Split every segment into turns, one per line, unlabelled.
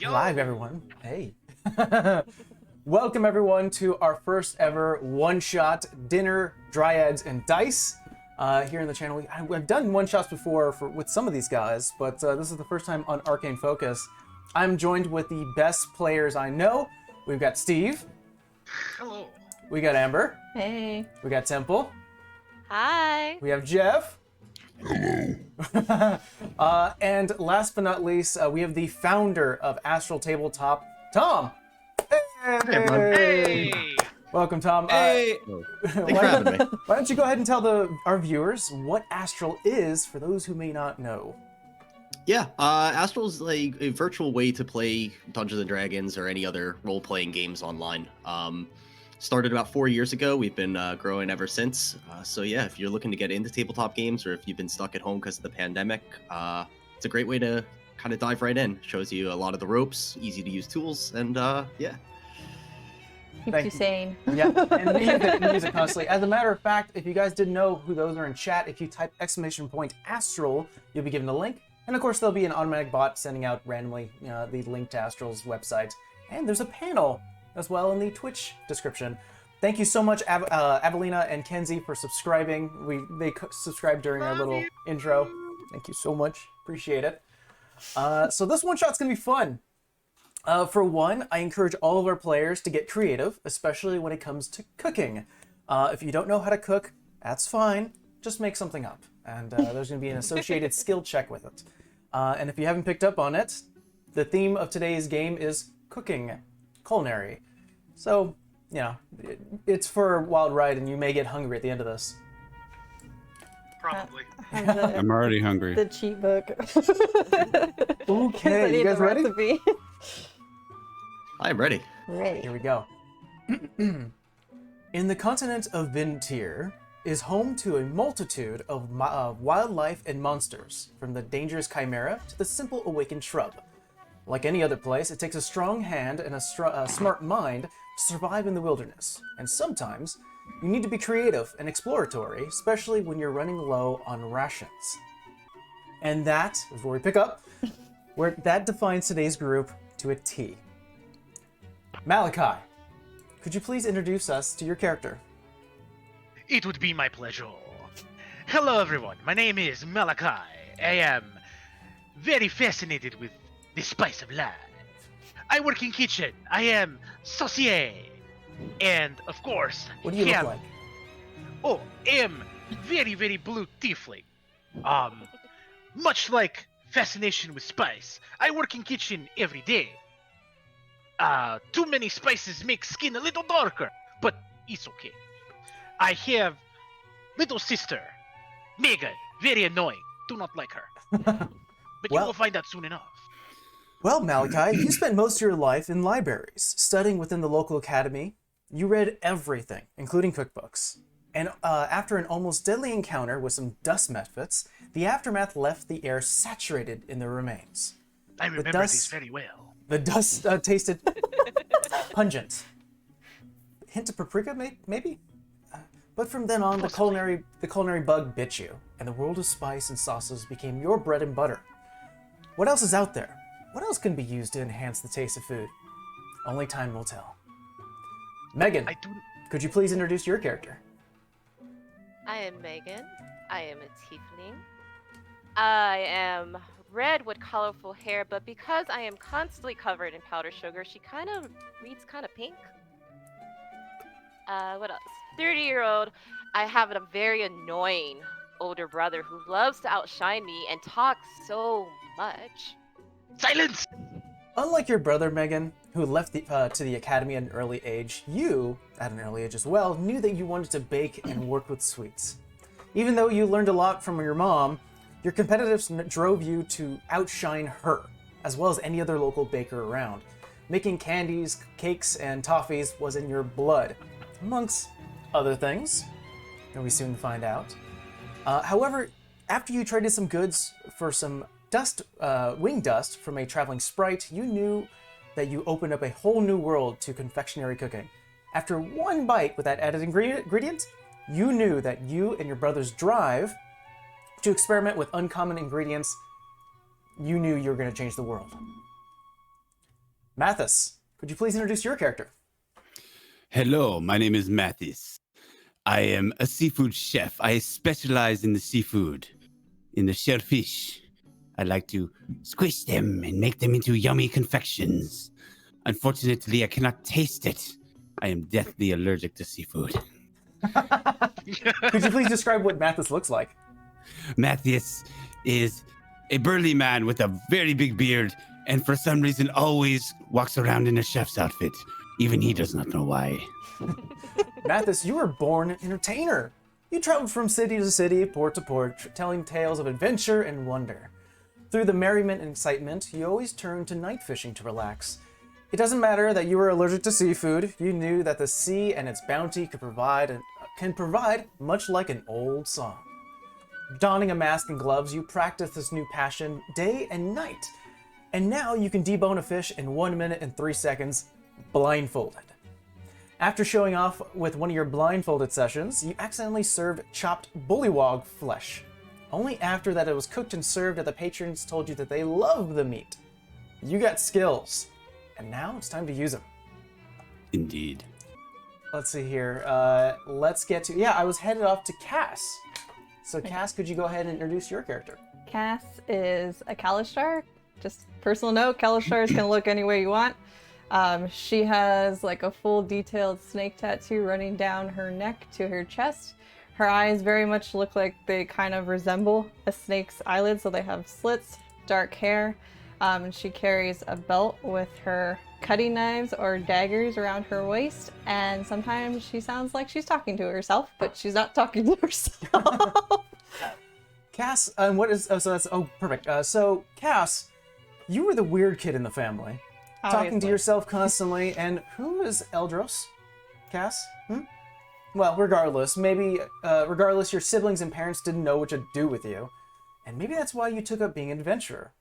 Live, everyone. Hey. Welcome, everyone, to our first ever one-shot dinner, Dryads, and dice here in the channel. I've done one-shots before with some of these guys, but this is the first time on Arcane Focus. I'm joined with the best players I know. We've got Steve.
Hello.
We got Amber.
Hey.
We got Temple.
Hi.
We have Jeff. Hello. And last but not least, we have the founder of Astraltabletop, Tom.
Hey, everyone. Hey.
Welcome, Tom.
Hey. Thanks for having me.
Why don't you go ahead and tell our viewers what Astral is for those who may not know.
Yeah, Astral is like a virtual way to play Dungeons & Dragons or any other role-playing games online. Started about 4 years ago. We've been growing ever since. So yeah, if you're looking to get into tabletop games or if you've been stuck at home because of the pandemic, it's a great way to kind of dive right in. Shows you a lot of the ropes, easy to use tools, and yeah.
Keeps you sane.
Yeah, and music constantly. As a matter of fact, if you guys didn't know who those are in chat, if you type !Astral, you'll be given a link. And of course, there'll be an automatic bot sending out randomly the link to Astral's website. And there's a panel as well in the Twitch description. Thank you so much, Avelina and Kenzie, for subscribing. They subscribed during our little intro. Thank you so much. Appreciate it. So this one shot's gonna be fun. For one, I encourage all of our players to get creative, especially when it comes to cooking. If you don't know how to cook, that's fine. Just make something up. And there's going to be an associated skill check with it. And if you haven't picked up on it, the theme of today's game is cooking, culinary. So, it's for a wild ride, and you may get hungry at the end of this.
Probably.
I'm already hungry.
The cheat book.
Okay, you guys ready?
Recipe.
I'm ready.
Ready.
Here we go. In the continent of Vintir is home to a multitude of wildlife and monsters, from the dangerous chimera to the simple awakened shrub. Like any other place, it takes a strong hand and a smart mind to survive in the wilderness, and sometimes you need to be creative and exploratory, especially when you're running low on rations. And that is where we pick up, where that defines today's group to a T. Malachi, could you please introduce us to your character?
It would be my pleasure. Hello everyone, my name is Malachi. I am very fascinated with the spice of life. I work in kitchen. I am saucier. And of course,
What do you look like?
Oh, I am very, very blue tiefling. Much like fascination with spice, I work in kitchen every day. Too many spices make skin a little darker, but it's okay. I have little sister, Megan, very annoying. Do not like her. But you will find out soon enough.
Well, Malachi, you spent most of your life in libraries, studying within the local academy. You read everything, including cookbooks. And after an almost deadly encounter with some dust mephits, the aftermath left the air saturated in their remains.
I remember this very well.
The dust tasted pungent. Hint of paprika, maybe? But from then on, the culinary bug bit you, and the world of spice and sauces became your bread and butter. What else is out there? What else can be used to enhance the taste of food? Only time will tell. Megan, could you please introduce your character?
I am Megan. I am a tiefling. I am red with colorful hair, but because I am constantly covered in powdered sugar, she kind of reads kind of pink. What else? 30-year-old. I have a very annoying older brother who loves to outshine me and talks so much.
Silence!
Unlike your brother, Megan, who left to the academy at an early age, you, at an early age as well, knew that you wanted to bake and work with sweets. Even though you learned a lot from your mom, your competitiveness drove you to outshine her, as well as any other local baker around. Making candies, cakes, and toffees was in your blood, amongst other things, and we soon find out. However, after you traded some goods for some wing dust from a traveling sprite, you knew that you opened up a whole new world to confectionery cooking. After one bite with that added ingredient, you knew that you and your brother's drive to experiment with uncommon ingredients, you knew you were going to change the world. Mathis, could you please introduce your character?
Hello, my name is Mathis. I am a seafood chef. I specialize in the seafood, in the shellfish. I like to squish them and make them into yummy confections. Unfortunately, I cannot taste it. I am deathly allergic to seafood.
Could you please describe what Mathis looks like?
Matthias is a burly man with a very big beard, and for some reason always walks around in a chef's outfit. Even he does not know why.
Mathis, you were born an entertainer. You traveled from city to city, port to port, telling tales of adventure and wonder. Through the merriment and excitement, you always turned to night fishing to relax. It doesn't matter that you were allergic to seafood. You knew that the sea and its bounty can provide much like an old song. Donning a mask and gloves, you practiced this new passion day and night. And now you can debone a fish in 1 minute and 3 seconds, blindfolded. After showing off with one of your blindfolded sessions, you accidentally served chopped bullywog flesh. Only after that it was cooked and served that the patrons told you that they love the meat. You got skills, and now it's time to use them.
Indeed.
Let's see here. Let's get to... Yeah, I was headed off to Cass. So Cass, could you go ahead and introduce your character?
Cass is a Kalishtar. Just personal note, Kalishars can look any way you want. She has like a full detailed snake tattoo running down her neck to her chest. Her eyes very much look like they kind of resemble a snake's eyelids, so they have slits, dark hair. And she carries a belt with her cutting knives or daggers around her waist, and sometimes she sounds like she's talking to herself, but she's not talking to herself.
Cass, what is... Oh, so that's... Oh, perfect. So, Cass, you were the weird kid in the family. Talking to
Obviously.
yourself constantly, and who is Eldros? Cass? Well, regardless, regardless, your siblings and parents didn't know what to do with you. And maybe that's why you took up being an adventurer.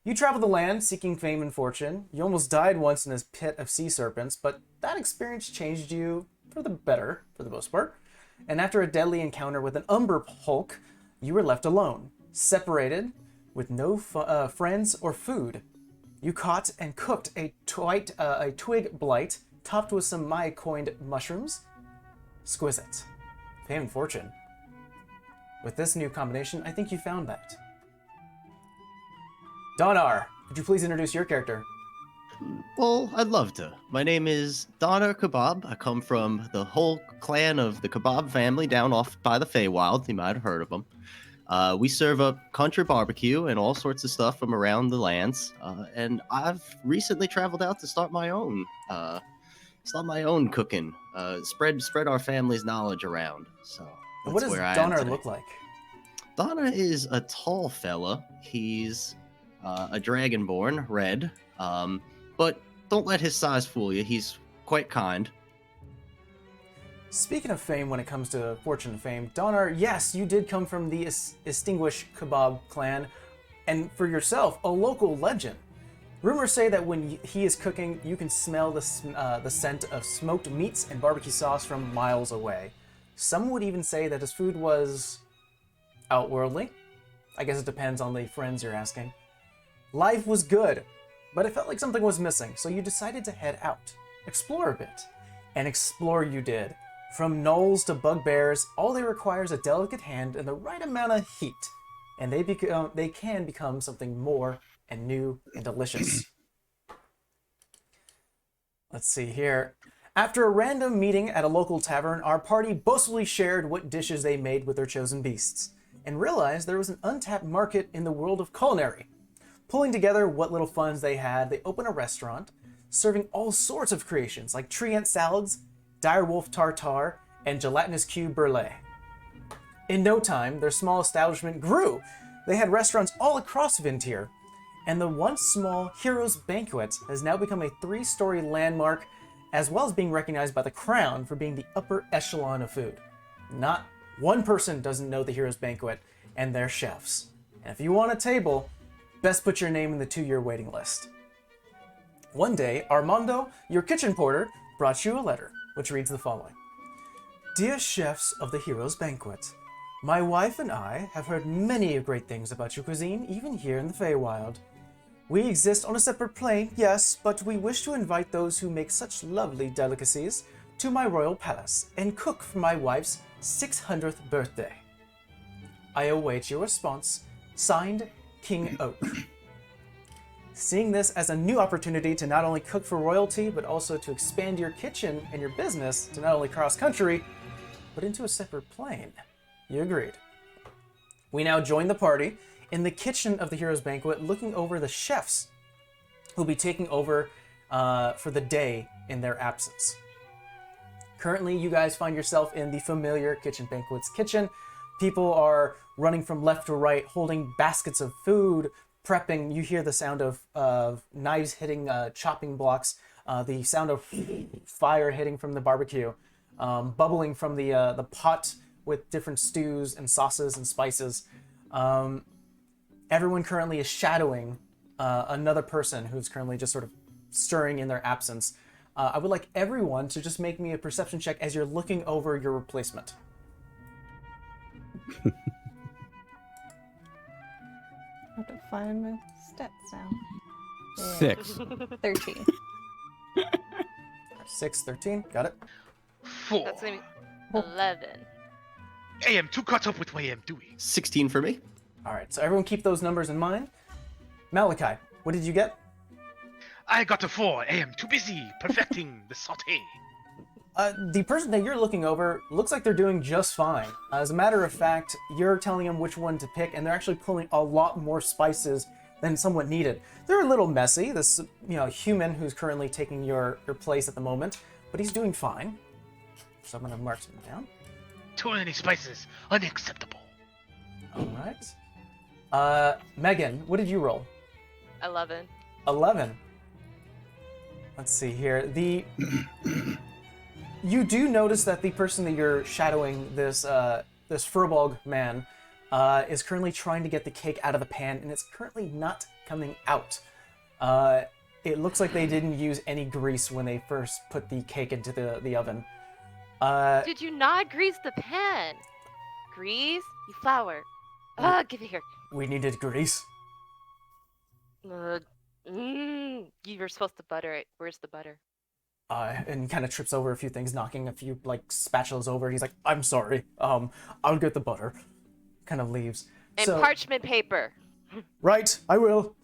You traveled the land seeking fame and fortune. You almost died once in a pit of sea serpents, but that experience changed you for the better, for the most part. And after a deadly encounter with an Umber Hulk, you were left alone, separated, with no friends or food. You caught and cooked a twig blight, topped with some Maya-coined mushrooms. Exquisite. Fame and fortune. With this new combination, I think you found that. Donar, could you please introduce your character?
Well, I'd love to. My name is Donner Kebab. I come from the whole clan of the Kebab family down off by the Feywild. You might have heard of them. We serve up country barbecue and all sorts of stuff from around the lands. And I've recently traveled out to start my own cooking. Spread our family's knowledge around. So
What does
where I am
Donar
today.
look like?
Donner is a tall fella. He's a dragonborn, red. But don't let his size fool you. He's quite kind.
Speaking of fame when it comes to fortune and fame, Donar, yes, you did come from the Extinguished Kebab clan, and for yourself, a local legend. Rumors say that when he is cooking, you can smell the scent of smoked meats and barbecue sauce from miles away. Some would even say that his food was outworldly. I guess it depends on the friends you're asking. Life was good, but it felt like something was missing, so you decided to head out, explore a bit. And explore you did. From gnolls to bugbears, all they require is a delicate hand and the right amount of heat, and they can become something more and new and delicious. Let's see here. After a random meeting at a local tavern, our party boastfully shared what dishes they made with their chosen beasts, and realized there was an untapped market in the world of culinary. Pulling together what little funds they had, they opened a restaurant, serving all sorts of creations like tree ant salads, direwolf tartare, and gelatinous cube brulee. In no time, their small establishment grew. They had restaurants all across Vintier, and the once small Heroes Banquet has now become a 3-story landmark, as well as being recognized by the Crown for being the upper echelon of food. Not one person doesn't know the Heroes Banquet and their chefs. And if you want a table, best put your name in the 2-year waiting list. One day, Armando, your kitchen porter, brought you a letter, which reads the following. Dear chefs of the Heroes Banquet, my wife and I have heard many great things about your cuisine, even here in the Feywild. We exist on a separate plane, yes, but we wish to invite those who make such lovely delicacies to my royal palace and cook for my wife's 600th birthday. I await your response. Signed, King Oak. Seeing this as a new opportunity to not only cook for royalty, but also to expand your kitchen and your business to not only cross-country, but into a separate plane. You agreed. We now join the party in the kitchen of the Heroes Banquet, looking over the chefs who'll be taking over for the day in their absence. Currently, you guys find yourself in the familiar Kitchen Banquet's kitchen. People are running from left to right, holding baskets of food, prepping. You hear the sound of knives hitting chopping blocks, the sound of fire hitting from the barbecue, bubbling from the pot with different stews and sauces and spices. Everyone currently is shadowing another person who's currently just sort of stirring in their absence. I would like everyone to just make me a perception check as you're looking over your replacement.
I have to find my stats now. Yeah.
6.
13.
6, 13, got it.
4.
That's gonna be 11.
I am too caught up with what I am doing.
16 for me.
All right, so everyone keep those numbers in mind. Malachi, what did you get?
I got a 4. I am too busy perfecting the saute.
The person that you're looking over looks like they're doing just fine. As a matter of fact, you're telling them which one to pick, and they're actually pulling a lot more spices than somewhat needed. They're a little messy, this human who's currently taking your place at the moment, but he's doing fine. So I'm going to mark him down.
Too many spices. Unacceptable.
All right. Megan, what did you roll?
11.
11. Let's see here. You do notice that the person that you're shadowing, this Furbolg man, is currently trying to get the cake out of the pan, and it's currently not coming out. It looks like they didn't use any grease when they first put the cake into the oven.
Did you not grease the pan? Grease? You flour. Give it here.
We needed grease.
You were supposed to butter it. Where's the butter?
And he kind of trips over a few things, knocking a few spatulas over. He's like, "I'm sorry. I'll get the butter." Kind of leaves.
And
So-
parchment paper.
Right, I will.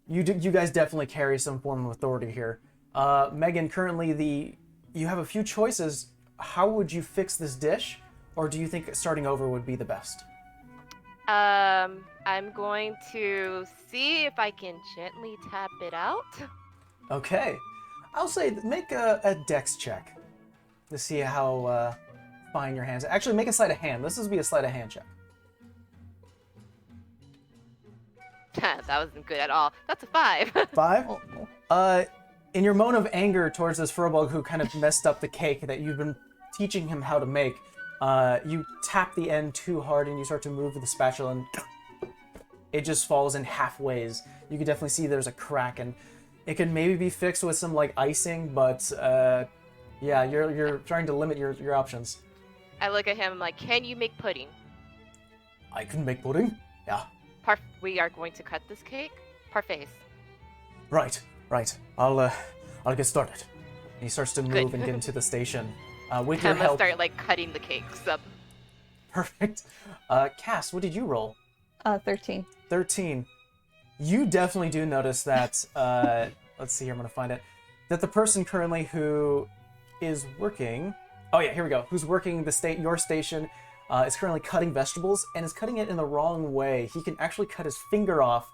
You guys definitely carry some form of authority here. Megan, currently you have a few choices. How would you fix this dish, or do you think starting over would be the best?
I'm going to see if I can gently tap it out.
Okay, I'll say make a dex check to see how fine your hands. Actually, make a sleight of hand. This will be a sleight of hand check.
That wasn't good at all. That's a 5.
5.
Oh.
In your moan of anger towards this Furbolg who kind of messed up the cake that you've been teaching him how to make, you tap the end too hard and you start to move the spatula and it just falls in halfways. You can definitely see there's a crack, and it could maybe be fixed with some icing, but yeah, you're trying to limit your options.
I look at him like, can you make pudding?
I can make pudding. Yeah.
We are going to cut this cake. Parfaits.
Right. I'll get started. And he starts to move
Good.
and get into the station. With
I'm
your
gonna
help.
start cutting the cakes up.
Perfect. Cass, what did you roll?
13.
13. You definitely do notice that, let's see here, I'm going to find it, that the person currently who is working, oh yeah, here we go, who's working your station is currently cutting vegetables and is cutting it in the wrong way. He can actually cut his finger off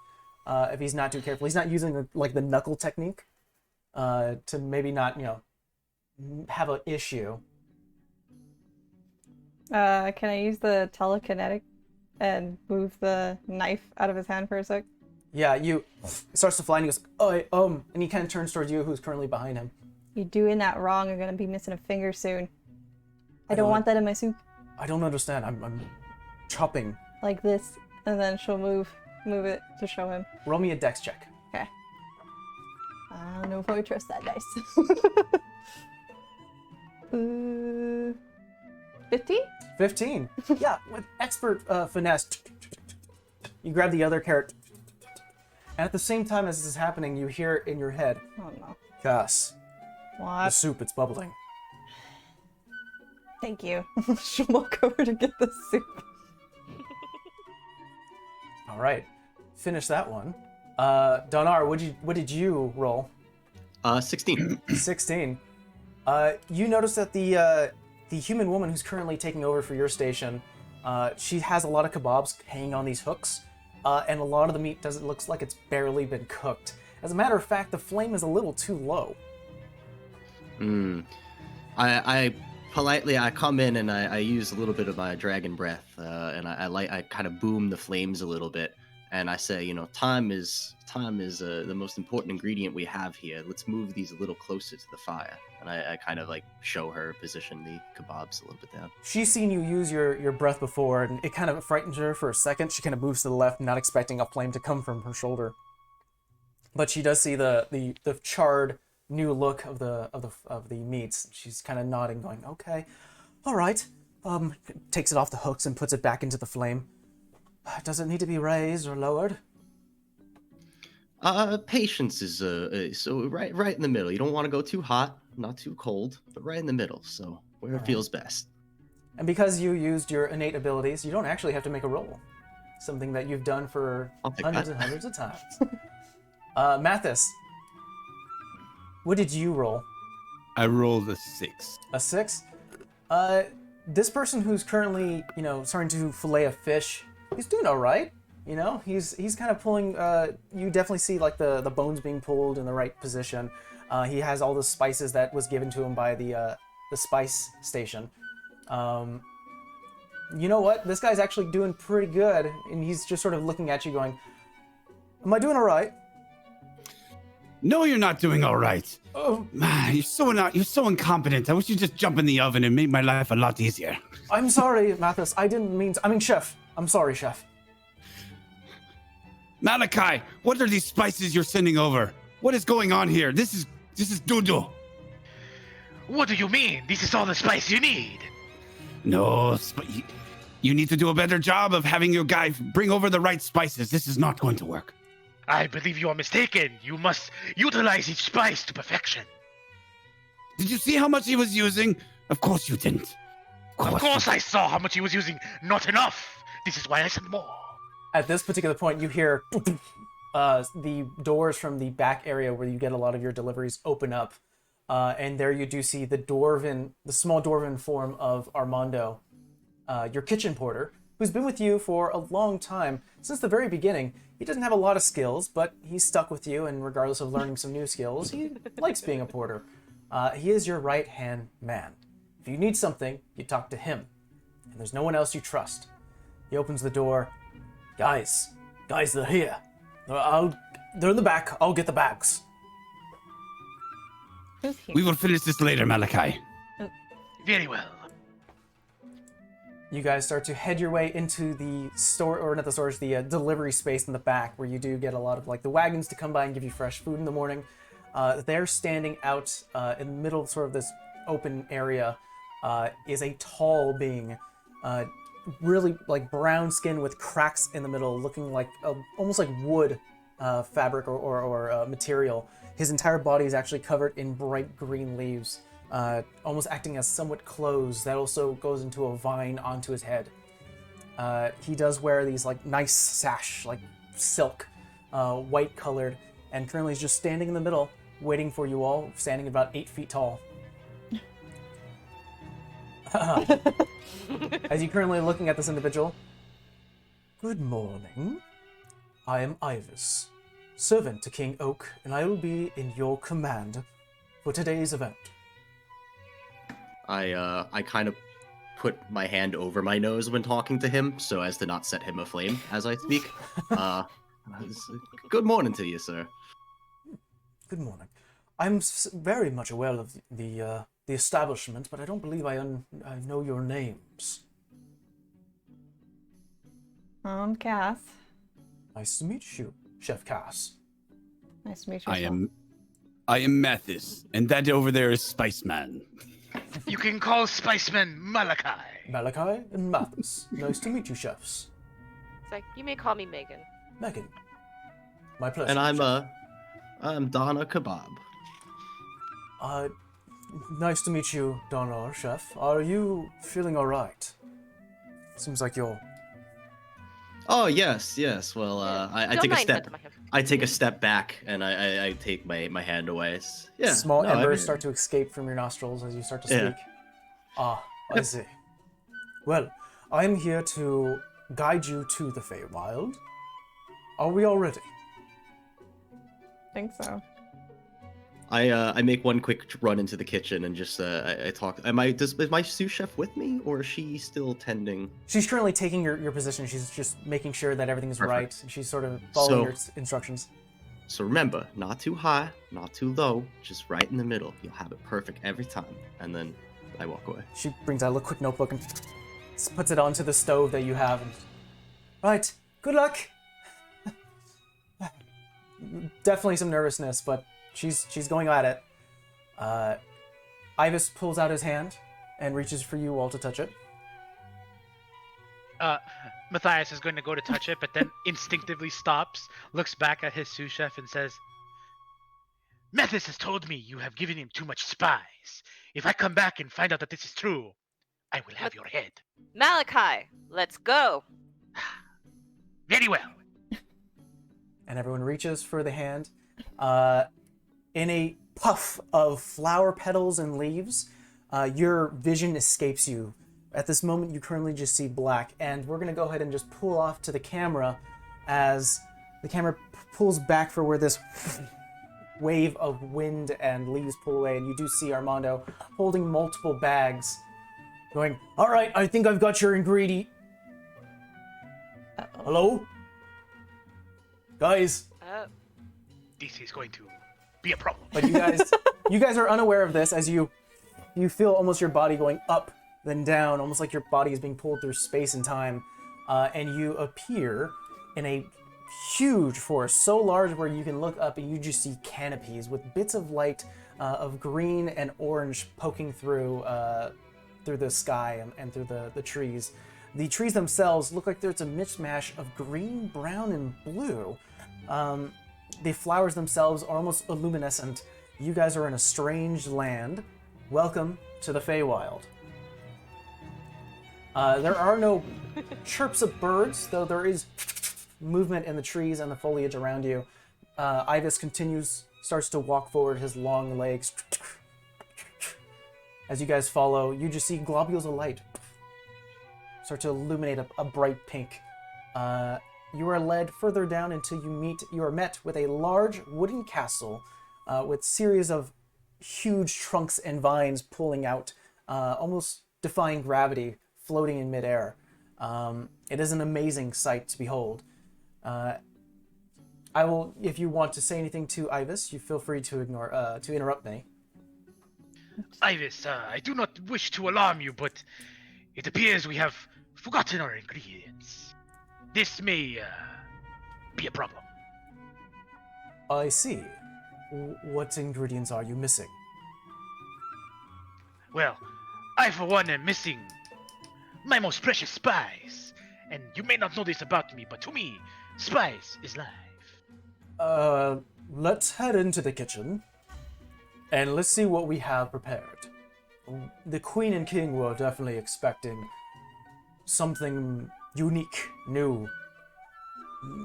if he's not too careful. He's not using the knuckle technique to maybe not, have an issue.
Can I use the telekinetic and move the knife out of his hand for a sec?
Yeah, it starts to fly and he goes, oh, and he kind of turns towards you who's currently behind him.
You're doing that wrong. You're gonna be missing a finger soon. I don't want that in my soup.
I don't understand. I'm chopping.
Like this, and then she'll move it to show him.
Roll me a dex check.
Okay. I don't know if I would trust that dice. 15?
15. Yeah, with expert finesse, you grab the other carrot, And at the same time as this is happening, you hear in your head,
Oh no.
Cass, the
What?
soup, it's bubbling.
Thank you. She'll walk over to get the soup.
All right, finish that one. Donar, what did you roll?
16.
16. You notice that the human woman who's currently taking over for your station, she has a lot of kebabs hanging on these hooks, and a lot of the meat looks like it's barely been cooked. As a matter of fact, the flame is a little too low.
I politely come in and I use a little bit of my dragon breath, and I kind of boom the flames a little bit, and I say, time is the most important ingredient we have here. Let's move these a little closer to the fire, and I kind of like show her position the kebabs a little bit down.
She's seen you use your breath before, and it kind of frightens her for a second. She kind of moves to the left, not expecting a flame to come from her shoulder. But she does see the charred new look of the meats. She's kind of nodding, going, "Okay, all right." Takes it off the hooks and puts it back into the flame. Does it need to be raised or lowered?
Patience is so right in the middle. You don't want to go too hot, not too cold, but right in the middle. So where it feels best.
And because you used your innate abilities, you don't actually have to make a roll. Something that you've done for
I'll take
hundreds
that.
and hundreds of times. Mathis, what did you roll?
I rolled a 6.
A 6? This person who's currently, starting to fillet a fish, he's doing all right. He's kind of pulling. You definitely see like the bones being pulled in the right position. He has all the spices that was given to him by the spice station. You know what? This guy's actually doing pretty good, and he's just sort of looking at you, going, "Am I doing all right?"
No, you're not doing all right.
Oh,
Man, you're so incompetent. I wish you'd just jump in the oven and make my life a lot easier.
I'm sorry, Mathis. I didn't mean to. I mean, Chef. I'm sorry, Chef.
Malachi, what are these spices you're sending over? What is going on here? This is doo-doo.
What do you mean? This is all the spice you need.
No, you need to do a better job of having your guy bring over the right spices. This is not going to work.
I believe you are mistaken. You must utilize each spice to perfection.
Did you see how much he was using? Of course you didn't.
Of course I saw how much he was using. Not enough. This is why I said more.
At this particular point, you hear the doors from the back area where you get a lot of your deliveries open up, and there you do see the small dwarven form of Armando, your kitchen porter, who's been with you for a long time, since the very beginning. He doesn't have a lot of skills, but he's stuck with you, and regardless of learning some new skills, he likes being a porter. He is your right-hand man. If you need something, you talk to him, and there's no one else you trust. He opens the door. Guys, they're here. They're in the back. I'll get the bags.
Who's here?
We will finish this later, Malachi.
Very well.
You guys start to head your way into the store, or not the storage, the delivery space in the back, where you do get a lot of like the wagons to come by and give you fresh food in the morning. They're standing out in the middle of sort of this open area is a tall being, really like brown skin with cracks in the middle, looking like almost like wood fabric or material. His entire body is actually covered in bright green leaves. Almost acting as somewhat clothes that also goes into a vine onto his head. He does wear these like nice sash, like silk, white colored, and currently is just standing in the middle, waiting for you all, standing about 8 feet tall. As you currently looking at this individual, "Good morning. I am Ivis, servant to King Oak, and I will be in your command for today's event."
I kind of put my hand over my nose when talking to him, so as to not set him aflame as I speak. Good morning to you, sir.
Good morning. I'm very much aware of the establishment, but I don't believe I know your names.
I'm Cass.
Nice to meet you, Chef Cass.
Nice to meet you. as well.
I am Mathis, and that over there is Spiceman.
You can call Spiceman Malachi.
Malachi and Mathis. Nice to meet you, chefs.
It's like, you may call me Megan.
Megan. My pleasure.
And
Chef.
I'm Donna Kebab.
Nice to meet you, Donna, Chef. Are you feeling alright? Seems like you're...
Oh yes. Well, I
Don't
take a
mind
step.
him, my him.
I take a step back and I take my hand away. Yeah.
Small
no, I
embers
mean-
start to escape from your nostrils as you start to
Yeah.
speak. Ah, I see. Well, I'm here to guide you to the Feywild. Are we all ready?
think so.
I make one quick run into the kitchen and just I talk. Is my sous chef with me, or is she still tending?
She's currently taking your position. She's just making sure that everything's
Perfect.
right. And she's sort of following
So-
your instructions.
So remember, not too high, not too low, just right in the middle. You'll have it perfect every time. And then I walk away.
She brings out a quick notebook and puts it onto the stove that you have. And, right, good luck. Definitely some nervousness, but she's going at it. Ivis pulls out his hand and reaches for you all to touch it.
Matthias is going to go to touch it, but then instinctively stops, looks back at his sous chef, and says, Mathis has told me you have given him too much spice. If I come back and find out that this is true, I will have your head.
Malachi, let's go.
Very well.
And everyone reaches for the hand. In a puff of flower petals and leaves, your vision escapes you. At this moment, you currently just see black, and we're going to go ahead and just pull off to the camera as the camera pulls back for where this wave of wind and leaves pull away, and you do see Armando holding multiple bags, going, all right, I think I've got your ingredient.
Uh-oh.
Hello? Guys?
This is going to be a problem.
But you guys are unaware of this as you feel almost your body going up, then down, almost like your body is being pulled through space and time, and you appear in a huge forest, so large where you can look up and you just see canopies with bits of light of green and orange poking through the sky and through the trees. The trees themselves look like there's a mishmash of green, brown, and blue. The flowers themselves are almost luminescent. You guys are in a strange land. Welcome to the Feywild. There are no chirps of birds, though there is movement in the trees and the foliage around you. Ivis starts to walk forward, his long legs. As you guys follow, you just see globules of light start to illuminate a bright pink. You are led further down until you are met with a large wooden castle with series of huge trunks and vines pulling out, almost defying gravity, floating in midair. It is an amazing sight to behold. I will, if you want to say anything to Ivis, you feel free to interrupt me.
Ivis, I do not wish to alarm you, but it appears we have forgotten our ingredients. This may be a problem.
I see. What ingredients are you missing?
Well, I for one am missing my most precious spice. And you may not know this about me, but to me, spice is life.
Let's head into the kitchen and let's see what we have prepared. The Queen and King were definitely expecting something unique, new.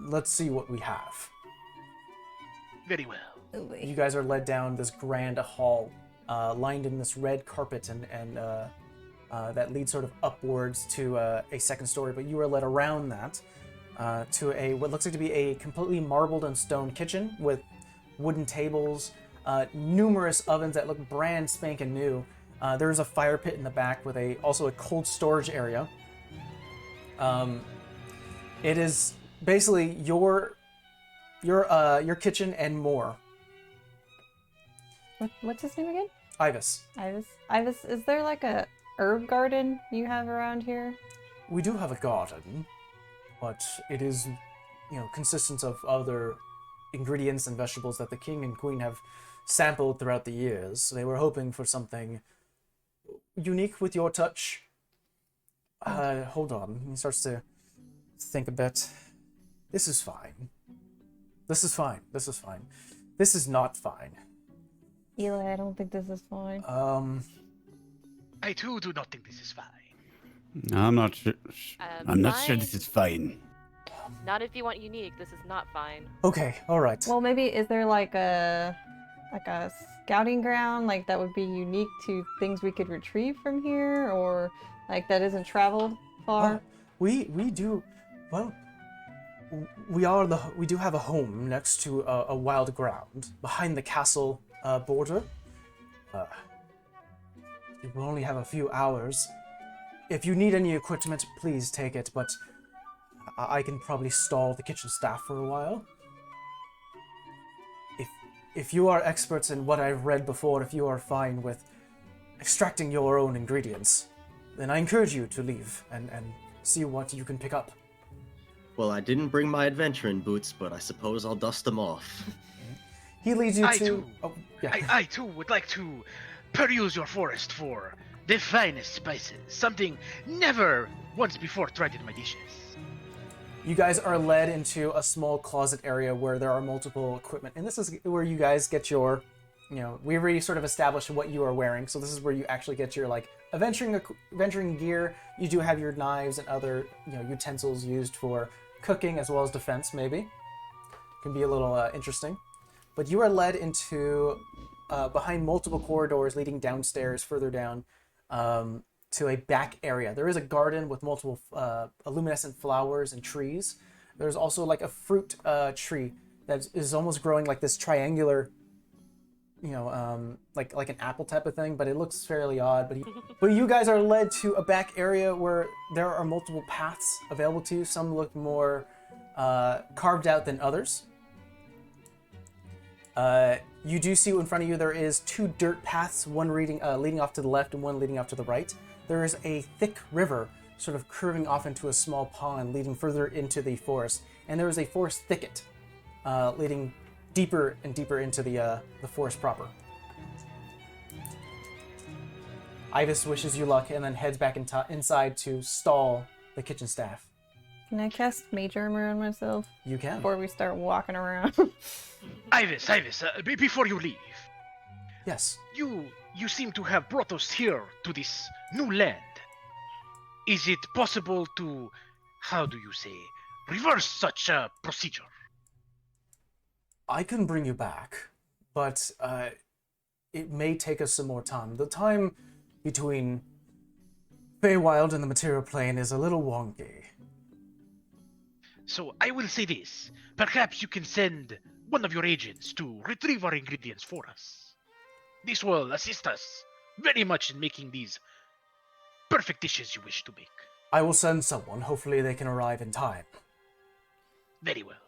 Let's see what we have.
Very well.
You guys are led down this grand hall, lined in this red carpet and that leads sort of upwards to a second story, but you are led around that to what looks like to be a completely marbled and stone kitchen with wooden tables, numerous ovens that look brand spanking new. There is a fire pit in the back with also a cold storage area. It is basically your kitchen and more.
What's his name again?
Ivis.
Ivis, is there like a herb garden you have around here?
We do have a garden, but it is, consistent of other ingredients and vegetables that the king and queen have sampled throughout the years. They were hoping for something unique with your touch. Hold on. He starts to think a bit. This is fine. This is fine. This is fine. This is not fine.
Eli, I don't think this is fine.
I too do not think this is fine.
I'm not sure. I'm not sure
Fine.
this is fine.
Not if you want unique. This is not fine.
Okay, all right.
Well, maybe is there like a scouting ground like that would be unique to things we could retrieve from here, or like that isn't traveled far?
We do, well, we do have a home next to a wild ground behind the castle border. You will only have a few hours. If you need any equipment, please take it, but I can probably stall the kitchen staff for a while. If you are experts in what I've read before, if you are fine with extracting your own ingredients, then I encourage you to leave and see what you can pick up.
Well, I didn't bring my adventuring boots, but I suppose I'll dust them off.
He leads you
I
to...
too.
Oh, yeah.
I too would like to peruse your forest for the finest spices, something never once before tried in my dishes.
You guys are led into a small closet area where there are multiple equipment, and this is where you guys get your, we already sort of established what you are wearing, so this is where you actually get your like adventuring gear. You do have your knives and other utensils used for cooking as well as defense. Maybe can be a little interesting, but you are led into behind multiple corridors leading downstairs, further down. To a back area. There is a garden with multiple luminescent flowers and trees. There's also like a fruit tree that is almost growing like this triangular, like an apple type of thing, but it looks fairly odd. But you guys are led to a back area where there are multiple paths available to you. Some look more carved out than others. You do see in front of you there is two dirt paths, one leading off to the left and one leading off to the right. There is a thick river sort of curving off into a small pond leading further into the forest, and there is a forest thicket leading deeper and deeper into the forest proper. Ivis wishes you luck and then heads back inside to stall the kitchen staff.
Can I cast Mage Armor on myself
You can.
before we start walking around?
Ivis, before you leave,
Yes.
you seem to have brought us here to this new land. Is it possible to, how do you say, reverse such a procedure?
I can bring you back, but it may take us some more time. The time between Feywild and the material plane is a little wonky.
So I will say this. Perhaps you can send one of your agents to retrieve our ingredients for us. This will assist us very much in making these perfect dishes you wish to make.
I will send someone. Hopefully they can arrive in time.
Very well.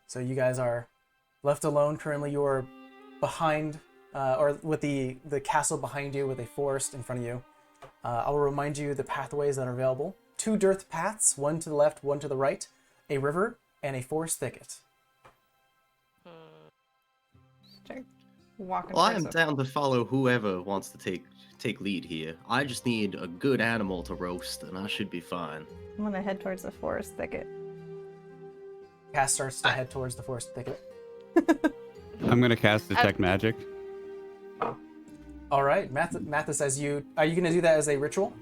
So you guys are left alone. Currently you are behind, or with the castle behind you with a forest in front of you. I will remind you the pathways that are available. 2 dirt paths, one to the left, one to the right, a river, and a forest thicket.
Start walking.
Well, I
towards
am
the-
down to follow whoever wants to take lead here. I just need a good animal to roast, and I should be fine.
I'm gonna head towards the forest thicket.
Cass starts to head towards the forest thicket.
I'm gonna cast detect magic.
All right, Mathis, are you going to do that as a ritual?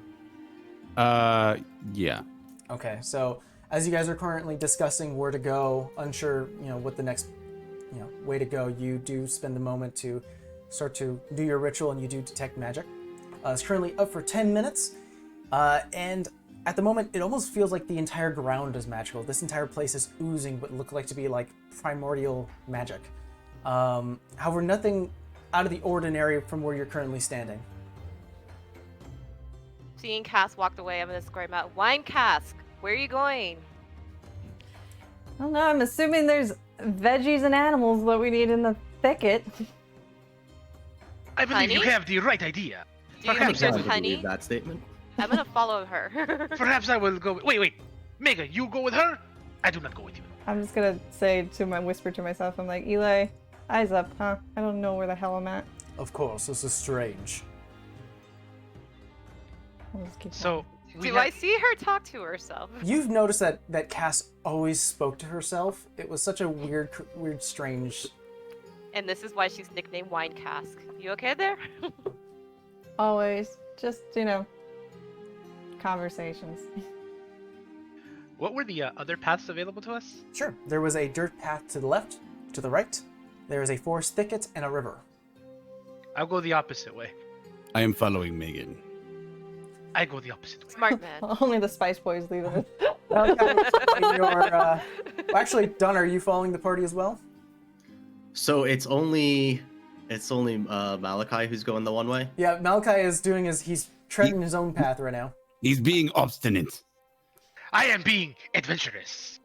Yeah.
Okay, so as you guys are currently discussing where to go, unsure, what the next, way to go, you do spend a moment to start to do your ritual, and you do detect magic. It's currently up for 10 minutes, and at the moment, it almost feels like the entire ground is magical. This entire place is oozing what look like to be like primordial magic. However, nothing out of the ordinary from where you're currently standing.
Seeing Cass walked away, I'm gonna scream out, "Wine cask! Where are you going?"
I don't know. I'm assuming there's veggies and animals that we need in the thicket.
I believe you
Honey?
have the right idea.
Do you think
Perhaps,
there's
I believe
honey?
that statement.
I'm gonna follow her.
perhaps I will go. Wait. Megan, you go with her? I do not go with you.
I'm just gonna whisper to myself. I'm like, Eli, eyes up, huh? I don't know where the hell I'm at.
Of course, this is strange.
I'll just keep
So,
Do I see her talk to herself?
You've noticed that Cass always spoke to herself. It was such a weird, strange.
And this is why she's nicknamed Wine Cask. You okay there?
Always. Just, conversations.
What were the other paths available to us?
Sure. There was a dirt path to the left, to the right. There is a forest thicket and a river.
I'll go the opposite way.
I am following Megan.
I go the opposite way.
Smart man.
Only the Spice Boys leave it.
Actually, Don, are you following the party as well?
So it's only Malachi who's going the one way.
Yeah, Malachi is he's treading his own path right now.
He's being obstinate.
I am being adventurous.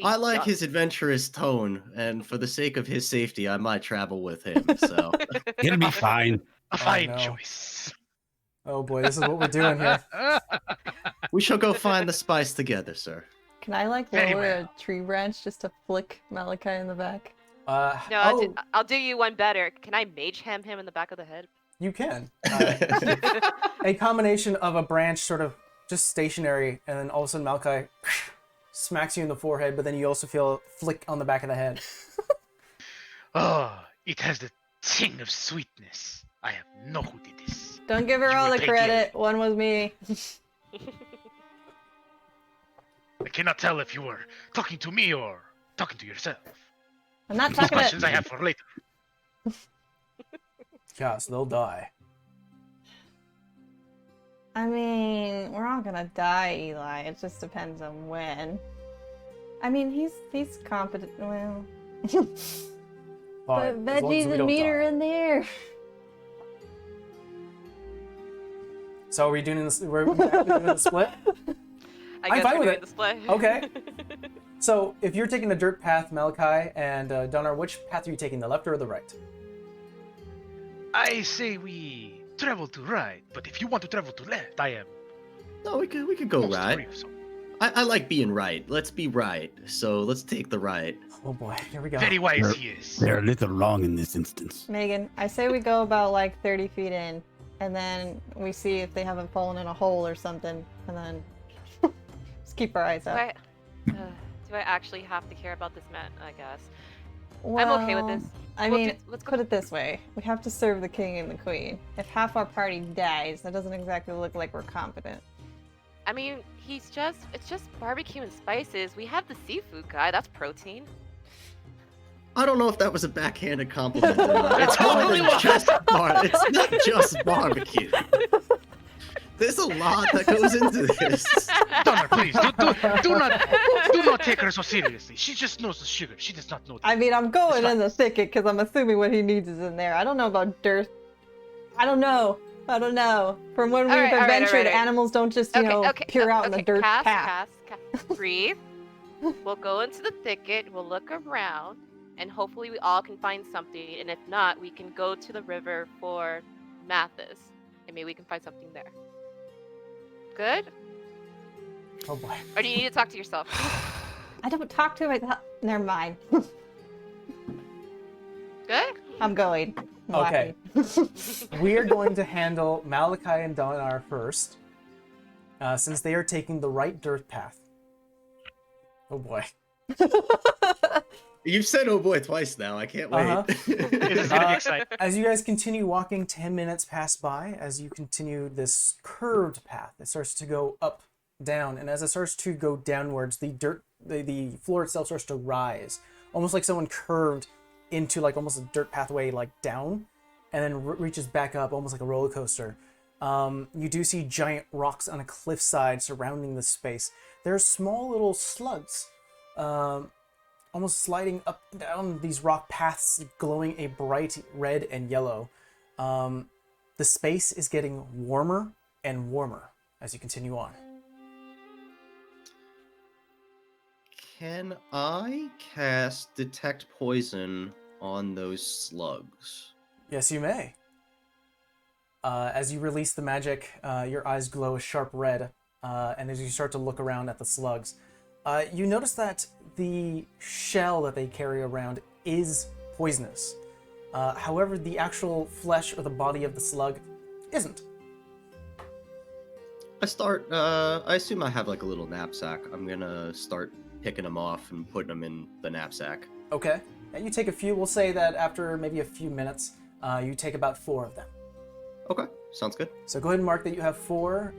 I like his adventurous tone, and for the sake of his safety, I might travel with him. So
He'll be fine.
A fine
no.
choice.
Oh boy, this is what we're doing here.
we shall go find the spice together, sir.
Can I
Very
lower
well.
a tree branch just to flick Malachi in the back?
No, I'll do you one better. Can I mage ham him in the back of the head?
You can. A combination of a branch sort of just stationary, and then all of a sudden Malachi smacks you in the forehead, but then you also feel a flick on the back of the head.
Oh, it has the ting of sweetness. I have no who did this.
Don't give her
You
all
will
the
take
credit. One was me.
I cannot tell if you were talking to me or talking to yourself.
I'm not
Those
talking
questions
to...
I have for later.
Yeah, so they'll die.
I mean, we're all gonna die, Eli. It just depends on when. I mean, he's competent. Well,
Fine,
but
as long as
veggies
we
and
don't
meat
die.
are in there.
So are we doing this? We're doing the split.
I
I'm
guess
fine
we're
with
doing
it.
the split.
Okay. So if you're taking the dirt path, Malachi and Donner, which path are you taking, the left or the right?
I say we travel to right, but if you want to travel to left, I am.
No, we could go
most
right.
free, so.
I like being right. Let's be right. So let's take the right.
Oh boy, here we go.
Very wise he is.
They're a little wrong in this instance.
Megan, I say we go about like 30 feet in, and then we see if they haven't fallen in a hole or something, and then just keep our eyes out.
Do I actually have to care about this man? I guess.
Well,
I'm okay with this.
I
We'll
mean,
do- let's go-
put it this way. We have to serve the king and the queen. If half our party dies, that doesn't exactly look like we're competent.
I mean, it's just barbecue and spices. We have the seafood guy. That's protein.
I don't know if that was a backhanded compliment. or not. It's more than just it's not just barbecue. There's a lot that goes into this.
Donner, please, do not take her so seriously. She just knows the sugar. She does not know.
I mean, I'm going in the thicket because I'm assuming what he needs is in there. I don't know about dirt. I don't know. From when we've
All right.
adventured, animals don't just, peer out in the dirt path.
Cass, breathe. We'll go into the thicket. We'll look around, and hopefully we all can find something. And if not, we can go to the river for Mathis, and maybe we can find something there. Good?
Oh boy.
Or do you need to talk to yourself?
I don't talk to myself. Never mind.
Good?
I'm going. I'm
Okay.
walking.
We are going to handle Malachi and Donner first, since they are taking the right dirt path. Oh boy.
You've said "oh boy" twice now. I can't wait.
Uh-huh.
It is gonna be exciting.
As you guys continue walking, 10 minutes pass by as you continue this curved path. It starts to go up, down, and as it starts to go downwards, the floor itself starts to rise, almost like someone curved into like almost a dirt pathway like down, and then reaches back up, almost like a roller coaster. You do see giant rocks on a cliffside surrounding this space. There are small little slugs, almost sliding up and down these rock paths, glowing a bright red and yellow. The space is getting warmer and warmer as you continue on.
Can I cast Detect Poison on those slugs?
Yes, you may. As you release the magic, your eyes glow a sharp red, and as you start to look around at the slugs, you notice that the shell that they carry around is poisonous. However, the actual flesh or the body of the slug isn't.
I assume I have like a little knapsack. I'm gonna start picking them off and putting them in the knapsack.
Okay. Yeah, you take a few. We'll say that after maybe a few minutes, you take about 4 of them.
Okay, sounds good.
So go ahead and mark that you have 4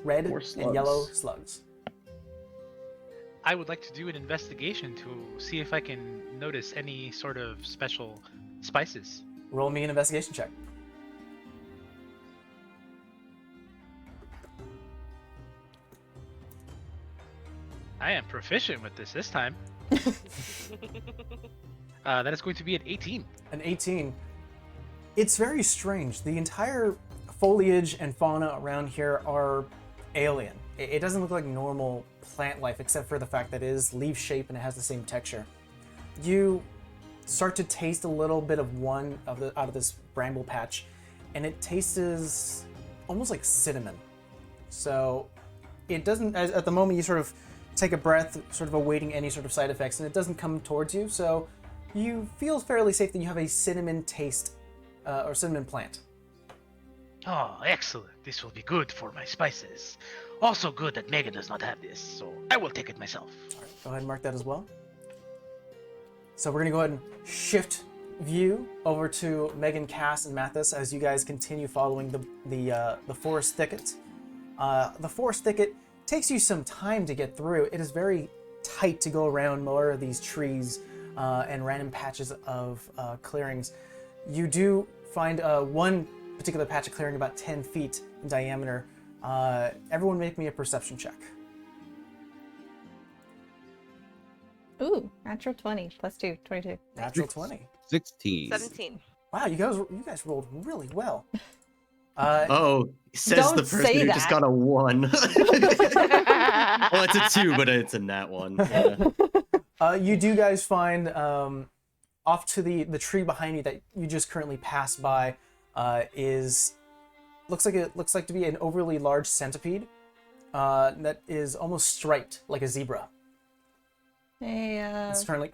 red
4
and
slugs.
yellow slugs.
I would like to do an investigation to see if I can notice any sort of special spices.
Roll me an investigation check.
I am proficient with this time. That is going to be an 18.
An 18. It's very strange. The entire foliage and fauna around here are alien. It doesn't look like normal plant life, except for the fact that it is leaf shape and it has the same texture. You start to taste a little bit of one of out of this bramble patch, and it tastes almost like cinnamon. So it doesn't, at the moment you sort of take a breath, sort of awaiting any sort of side effects, and it doesn't come towards you, so you feel fairly safe that you have a cinnamon taste, or cinnamon plant.
Oh, excellent. This will be good for my spices. Also good that Megan does not have this, so I will take it myself.
All right, go ahead and mark that as well. So we're gonna go ahead and shift view over to Megan, Cass, and Mathis as you guys continue following the forest thicket. The forest thicket takes you some time to get through. It is very tight to go around more of these trees and random patches of clearings. You do find one particular patch of clearing about 10 feet in diameter. Everyone make me a perception check.
Ooh, natural 20 plus 2, 22.
Natural 20.
16.
17.
Wow, you guys rolled really well.
Oh, says
Don't
the person
say
who
that.
just got a 1. Well, it's a 2, but it's a nat 1. Yeah.
You do guys find off to the tree behind you that you just currently passed by looks like to be an overly large centipede that is almost striped like a zebra.
Hey,
It's currently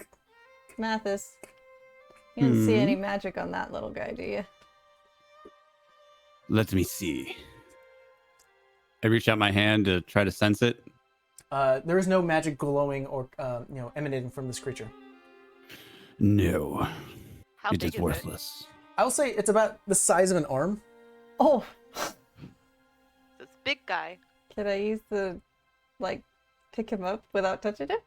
Mathis, you didn't see any magic on that little guy, do you?
Let me see. I reach out my hand to try to sense it.
there is no magic glowing or emanating from this creature.
No,
How
it
big
is
is
worthless.
I'll say it's about the size of an arm.
Oh,
it? This big guy.
can I use the, pick him up without touching him?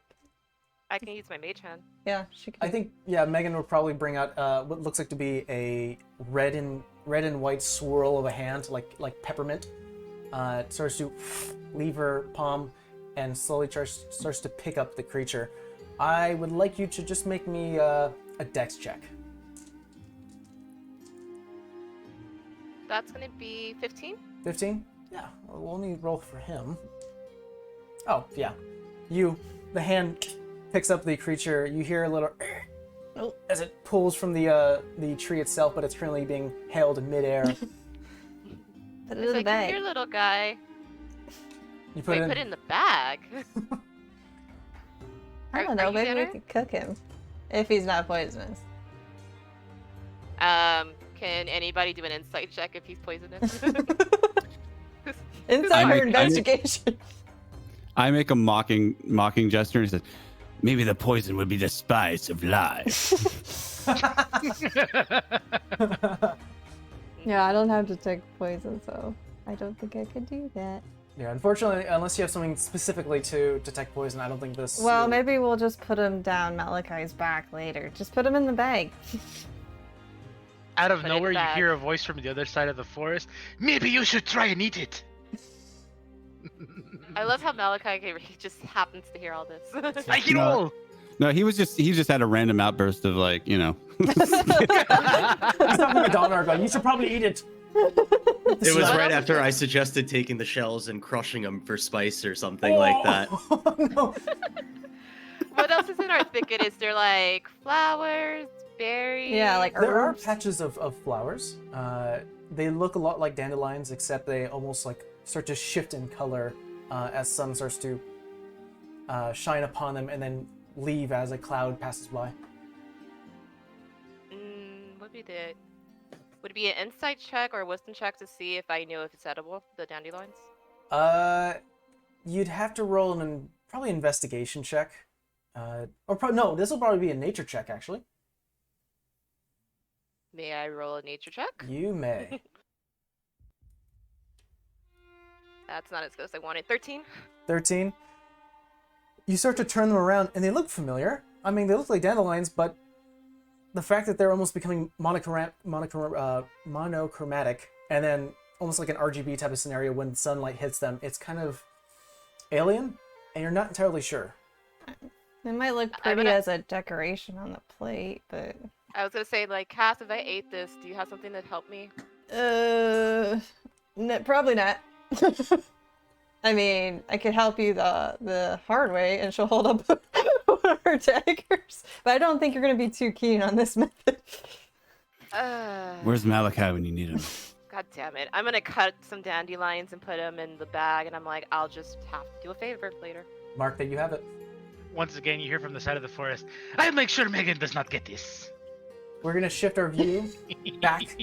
I can use my mage hand.
Yeah, she can.
I think Megan will probably bring out what looks like to be a red and white swirl of a hand, like peppermint. It starts to leave her palm and slowly starts to pick up the creature. I would like you to just make me a dex check.
That's gonna be 15.
15? Yeah, we'll only roll for him. Oh, yeah. The hand picks up the creature. You hear a little as it pulls from the tree itself, but it's currently being held in midair.
Put it
It's
in the
like, come
bag.
here, little guy.
You put
Wait,
it in.
put it in the bag.
I don't
Are
know,
you
maybe we
dinner?
could cook him. If he's not poisonous.
Can anybody do an insight check if he's poisonous?
Inside
I
her
make-
investigation.
I make a mocking gesture and says, "Maybe the poison would be the spice of life."
Yeah, I don't have to take poison, so I don't think I could do that.
Yeah, unfortunately, unless you have something specifically to detect poison, I don't think this.
Well, maybe we'll just put him down Malachi's back later. Just put him in the bag.
Out of
Put it in
nowhere, you
bag.
hear a voice from the other side of the forest. Maybe you should try and eat it.
I love how Malachi he just happens to hear all this.
I hear
No.
all.
No, he just had a random outburst of
Stop my Donner going, you should probably eat it.
It was
So-
right after I suggested taking the shells and crushing them for spice or something like that.
Oh, no.
What else is in our thicket? Is there like flowers, berries?
Yeah, like
There are
herbs.
patches of flowers. They look a lot like dandelions, except they almost start to shift in color as sun starts to shine upon them and then leave as a cloud passes by.
Would it be an insight check or a wisdom check to see if I knew if it's edible, the dandelions?
You'd have to roll an probably investigation check. No, this will probably be a nature check, actually.
May I roll a nature check?
You may.
That's not as good as I wanted. 13?
13. You start to turn them around, and they look familiar. I mean, they look like dandelions, but the fact that they're almost becoming monochromatic, and then almost like an RGB type of scenario when sunlight hits them, it's kind of alien, and you're not entirely sure.
It might look pretty as a decoration on the plate, but...
I was gonna say, like, Cass, if I ate this, do you have something that'd help me?
Probably not. I mean, I could help you the hard way, and she'll hold up one of her daggers. But I don't think you're gonna be too keen on this method.
Where's Malachi when you need him?
God damn it. I'm gonna cut some dandelions and put them in the bag, and I'm like, I'll just have to do a favor later.
Mark that you have it.
Once again, you hear from the side of the forest, I'll make sure Megan does not get this.
We're going to shift our view back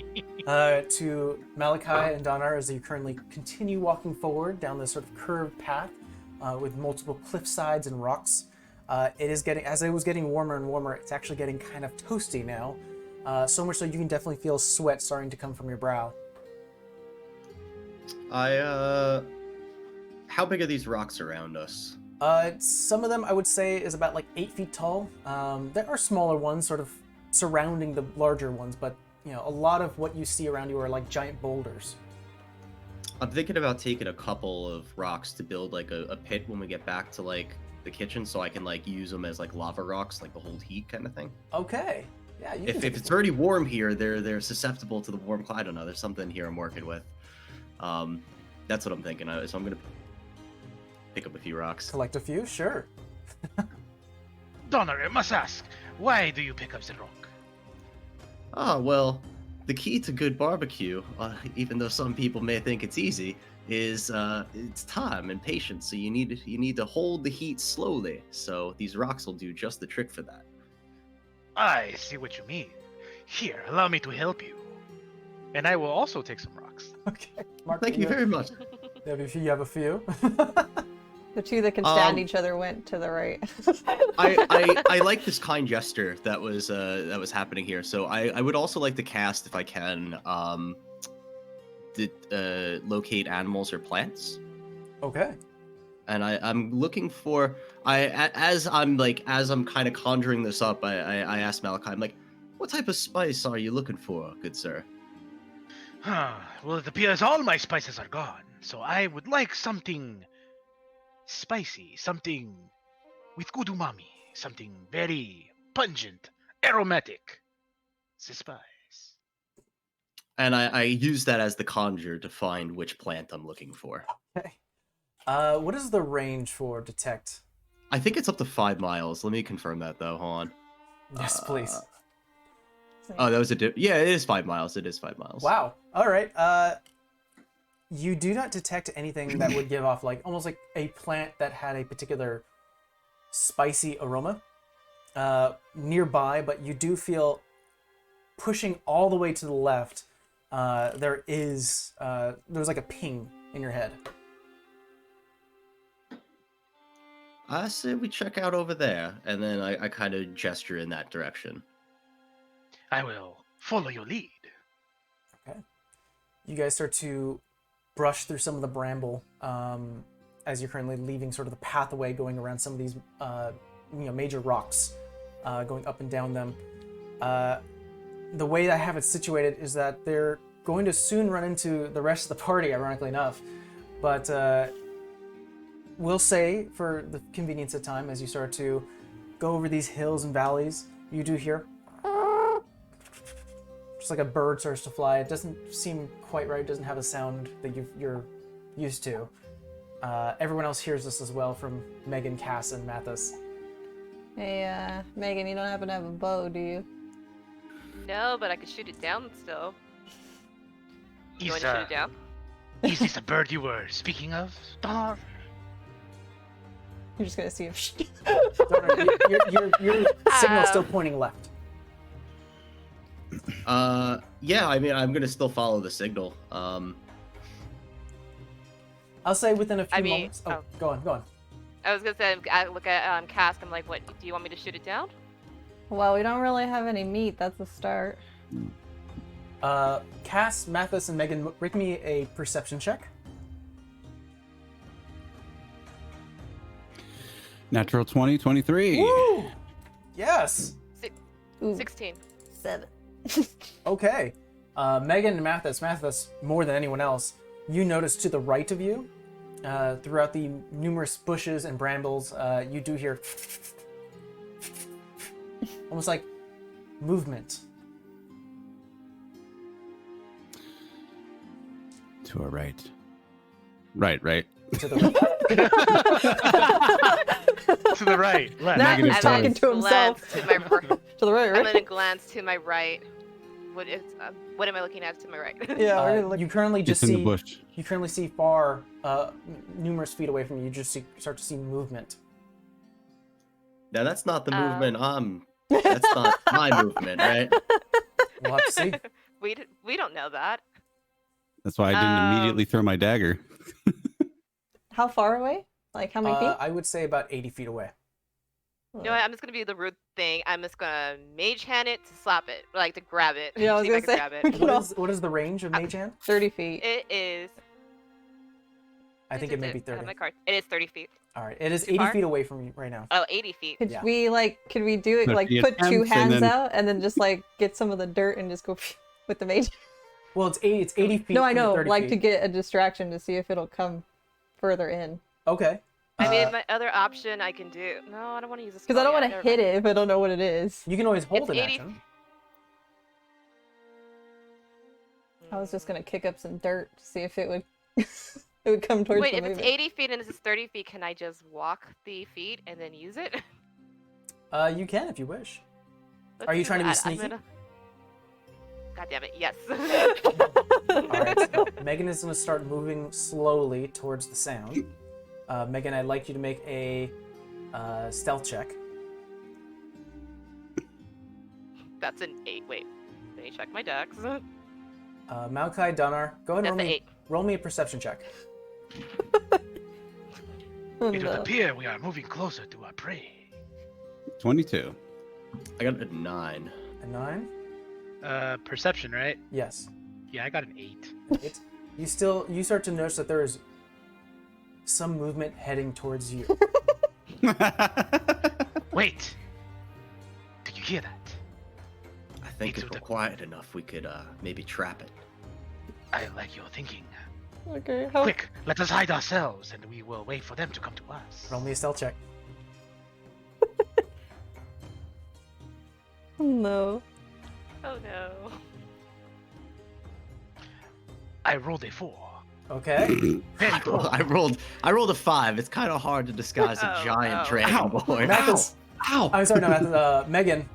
to Malachi and Donar as you currently continue walking forward down this sort of curved path with multiple cliff sides and rocks. It is getting, as it was getting warmer and warmer, it's actually getting kind of toasty now. So much so you can definitely feel sweat starting to come from your brow.
How big are these rocks around us?
Some of them I would say is about like 8 feet tall. There are smaller ones sort of surrounding the larger ones, but you know, a lot of what you see around you are like giant boulders.
I'm thinking about taking a couple of rocks to build like a pit when we get back to like the kitchen, so I can like use them as like lava rocks, like the hold heat kind of thing.
Okay. Yeah.
If it's already warm here, they're susceptible to the warm climate. I don't know. There's something here I'm working with. That's what I'm thinking. So I'm gonna pick up a few rocks.
Collect a few, sure.
Donner, I must ask, why do you pick up the rock?
Oh, well, the key to good barbecue, even though some people may think it's easy, is it's time and patience. So you need to hold the heat slowly. So these rocks will do just the trick for that.
I see what you mean. Here, allow me to help you. And I will also take some rocks.
Okay. Mark,
Thank you very much.
You have a few.
The two that can stand each other went to the right.
I like this kind gesture that was happening here. So I would also like to cast, if I can, locate animals or plants.
Okay.
And I'm looking for as I'm kind of conjuring this up, I asked Malachi, I'm like, what type of spice are you looking for, good sir?
Well, it appears all my spices are gone, so I would like something spicy, something with good umami, something very pungent, aromatic. The spice.
And I use that as the conjure to find which plant I'm looking for.
Okay. What is the range for detect?
I think it's up to 5 miles. Let me confirm that though. Hold on.
Yes, please.
Oh, that was yeah, it is 5 miles. It is 5 miles.
Wow. All right. You do not detect anything that would give off like almost like a plant that had a particular spicy aroma nearby, but you do feel pushing all the way to the left. There's like a ping in your head.
I say we check out over there, and then I kind of gesture in that direction.
I will follow your lead.
Okay. You guys start to brush through some of the bramble as you're currently leaving sort of the pathway going around some of these major rocks, going up and down them. The way I have it situated is that they're going to soon run into the rest of the party, ironically enough. But we'll say, for the convenience of time, as you start to go over these hills and valleys, you do hear just like a bird starts to fly. It doesn't seem quite right. It doesn't have a sound that you're used to. Everyone else hears this as well from Megan, Cass, and Mathis.
Hey, Megan, you don't happen to have a bow, do you?
No, but I could shoot it down still. You want
Is,
to shoot it down?
is this a bird you were speaking of, Donner?
You're just gonna see if
Your signal's still pointing left.
Yeah, I mean, I'm gonna still follow the signal.
I'll say within a few
I mean-
moments. Oh, go on.
I was gonna say, I look at Cask. I'm like, what? Do you want me to shoot it down?
Well, we don't really have any meat. That's a start.
Cass, Mathis, and Megan, make me a perception check.
Natural 20, 23.
Woo! Yes.
Ooh,
16.
7.
Okay. Megan and Mathis, more than anyone else, you notice to the right of you, throughout the numerous bushes and brambles, you do hear almost like movement.
To our right. Right.
To the
To the right, left.
Nah,
Negative
he's
time.
talking to himself.
To my
To the right,
I'm
right?
gonna glance to my right. What am I looking at to my right?
Yeah, we're gonna look.
you currently just
It's in
see
the bush.
you currently see far, numerous feet away from you. You just start to see movement.
Now that's not the
Um,
movement. That's not my movement, right?
We'll have to see.
we don't know that.
That's why I didn't immediately throw my dagger.
How far away? Like how many feet?
I would say about 80 feet away.
You know what? I'm just gonna do the rude thing. I'm just gonna mage hand it to slap it, like to grab it.
Yeah, I was
See if
gonna
can
say.
grab it.
What is the range of Mage Hand?
30 feet.
It is.
I think it may be
I have
30.
my card. It is 30 feet.
All right, it is
Too
80
far?
feet away from you right now.
Oh, 80 feet.
Could
Yeah.
could we do it
So
like
she
put two
attempts and
hands
then-
out and then just like get some of the dirt and just go with the mage?
Well, it's 80 feet.
No, I
from the
know.
30
Like
feet.
to get a distraction to see if it'll come further in.
Okay.
I mean, my other option I can do. No, I don't want to use this.
Because I don't want to hit it if I don't know what it is.
You can always hold
It's
an
80
action.
I was just gonna kick up some dirt to see if it would it would come towards
Wait,
the
if it's
movement.
80 feet and this is 30 feet, can I just walk the feet and then use it?
You can if you wish.
Let's
Are you
do
trying to be
that. I'm
sneaky?
God damn it! Yes.
All right. So Megan is going to start moving slowly towards the sound. Megan, I'd like you to make a stealth check.
That's an 8. Wait, let me check my dex.
Malachi, Dunnar, go ahead
That's
and
an 8.
roll me a perception check.
Oh,
It would
no.
appear we are moving closer to our prey.
22.
I got a 9.
A 9?
Perception, right?
Yes.
Yeah, I got an 8.
You start to notice that there is some movement heading towards you.
Wait! Did you hear that?
I think
It's
if
with
we're
the-
quiet enough, we could maybe trap it.
I like your thinking.
Okay. How...
Quick, let us hide ourselves, and we will wait for them to come to us.
Roll me a stealth check.
No.
Oh no.
I rolled a 4.
Okay.
Very good.
I rolled a 5. It's kind of hard to disguise a
Oh,
giant
oh.
dragon
Ow.
boy.
Mathis,
Ow!
I'm sorry, no, Mathis, Megan.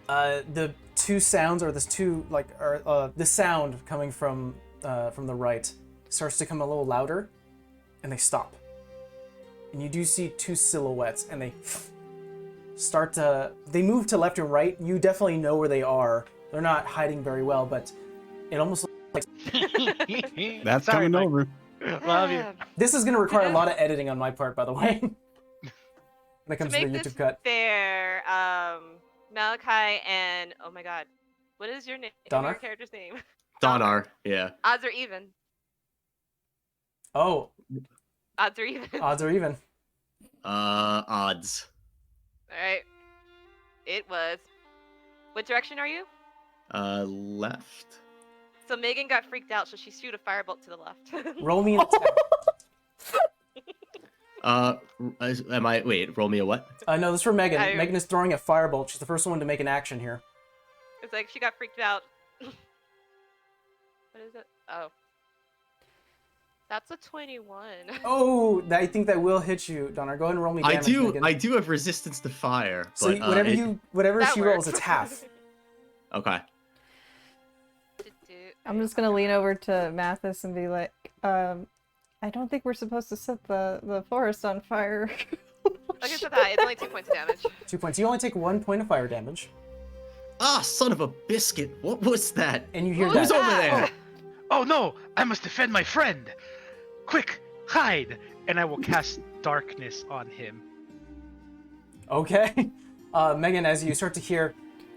The two sounds, or this the sound coming from the right starts to come a little louder, and they stop. And you do see two silhouettes, and they move to left and right. You definitely know where they are. They're not hiding very well, but it almost looks like
That's
Sorry,
coming
Mike.
over.
Love you.
this is going to require a lot of editing on my part, by the way. When it comes to the
make
YouTube
this
cut.
fair, Malachi and oh my god, what is your name?
Donner?
Your character's name?
Donar, yeah.
Odds are even.
Oh,
Odds are even.
odds are even.
Odds.
All right. It was. What direction are you?
Left.
So Megan got freaked out, so she shoot a firebolt to the left.
Roll me an attack.
Wait, roll me a what?
No, this is for Megan.
I-
Megan is throwing a firebolt. She's the first one to make an action here.
It's like she got freaked out. What is it? Oh. That's a 21.
Oh, I think that will hit you, Donner. Go ahead and roll me damage, Megan.
I do have resistance to fire.
So
but,
whatever
That
she rolls,
works.
it's half.
Okay.
I'm just gonna lean over to Mathis and be like, I don't think we're supposed to set the forest on fire.
Okay, so that it's only 2 points of damage.
2 points. You only take 1 point of fire damage,
Ah, son of a biscuit! What was that?
and you hear
Who's
that.
over there?
Oh no! I must defend my friend! Quick, hide, and I will cast darkness on him.
Okay. Megan, as you start to hear,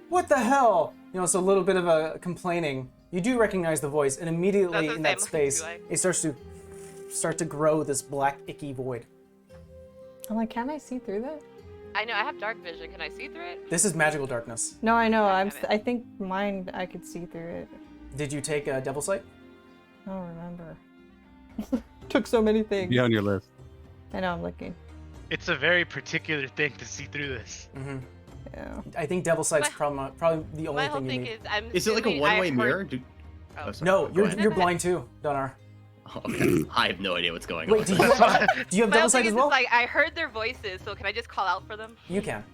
what the hell? It's a little bit of a complaining. You do recognize the voice, and immediately
That's
in
the
that
same,
space,
do I?
it starts to grow this black, icky void.
I'm like, can I see through that?
I know I have dark vision. Can I see through it?
This is magical darkness.
No, I know.
Damn it.
I think mine, I could see through it.
Did you take Devil Sight?
I don't remember. Took so many things.
Be on your list.
I know, I'm looking.
It's a very particular thing to see through this.
Mm-hmm.
Yeah.
I think Devil Sight's
My-
probably the only
My whole
thing you
thing
need.
is, I'm
Is it like a
assuming I
one-way
heard-
mirror?
Oh.
sorry.
No,
Go ahead.
you're blind too, Donar.
Okay. I have no idea what's going
Wait,
on.
do you have
My
Devil
whole
Sight
thing
as
is,
well?
it's like I heard their voices, so can I just call out for them?
You can.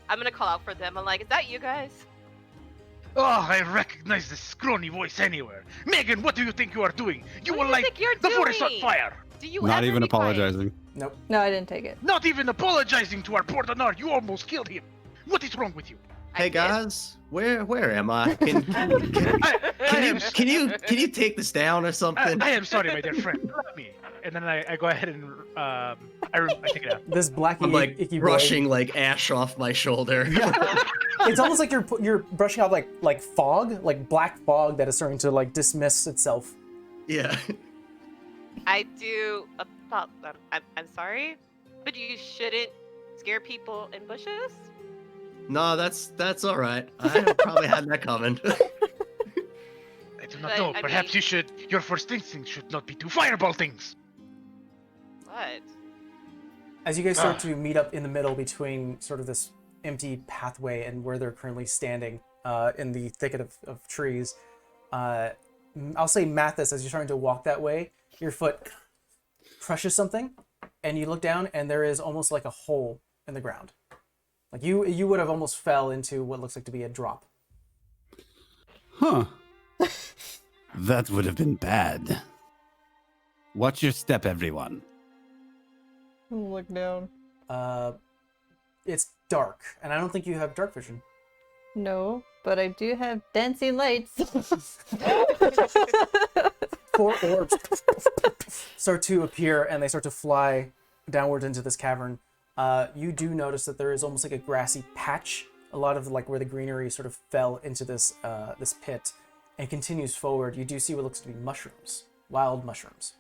I'm gonna call out for them. I'm like, is that you guys?
Oh, I recognize this scrawny voice anywhere. Megan, what do you think you are doing? You
What
will
do you
light
think you're
the forest on
doing?
fire.
Do you
Not
ever
even
be quiet?
apologizing.
Nope.
No, I didn't take it.
Not even apologizing to our poor Donar. You almost killed him. What is wrong with you?
I
Hey
did.
guys, where am I? Can you take this down or something?
I am sorry, my dear friend. Let me. And then I go ahead and I take it out.
This black
I'm like
icky void.
brushing like ash off my shoulder.
It's almost like you're brushing off like fog, like black fog that is starting to like dismiss itself.
Yeah.
I do. I'm sorry, but you shouldn't scare people in bushes.
No, that's all right. I probably had that coming.
I do not
But,
know.
I
Perhaps
mean-
your first instinct should not be to fireball things.
What?
As you guys start to meet up in the middle between sort of this empty pathway and where they're currently standing in the thicket of trees, I'll say Mathis, as you're starting to walk that way, your foot crushes something, and you look down, and there is almost like a hole in the ground. Like you would have almost fell into what looks like to be a drop.
Huh. That would have been bad. Watch your step, everyone.
Look down.
It's dark, and I don't think you have dark vision.
No, but I do have dancing lights.
4 orbs start to appear, and they start to fly downwards into this cavern. You do notice that there is almost like a grassy patch, a lot of like where the greenery sort of fell into this this pit, and continues forward. You do see what looks to be mushrooms, wild mushrooms.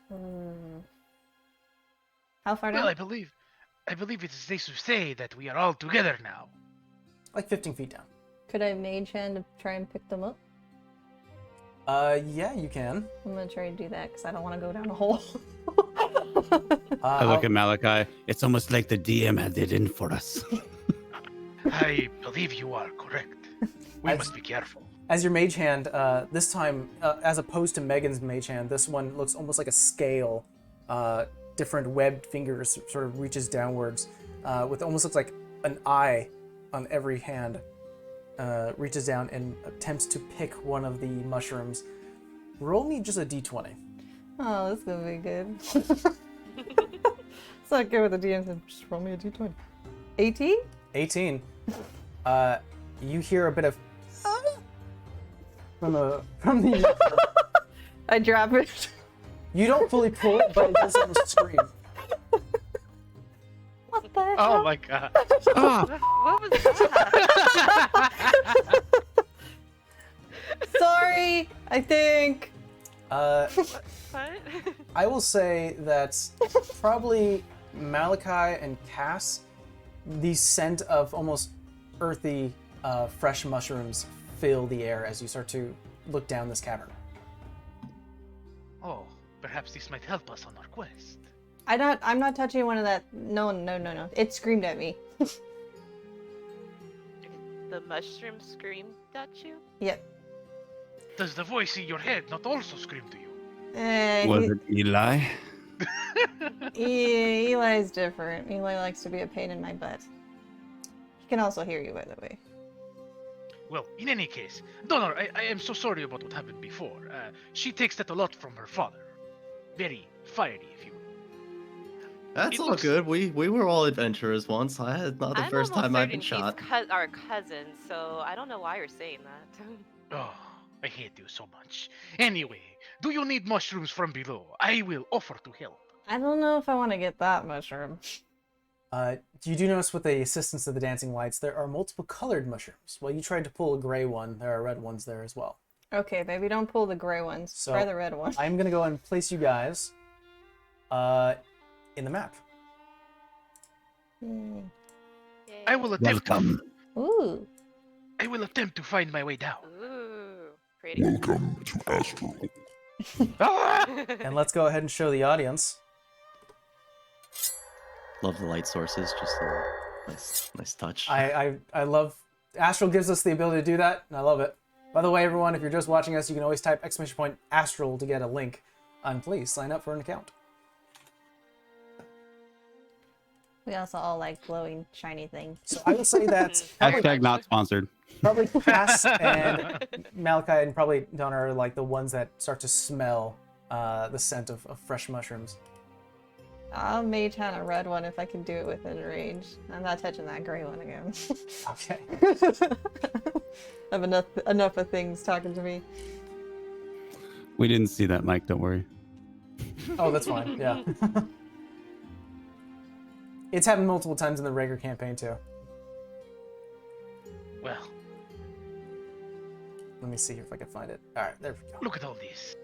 How far
Well,
down?
I believe it is safe to say that we are all together now.
Like 15 feet down.
Could I mage hand to try and pick them up?
Yeah, you can.
I'm gonna try and do that because I don't want to go down a hole.
I look at Malachi. It's almost like the DM had it in for us.
I believe you are correct. We
As-
must be careful.
As your mage hand, this time, as opposed to Megan's mage hand, this one looks almost like a scale. Different webbed fingers sort of reaches downwards, with almost looks like an eye on every hand. Reaches down and attempts to pick one of the mushrooms. Roll me just a d20.
Oh, this is gonna be good. It's not good with the DM. So just roll me a d20. 18?
18. You hear a bit of from the.
I drop it.
You don't fully pull it, but it does almost scream.
What the hell?
Oh my god.
What was that?
Sorry, I think.
What?
I will say that probably Malachi and Cass, the scent of almost earthy, fresh mushrooms fill the air as you start to look down this cavern.
Oh, perhaps this might help us on our quest.
I'm not touching one of that. No. It screamed at me.
The mushroom screamed at you?
Yep.
Does the voice in your head not also scream to you?
Was it Eli?
Eli's different. Eli likes to be a pain in my butt. He can also hear you, by the way.
Well, in any case, Donor, I am so sorry about what happened before. She takes that a lot from her father. Very fiery, if you will.
That's
It
all
looks-
good. We were all adventurers once. I had not the
I'm
first
almost
time I've been
certain
shot.
he's our cousin, so I don't know why you're saying that.
Oh, I hate you so much. Anyway, do you need mushrooms from below? I will offer to help.
I don't know if I want to get that mushroom.
You do notice with the assistance of the dancing lights, there are multiple colored mushrooms. Well, you tried to pull a gray one. There are red ones there as well.
Okay, maybe don't pull the gray ones.
So,
Try the red one.
I'm going to go and place you guys in the map.
Hmm.
Yay.
I will attempt.
Welcome.
Ooh.
I will attempt to find my way down.
Ooh, pretty.
Welcome to Astral.
Ah!
And let's go ahead and show the audience.
Love the light sources. Just a nice touch.
I love... Astral gives us the ability to do that, and I love it. By the way, everyone, if you're just watching us, you can always type !Astral to get a link. And please sign up for an account.
We also all like glowing, shiny things.
So I will say that
Hashtag not sponsored.
probably Cass and Malachi and probably Donna are like the ones that start to smell the scent of fresh mushrooms.
I'll mage hand a red one if I can do it within range. I'm not touching that gray one again.
Okay.
I have enough of things talking to me.
We didn't see that, Mike. Don't worry.
Oh, that's fine. Yeah. It's happened multiple times in the Rager campaign too.
Well,
Let me see if I can find it. All right, there we go.
look at all this.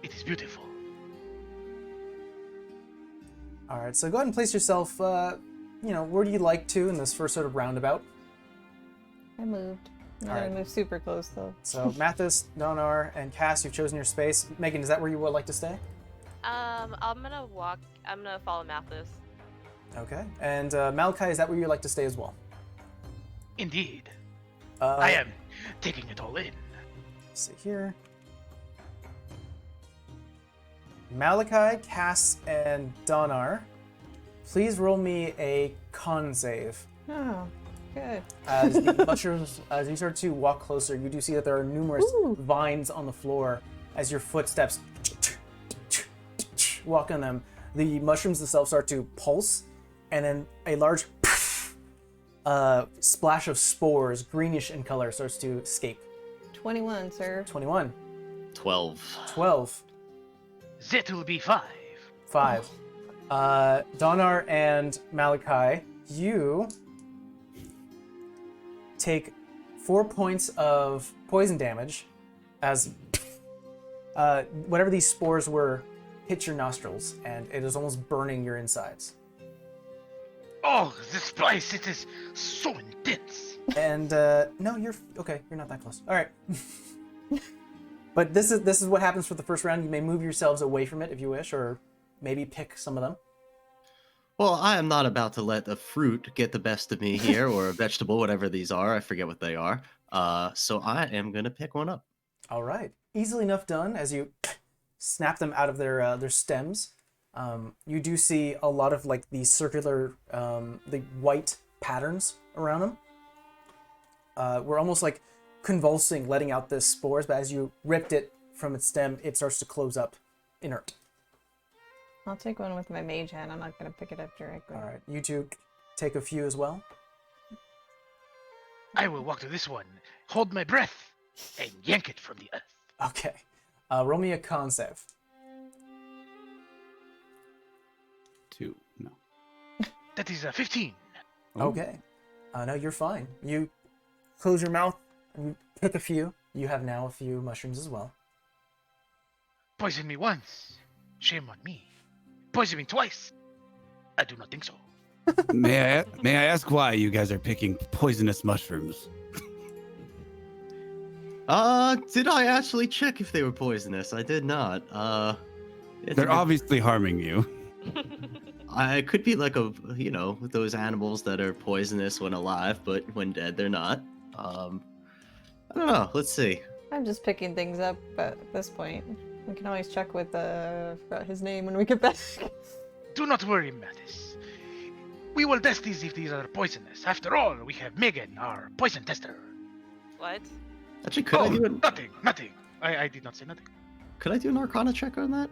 It is beautiful.
All right, so go ahead and place yourself. Where do you like to in this first sort of roundabout?
I moved. I'm not
Alright.
gonna move super close though.
So Mathis, Donar, and Cass, you've chosen your space. Megan, is that where you would like to stay?
I'm gonna walk. I'm gonna follow Mathis.
Okay. And Malachi, is that where you'd like to stay as well?
Indeed.
Uh,
I am taking it all in.
Let's see here. Malachi, Cass, and Donar, please roll me a con save.
Oh, good.
As the mushrooms, as you start to walk closer, you do see that there are numerous
Ooh.
vines on the floor. As your footsteps walk on them, the mushrooms themselves start to pulse, and then a large splash of spores, greenish in color, starts to escape.
21, sir.
21,
12.
12,
That will be 5.
5. Donar and Malachi, you take 4 points of poison damage as whatever these spores were hit your nostrils, and it is almost burning your insides.
Oh, this place, it is so intense.
And no, you're okay. You're not that close. All right. But this is what happens for the first round. You may move yourselves away from it if you wish, or maybe pick some of them.
Well, I am not about to let a fruit get the best of me here, or a vegetable, whatever these are. I forget what they are. So I am gonna pick one up.
All right, easily enough done. As you snap them out of their stems, you do see a lot of like these circular, the white patterns around them. We're almost like convulsing, letting out the spores, but as you ripped it from its stem, it starts to close up, inert.
I'll take one with my mage hand. I'm not gonna pick it up directly.
All right, you two take a few as well.
I will walk to this one, hold my breath, and yank it from the earth.
Okay, roll me a con save.
2. No.
That is a 15.
Oh.
Okay, no, you're fine. You close your mouth and you pick a few. You have now a few mushrooms as well.
Poison me once. Shame on me. Poison me twice. I do not think so.
May I ask why you guys are picking poisonous mushrooms?
Did I actually check if they were poisonous? I did not.
They're obviously harming you.
I could be like those animals that are poisonous when alive, but when dead, they're not. I don't know. Let's see.
I'm just picking things up at this point. We can always check with forgot his name when we get back.
Do not worry, Mattis. We will test these if these are poisonous. After all, we have Megan, our poison tester.
What?
Actually, could I do an
Nothing. I did not say nothing.
Could I do an Arcana check on that?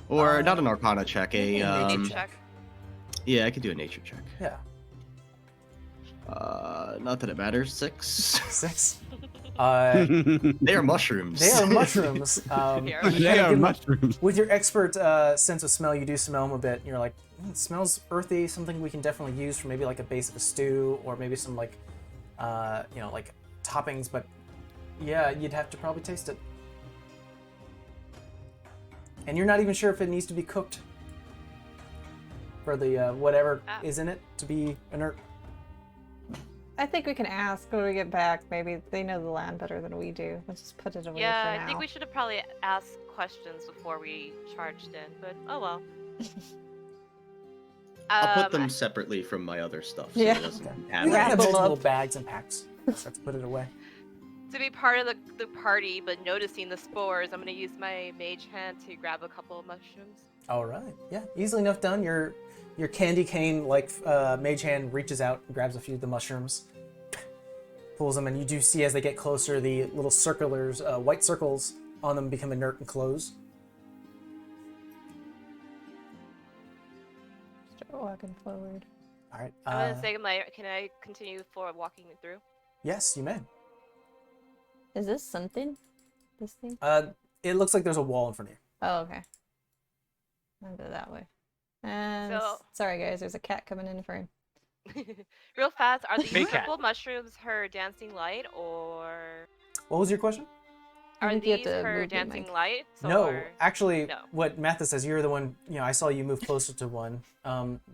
Or not an Arcana check, a
nature
Check.
yeah, I could do a nature check.
Yeah,
Not that it matters. 6.
6.
They are mushrooms.
They are mushrooms.
Here.
You
They
kinda
are
give 'em-
mushrooms.
With your expert sense of smell, you do smell them a bit. And you're like, it smells earthy, something we can definitely use for maybe like a base of a stew or maybe some like, like toppings. But yeah, you'd have to probably taste it. And you're not even sure if it needs to be cooked for the whatever is in it to be inert.
I think we can ask when we get back. Maybe they know the land better than we do. Let's just put it away
Yeah,
for now.
I think we should have probably asked questions before we charged in, but oh well.
I'll put them separately from my other stuff. So
Yeah.
it doesn't
Okay.
have
You
it.
have
Wrap 'em
multiple
up.
bags and packs. Just have to put it away.
To be part of the party, but noticing the spores, I'm gonna use my mage hand to grab a couple of mushrooms.
All right. Yeah, easily enough done. Your candy cane like mage hand reaches out and grabs a few of the mushrooms, pulls them, and you do see as they get closer, the little circulars, white circles on them become inert and close.
Start walking forward.
All right.
I'm gonna say, can I continue for walking through?
Yes, you may.
Is this something? This thing?
It looks like there's a wall in front of you.
Oh, okay. I'll go that way. And sorry, guys. There's a cat coming in the frame.
Real fast, are these
Big cat.
purple mushrooms her dancing light, or
What was your question?
I
are
think you have
these
to
her
move the
dancing
mic.
lights?
No,
Or...
actually,
No.
what Mathis says, you're the one. I saw you move closer to one.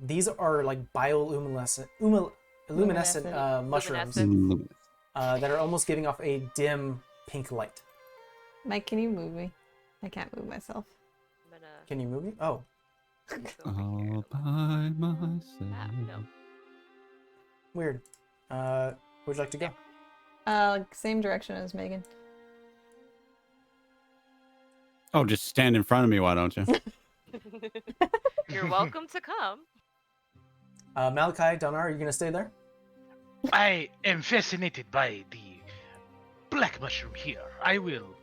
These are like bioluminescent, luminescent mushrooms
Luminescent.
that are almost giving off a dim pink light.
Mike, can you move me? I can't move myself.
I'm gonna
Can you move me? Oh,
move over here.
All by myself.
No.
weird. Where'd you like to go?
Same direction as Megan.
Oh, just stand in front of me, why don't you?
You're welcome to come.
Malachi, Donar, are you gonna stay there?
I am fascinated by the black mushroom here. I will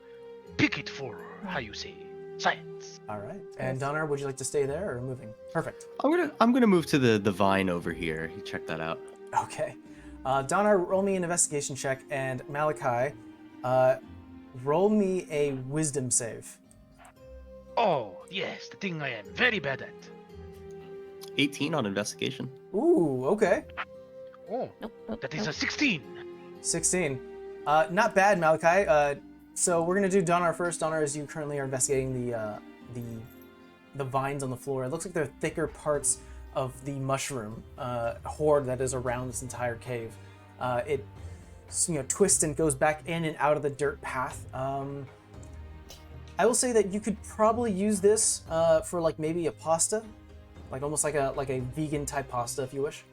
pick it for, how you say, science.
All right. And Donar, would you like to stay there or moving? Perfect.
I'm gonna move to the vine over here. You check that out.
Okay. Donar, roll me an investigation check, and Malachi, roll me a wisdom save.
Oh, yes, the thing I am very bad at.
18 on investigation.
Ooh, okay.
Oh, that is a 16.
16. Not bad, Malachi. So we're gonna do Donar first. Donar, as you currently are investigating the vines on the floor, it looks like they're thicker parts of the mushroom horde that is around this entire cave. It twists and goes back in and out of the dirt path. I will say that you could probably use this for like maybe a pasta, like almost like a vegan type pasta if you wish.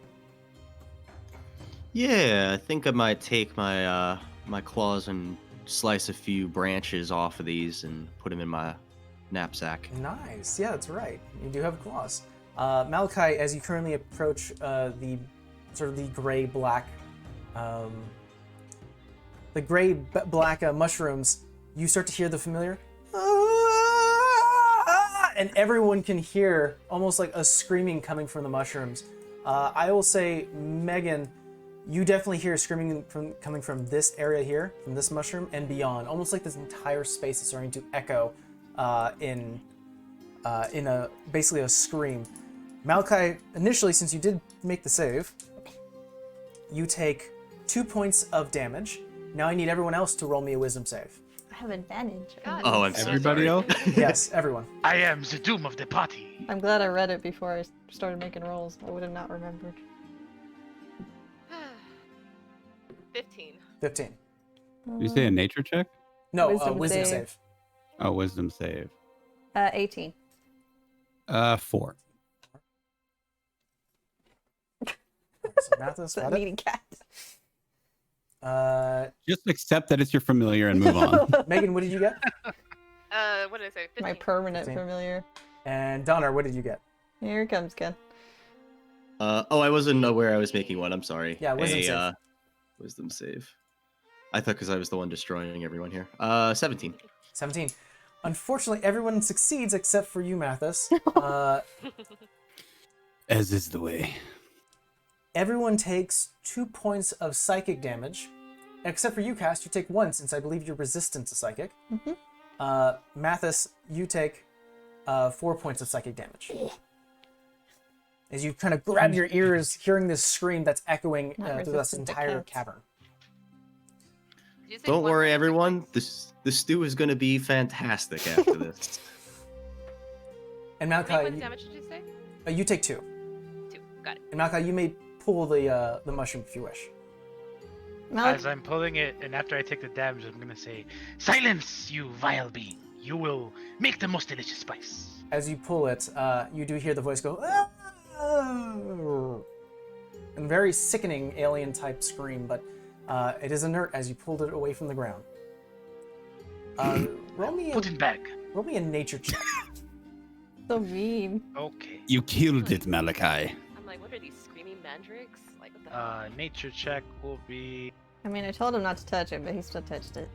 Yeah, I think I might take my my claws and slice a few branches off of these and put them in my knapsack.
Nice. Yeah, that's right. You do have claws. Malachi, as you currently approach the sort of the gray-black mushrooms, you start to hear the familiar and everyone can hear almost like a screaming coming from the mushrooms. I will say, Megan, you definitely hear screaming coming from this area here, from this mushroom and beyond. Almost like this entire space is starting to echo in a basically a scream. Malachi, initially, since you did make the save, you take 2 points of damage. Now I need everyone else to roll me a wisdom save.
I have advantage.
God.
Oh, I'm so
Everybody
sorry.
else?
Yes, everyone.
I am the doom of the party.
I'm glad I read it before I started making rolls. I would have not remembered.
15.
15.
Did you say a nature check?
No,
Wisdom
wisdom
save.
save.
Oh, wisdom save.
18.
4.
So Mathis,
It's a
got it.
needy cat.
Just accept that it's your familiar and move on.
Megan, what did you get?
What did I say? 15.
My permanent
15.
familiar.
And Donner, what did you get?
Here it comes, Ken.
I wasn't aware I was making one. I'm sorry.
Yeah, wisdom save.
Wisdom save. I thought because I was the one destroying everyone here. 17.
17. Unfortunately, everyone succeeds except for you, Mathis.
As is the way.
Everyone takes 2 points of psychic damage except for you, Cass, you take 1 since I believe you're resistant to psychic. Mathis, you take 4 points of psychic damage. As you kind of grab your ears, hearing this scream that's echoing
Not
through this
resistant to
entire
cats.
cavern.
Did you say
Don't
one
worry,
point of
everyone.
success?
The stew is going to be fantastic after this.
And
How many
Malachi,
points of damage did you say?
you take 2.
2. Got it.
And Malachi, you may pull the mushroom if you wish.
As I'm pulling it, and after I take the damage, I'm gonna say, "Silence, you vile being! You will make the most delicious spice."
As you pull it, you do hear the voice go, "Ah!" and very sickening alien-type scream, but it is inert as you pulled it away from the ground. Roll me
Put in bag.
a nature check.
So mean.
Okay.
You killed it, Malachi.
I'm like, what are these screaming mandrakes? Like, what the hell?
Nature check will be
I mean, I told him not to touch it, but he still touched it.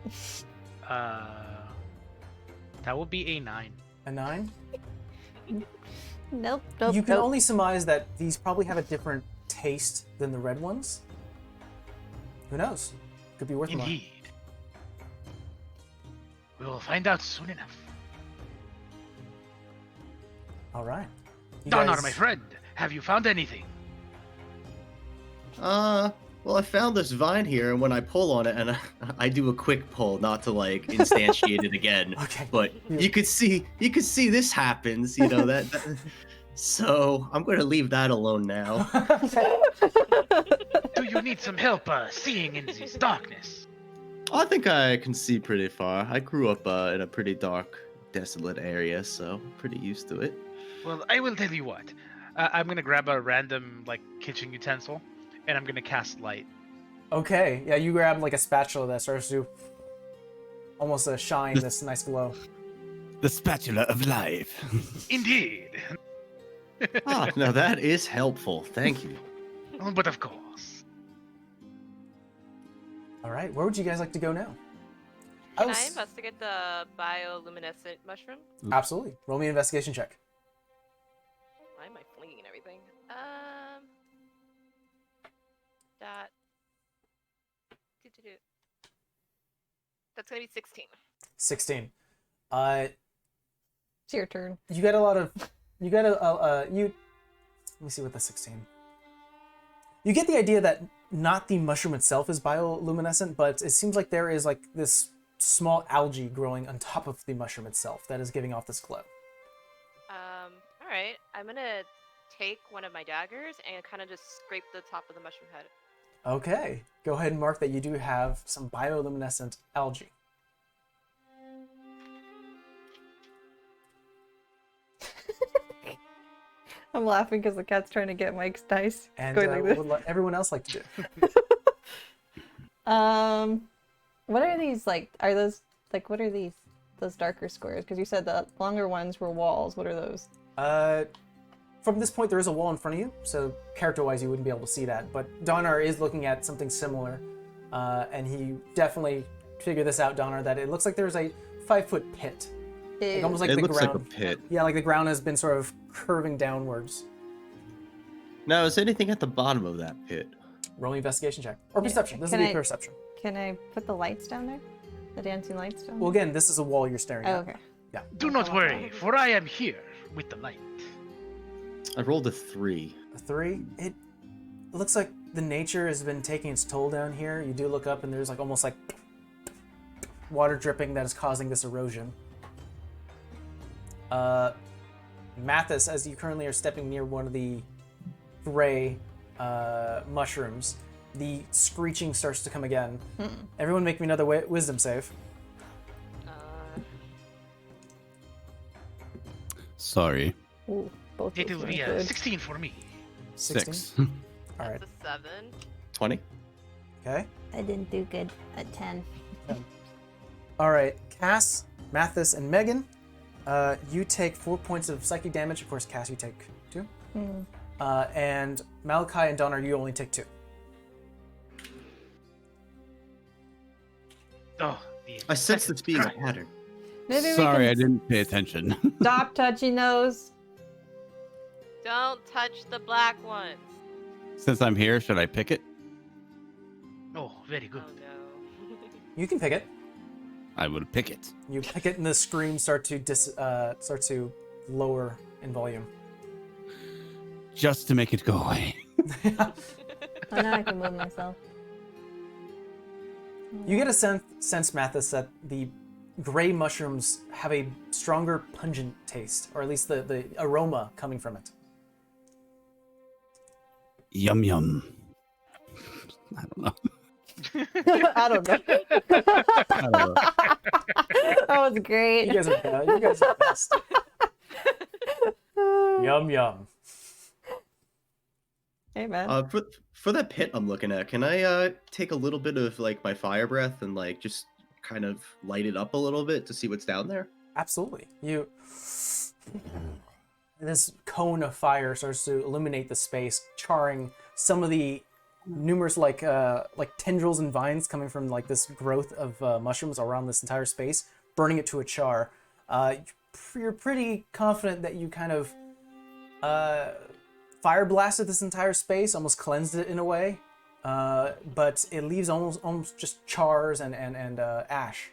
that will be a 9.
A 9?
Nope.
You can only surmise that these probably have a different taste than the red ones. Who knows? Could be worth a lot.
Indeed. We will find out soon enough.
All right. You
Donar,
guys-
my friend, have you found anything?
Well, I found this vine here, and when I pull on it, and I do a quick pull, not to like instantiate it again,
Okay.
but you could see this happens, you know that. So I'm going to leave that alone now.
Do you need some help seeing in this darkness?
I think I can see pretty far. I grew up in a pretty dark, desolate area, so I'm pretty used to it.
Well, I will tell you what. I'm gonna grab a random like kitchen utensil, and I'm gonna cast light.
Okay. Yeah, you grab like a spatula that starts to almost shine this nice glow.
The spatula of life.
Indeed.
Ah, now that is helpful. Thank you.
But of course.
All right. Where would you guys like to go now?
Can I investigate the bioluminescent mushroom?
Absolutely. Roll me an investigation check.
Why am I flinging and everything? That. That's gonna be 16.
16.
It's your turn.
You get a lot of. You get Let me see what the 16. You get the idea that not the mushroom itself is bioluminescent, but it seems like there is like this small algae growing on top of the mushroom itself that is giving off this glow.
All right. I'm gonna take one of my daggers and kind of just scrape the top of the mushroom head.
Okay. Go ahead and mark that you do have some bioluminescent algae.
I'm laughing because the cat's trying to get Mike's dice.
And
Going
what
like
would everyone else like to do?
this. What are these like? Are those like what are these? Those darker squares? Because you said the longer ones were walls. What are those?
From this point, there is a wall in front of you, so character-wise, you wouldn't be able to see that. But Donar is looking at something similar, and he definitely figured this out, Donar, that it looks like there's a 5-foot pit. Like, almost like
it
the
looks
ground.
like a pit.
Yeah, like the ground has been sort of curving downwards.
Now, is anything at the bottom of that pit?
Roll an investigation check. Or
Yeah.
perception. This
Can
will be
I-
perception.
Can I put the lights down there? The dancing lights down
Well,
there?
again, this is a wall you're staring
Oh,
at.
okay.
Do not worry, for I am here with the light.
I rolled a 3.
A 3. It looks like the nature has been taking its toll down here. You do look up and there's like almost like water dripping that is causing this erosion. Mathis, as you currently are stepping near one of the gray mushrooms, the screeching starts to come again. Everyone make me another wisdom save.
Sorry.
Ooh, both
It
those
will
are
be a
good.
16 for me.
16.
6.
All right.
That's a 7.
20?
Okay.
I didn't do good at 10.
All right. Cass, Mathis, and Megan, you take 4 points of psychic damage. Of course, Cass, you take 2. And Malachi and Donner, you only take 2.
Oh, the
I sense
second
this being a
try.
pattern.
Maybe
Sorry,
we
I
can
didn't pay attention.
stop touching those.
Don't touch the black ones.
Since I'm here, should I pick it?
Oh, very
Oh
good.
no.
You can pick it.
I will pick it.
You pick it, and the screams start to lower in volume.
Just to make it go away.
Oh, now I can move myself.
You get a sense, Mathis, that the gray mushrooms have a stronger pungent taste, or at least the aroma coming from it.
Yum yum. I don't know.
I don't know.
I don't know.
That was great.
You guys are the best. Yum yum.
Hey, man.
For that pit I'm looking at, can I take a little bit of like my fire breath and like just kind of light it up a little bit to see what's down there?
Absolutely. This cone of fire starts to illuminate the space, charring some of the numerous like tendrils and vines coming from like this growth of mushrooms around this entire space, burning it to a char. You're pretty confident that you kind of fire blasted this entire space, almost cleansed it in a way, but it leaves almost just chars and ash.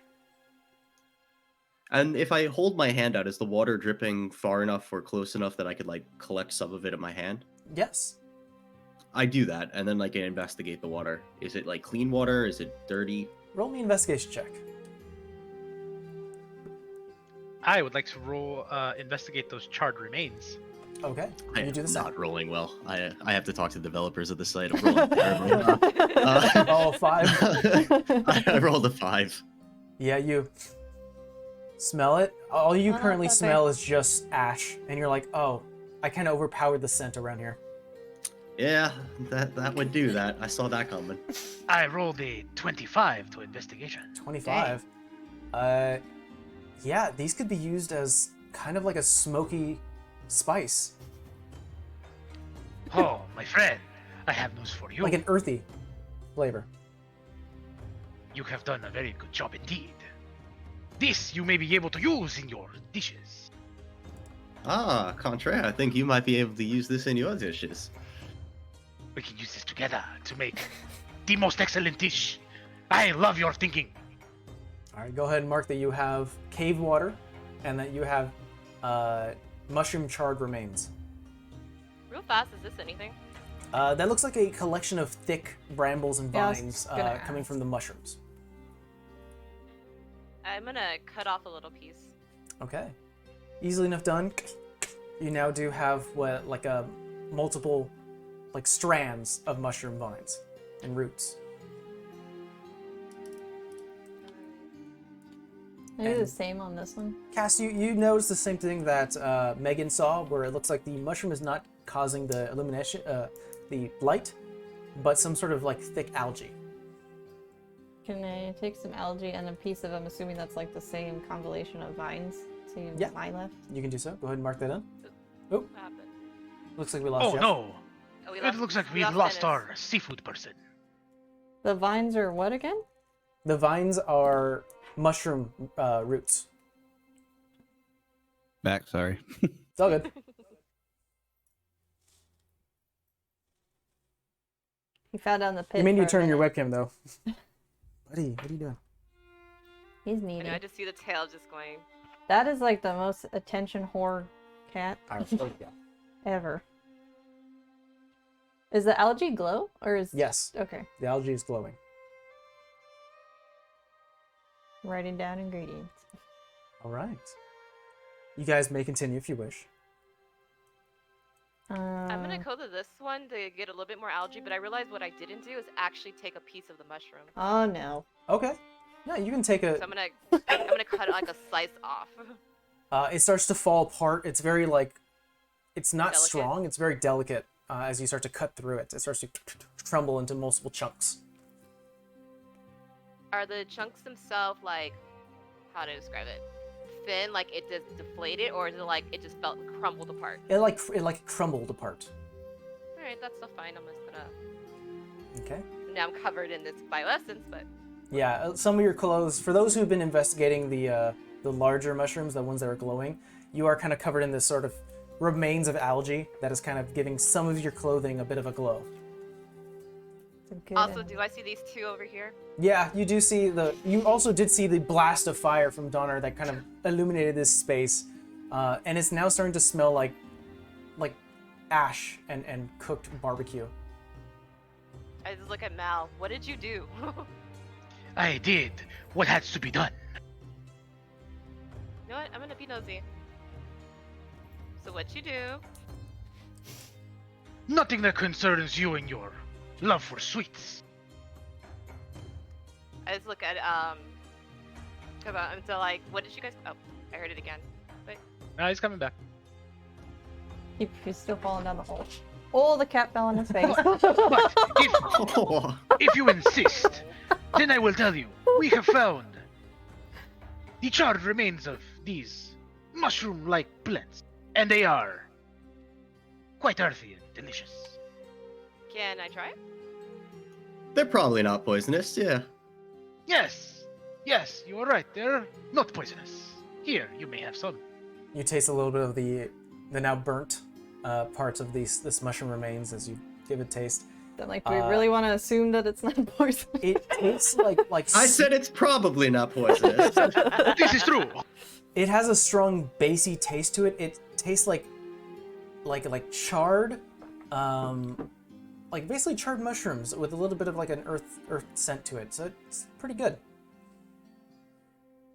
And if I hold my hand out, is the water dripping far enough or close enough that I could like collect some of it in my hand?
Yes.
I do that, and then like I investigate the water. Is it like clean water? Is it dirty?
Roll me an investigation check.
I would like to roll investigate those charred remains.
Okay.
I
You do
am
the same.
not rolling well. I have to talk to the developers of the site. I'm rolling terribly.
Oh, 5.
I rolled a 5.
Yeah, you smell it. All you
Oh,
currently
okay.
smell is just ash, and you're like, oh, I kind of overpowered the scent around here.
Yeah, that would do that. I saw that coming.
I rolled a 25 to investigation.
25. Yeah, these could be used as kind of like a smoky spice,
Oh, my friend, I have news for you.
like an earthy flavor.
You have done a very good job indeed. This you may be able to use in your dishes.
Ah, contraire. I think you might be able to use this in your dishes.
We can use this together to make the most excellent dish. I love your thinking.
All right, go ahead and mark that you have cave water, and that you have mushroom charred remains.
Real fast, is this anything?
That looks like a collection of thick brambles and
Yeah, I was
vines
gonna
coming
ask.
from the mushrooms.
I'm gonna cut off a little piece.
Okay, easily enough done. You now do have what, like a multiple, like strands of mushroom vines and roots.
I do the same on this one.
Cass, you notice the same thing that Megan saw, where it looks like the mushroom is not causing the illumination, the light, but some sort of like thick algae.
Can I take some algae and a piece of, I'm assuming that's like the same convolution of vines to
Yeah.
my left?
You can do so. Go ahead and mark that in.
What happened?
Looks like we lost
Oh
Jeff.
no!
Oh,
It looks like we lost
Dennis.
our seafood person.
The vines are what again?
The vines are mushroom roots.
Back, sorry.
It's all good.
He fell down the pit.
You may need
for
to
a
turn your
minute.
webcam though. Buddy, what are you doing?
He's
I
needy.
know, I just see the tail just going.
That is like the most attention whore cat
All right, yeah.
ever. Is the algae glow or is
Yes,
okay?
the algae is glowing.
Writing down ingredients.
All right. You guys may continue if you wish.
I'm gonna go to this one to get a little bit more algae, but I realized what I didn't do is actually take a piece of the mushroom.
Oh no.
Okay. Yeah, you can take
So I'm gonna cut it like a slice off.
It starts to fall apart. It's very like, it's not
Delicate?
strong. It's very delicate as you start to cut through it. It starts to crumble into multiple chunks.
Are the chunks themselves like, how to describe it? Thin, like it just deflated, or is it like it just felt crumbled apart?
It like crumbled apart.
All right, that's still fine. I'm just gonna.
Okay.
Now I'm covered in this bioessence, but
Yeah, some of your clothes. For those who've been investigating the larger mushrooms, the ones that are glowing, you are kind of covered in this sort of remains of algae that is kind of giving some of your clothing a bit of a glow.
It's a good
Also,
enemy.
do I see these two over here?
Yeah, you do see the. You also did see the blast of fire from Donner that kind of illuminated this space, and it's now starting to smell like ash and cooked barbecue.
I just look at Mal. What did you do?
I did what had to be done.
You know what? I'm gonna be nosy. So what you do?
Nothing that concerns you and your love for sweets.
I just look at until like, what did you guys? Oh, I heard it again. But
No, he's coming back.
He's still falling down the hole. Oh, the cat fell on his face.
But if you insist, then I will tell you. We have found the charred remains of these mushroom-like plants, and they are quite earthy and delicious.
can I try?
They're probably not poisonous, yeah.
Yes, you are right. They're not poisonous. Here, you may have some.
You taste a little bit of the now burnt parts of this mushroom remains as you give it a taste.
Then, like, do we really want to assume that it's not poison?
It tastes like
I said it's probably not poisonous.
This is true.
it has a strong bassy taste to it. It tastes like charred, like basically charred mushrooms with a little bit of like an earth scent to it. So it's pretty good.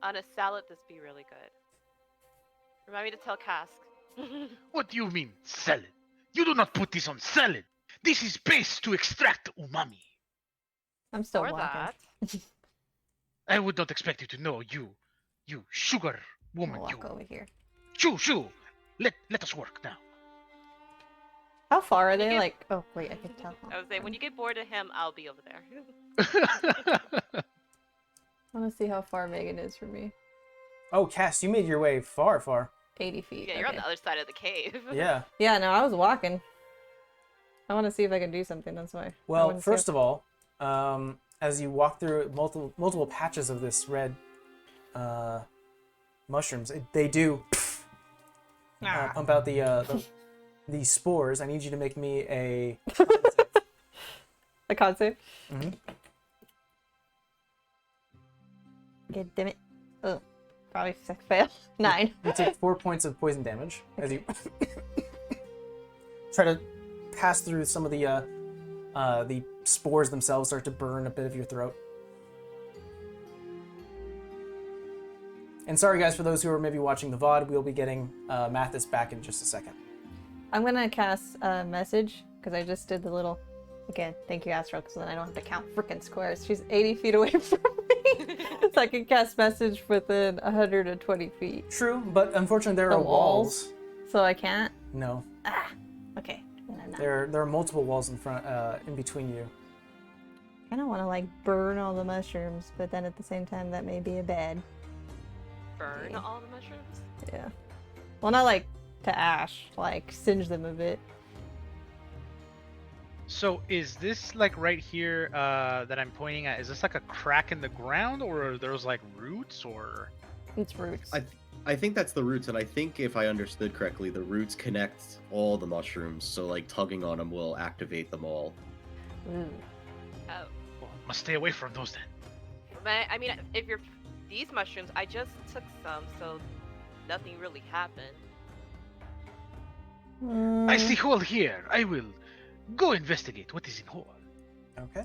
On a salad, this be really good. Remind me to tell Cask.
What do you mean, salad? You do not put this on salad. This is paste to extract umami.
I'm still
Or
walking.
that.
I would not expect you to know, you sugar
I'm
woman,
gonna
you.
walk over here.
Shoo. Let us work now.
How far are they?
get-
Like, oh wait, I can tell.
I would say when you get bored of him, I'll be over there.
I want to see how far Megan is from me.
Oh, Cass, you made your way far.
80 feet.
Yeah, you're on
okay.
the other side of the cave.
Yeah.
Yeah, no, I was walking. I want to see if I can do something. That's why.
Well, first of all, as you walk through multiple patches of this red mushrooms, they do pump out the spores. I need you to make me a.
I can't save.
Mhm.
God damn it. Oh, probably fail. 9.
You take 4 points of poison damage as you try to pass through some of the spores themselves. Start to burn a bit of your throat. And sorry, guys, for those who are maybe watching the VOD, we'll be getting Mathis back in just a second.
I'm gonna cast a message because I just did the little. Again, thank you, Astro, because then I don't have to count freaking squares. She's 80 feet away from me, so I can cast message within 120 feet.
True, but unfortunately there
The
are walls.
So I can't.
No,
Ah, okay. Then I'm not.
there are multiple walls in between you.
I kind of want to like burn all the mushrooms, but then at the same time that may be a bad.
Burn
Yeah.
all the mushrooms.
Yeah. Well, not like to ash, like singe them a bit.
So is this like right here that I'm pointing at? Is this like a crack in the ground, or are those like roots, or?
It's roots.
I think that's the roots, and I think if I understood correctly, the roots connect all the mushrooms, so like tugging on them will activate them all.
Ooh.
Oh.
Well, must stay away from those then.
But, I mean, if you're these mushrooms, I just took some, so nothing really happened.
I see hole here. I will go investigate what is in hole.
Okay.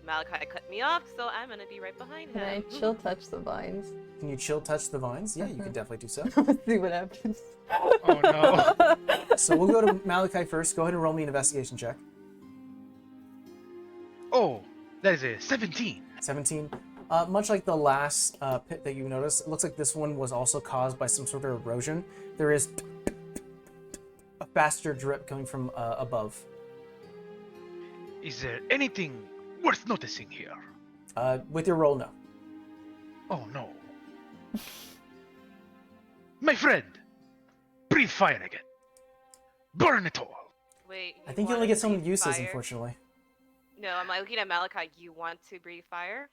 Malachi cut me off, so I'm gonna be right behind
Can
him.
I chill touch the vines?
Can you chill touch the vines? Yeah, you can definitely do so.
Let's see what happens.
Oh no.
So we'll go to Malachi first. Go ahead and roll me an investigation check.
Oh, that is a 17.
17. Much like the last pit that you noticed, it looks like this one was also caused by some sort of erosion. There is a faster drip coming from above.
Is there anything worth noticing here?
With your roll, no.
Oh no. My friend, breathe fire again. Burn it all.
Wait.
I think you
wanna
only get some
breathe
uses,
fire?
unfortunately.
No, I'm like, looking at Malachi. You want to breathe fire?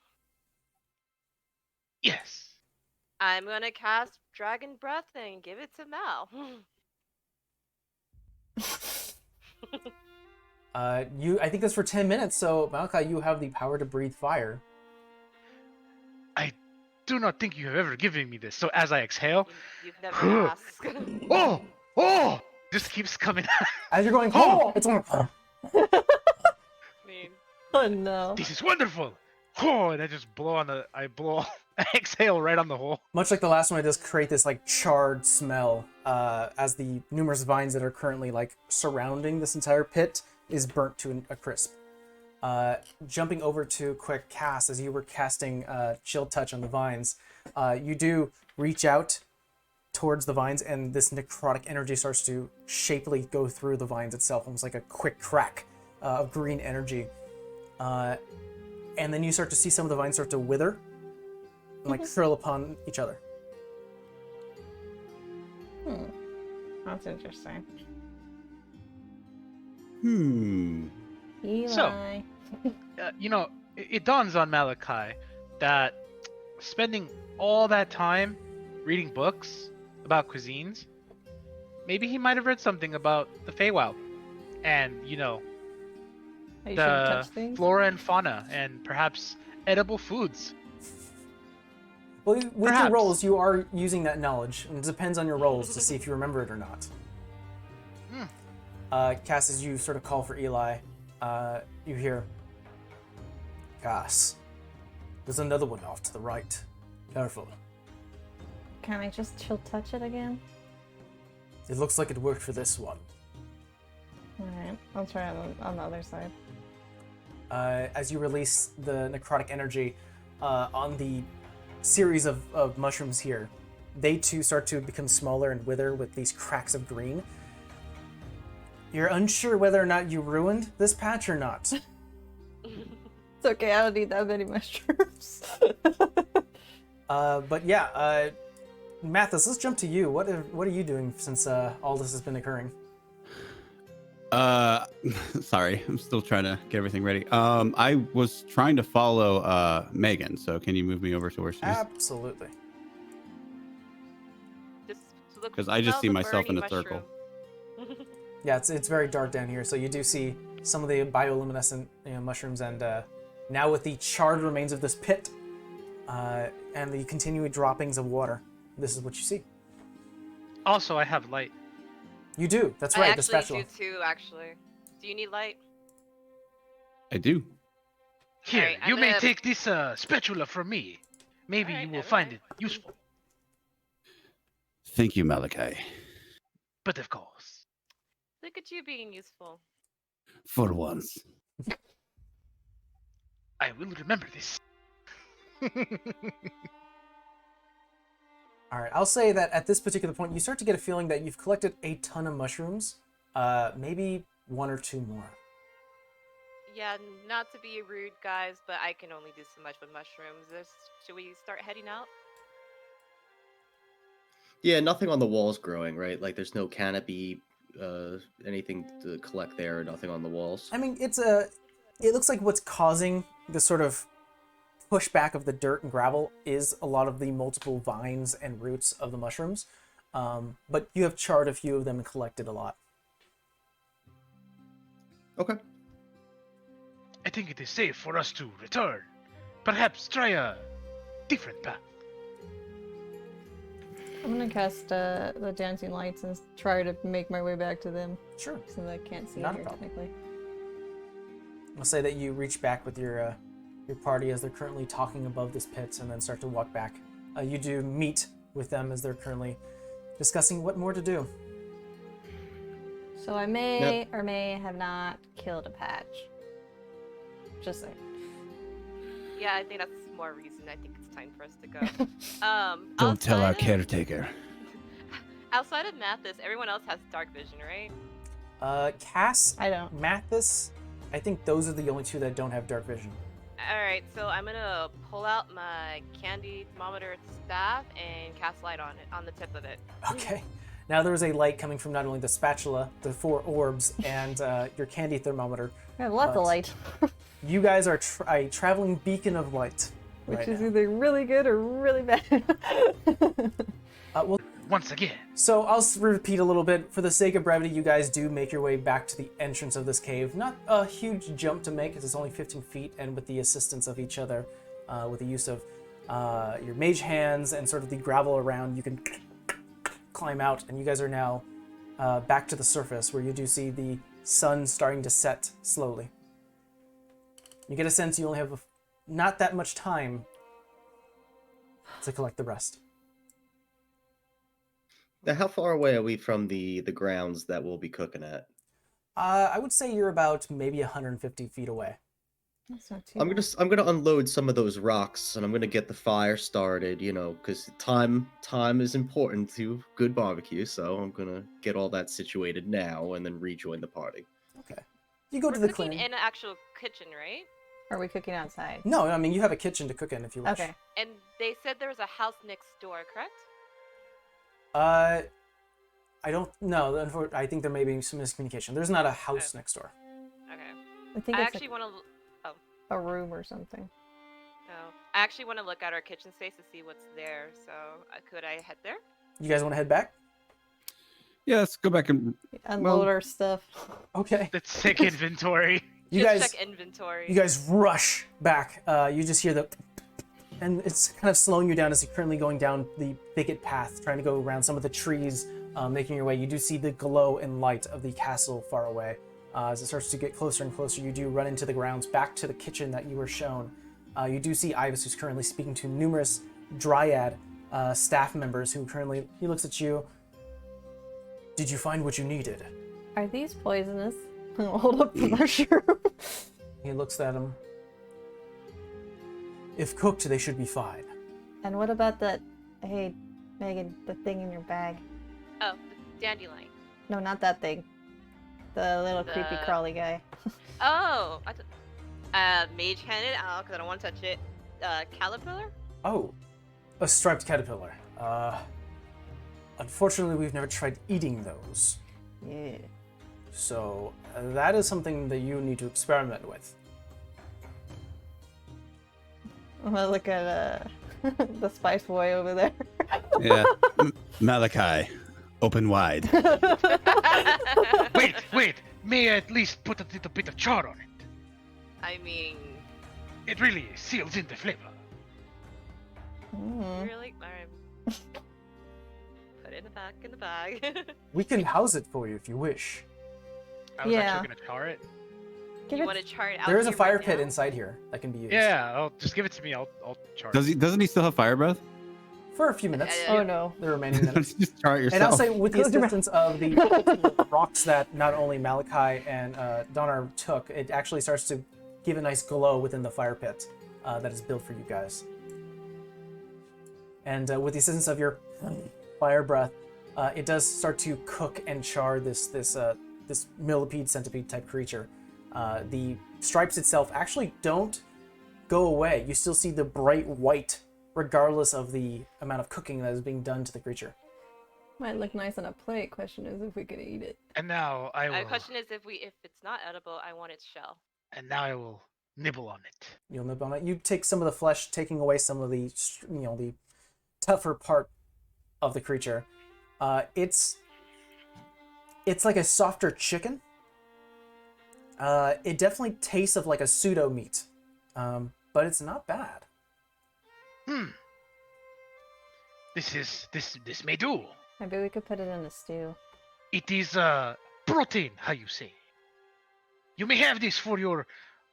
Yes.
I'm gonna cast Dragon Breath and give it to Mal.
I think that's for 10 minutes, so Malachi, you have the power to breathe fire.
I do not think you have ever given me this. So as I exhale,
You've never asked.
oh, this keeps coming out.
As you're going,
Oh!
it's like,
I mean,
Oh no.
This is wonderful. Oh, and I just I exhale right on the hole.
much like the last one, it does create this like charred smell as the numerous vines that are currently like surrounding this entire pit is burnt to a crisp. Jumping over to quick cast, as you were casting Chill Touch on the vines, you do reach out towards the vines, and this necrotic energy starts to shapely go through the vines itself, almost like a quick crack of green energy. And then you start to see some of the vines start to wither and like curl upon each other.
That's interesting. Eli.
So- it dawns on Malachi that spending all that time reading books about cuisines, maybe he might have read something about the Feywild and,
How you shouldn't
the
touch things?
flora and fauna and perhaps edible foods.
Well, with your
Perhaps.
rolls, you are using that knowledge, and it depends on your rolls to see if you remember it or not. Cass, as you sort of call for Eli, you hear, Cass, there's another one off to the right. Careful.
Can I just chill touch it again?
It looks like it worked for this one.
Alright, I'll try on the other side.
As you release the necrotic energy on the series of mushrooms here, they too start to become smaller and wither with these cracks of green. You're unsure whether or not you ruined this patch or not.
It's okay, I don't need that many mushrooms.
But yeah, Mathis, let's jump to you. What are you doing since all this has been occurring?
Sorry, I'm still trying to get everything ready. I was trying to follow Megan, so can you move me over to where she is?
Absolutely.
just to look
'Cause I just
smell
see
the
myself in
burning
a circle.
mushroom.
Yeah, it's very dark down here, so you do see some of the bioluminescent mushrooms, and now with the charred remains of this pit and the continued droppings of water, this is what you see.
Also, I have light.
You do. That's
I
right. The
actually
spatula.
do too, actually. Do you need light?
I do.
Here,
Alright,
you
I'm
may
gonna-
take this spatula from me. Maybe
Alright,
you will
never
find
mind.
it useful.
Thank you, Malachi.
But of course.
Look at you being useful.
For once.
I will remember this.
All right. I'll say that at this particular point, you start to get a feeling that you've collected a ton of mushrooms, maybe one or two more.
Yeah, not to be rude, guys, but I can only do so much with mushrooms. Should we start heading out?
Yeah, nothing on the walls growing, right? Like there's no canopy, anything to collect there, nothing on the walls.
I mean, it looks like what's causing this sort of pushback of the dirt and gravel is a lot of the multiple vines and roots of the mushrooms. But you have charred a few of them and collected a lot.
Okay.
I think it is safe for us to return. Perhaps try a different path.
I'm gonna cast the dancing lights and try to make my way back to them,
Sure.
since I can't see
Not a
here
problem.
technically.
I'll say that you reach back with your party as they're currently talking above this pit, and then start to walk back. You do meet with them as they're currently discussing what more to do.
So I may or may have not killed a patch. Just saying.
Yeah, I think that's more reason. I think it's time for us to go.
Don't tell our
outside of-
caretaker.
Outside of Mathis, everyone else has dark vision, right?
Cass,
I don't.
Mathis, I think those are the only two that don't have dark vision.
Alright, so I'm gonna pull out my candy thermometer staff and cast light on it, on the tip of it.
Okay. Now there's a light coming from not only the spatula, the 4 orbs, and your candy thermometer.
I have lots
But-
of light,
You guys are a traveling beacon of light.
which
right
is
now.
either really good or really bad.
Well,
once again.
So I'll repeat a little bit. For the sake of brevity, you guys do make your way back to the entrance of this cave. Not a huge jump to make, because it's only 15 feet, and with the assistance of each other, with the use of your mage hands and sort of the gravel around, you can climb out, and you guys are now back to the surface, where you do see the sun starting to set slowly. You get a sense you only have not that much time to collect the rest.
Now, how far away are we from the grounds that we'll be cooking at?
I would say you're about maybe 150 feet away.
That's not too
I'm
bad.
gonna unload some of those rocks, and I'm gonna get the fire started. You know, because time is important to good barbecue. So I'm gonna get all that situated now, and then rejoin the party.
Okay. You go
We're
to the
cooking
clearing.
in an actual kitchen, right?
Are we cooking outside?
No, I mean, you have a kitchen to cook in if you wish.
Okay.
And they said there was a house next door, correct?
I don't know. I think there may be some miscommunication. There's not a house next door.
Okay.
I think
I
it's
actually want to.
a room or something.
No, I actually want to look at our kitchen space to see what's there. So could I head there?
You guys want to head back?
Yeah, let's go back and
Unload
Well-
our stuff.
Okay.
Let's take inventory.
You
Just
guys,
check inventory.
you guys rush back. You just hear the, and it's kind of slowing you down as you're currently going down the thicket path, trying to go around some of the trees, making your way. You do see the glow and light of the castle far away. As it starts to get closer and closer, you do run into the grounds, back to the kitchen that you were shown. You do see Ivis, who's currently speaking to numerous Dryad staff members, who currently, he looks at you. Did you find what you needed?
Are these poisonous? I'll hold up the mushroom.
He looks at him. If cooked, they should be fine.
And what about that? Hey, Megan, the thing in your bag.
Oh, the dandelion.
No, not that thing. The little creepy
The-
crawly guy.
Oh, mage handed out because I don't want to touch it. Caterpillar?
Oh, a striped caterpillar. Unfortunately, we've never tried eating those.
Yeah.
So that is something that you need to experiment with.
I'm gonna look at the spice boy over there.
yeah, Malachi, open wide.
Wait. May I at least put a little bit of char on it?
I mean,
It really seals in the flavor.
Mm.
really? Alright. Put it in the bag.
We can house it for you if you wish.
I was
Yeah.
actually gonna char it.
Give
You
it.
want to chart out
There is a
here
fire
right
pit
now?
inside here that can be used.
Yeah, I'll just give it to me. I'll char
Doesn't he still have fire breath?
For a few minutes.
Uh,
Oh no.
The remaining minutes.
Just chart yourself.
And I'll say, with the
Close your mouth.
assistance of the rocks that not only Malachi and Donner took, it actually starts to give a nice glow within the fire pit that is built for you guys. And with the assistance of your fire breath, it does start to cook and char this millipede, centipede type creature. The stripes itself actually don't go away. You still see the bright white, regardless of the amount of cooking that is being done to the creature.
Might look nice on a plate. Question is if we could eat it.
And now I will.
My question is, if it's not edible, I want its shell.
And now I will nibble on it.
You'll nib on it. You take some of the flesh, taking away some of the, the tougher part of the creature. It's like a softer chicken. It definitely tastes of like a pseudo meat, but it's not bad.
This may do.
Maybe we could put it in a stew.
It is protein, how you say. You may have this for your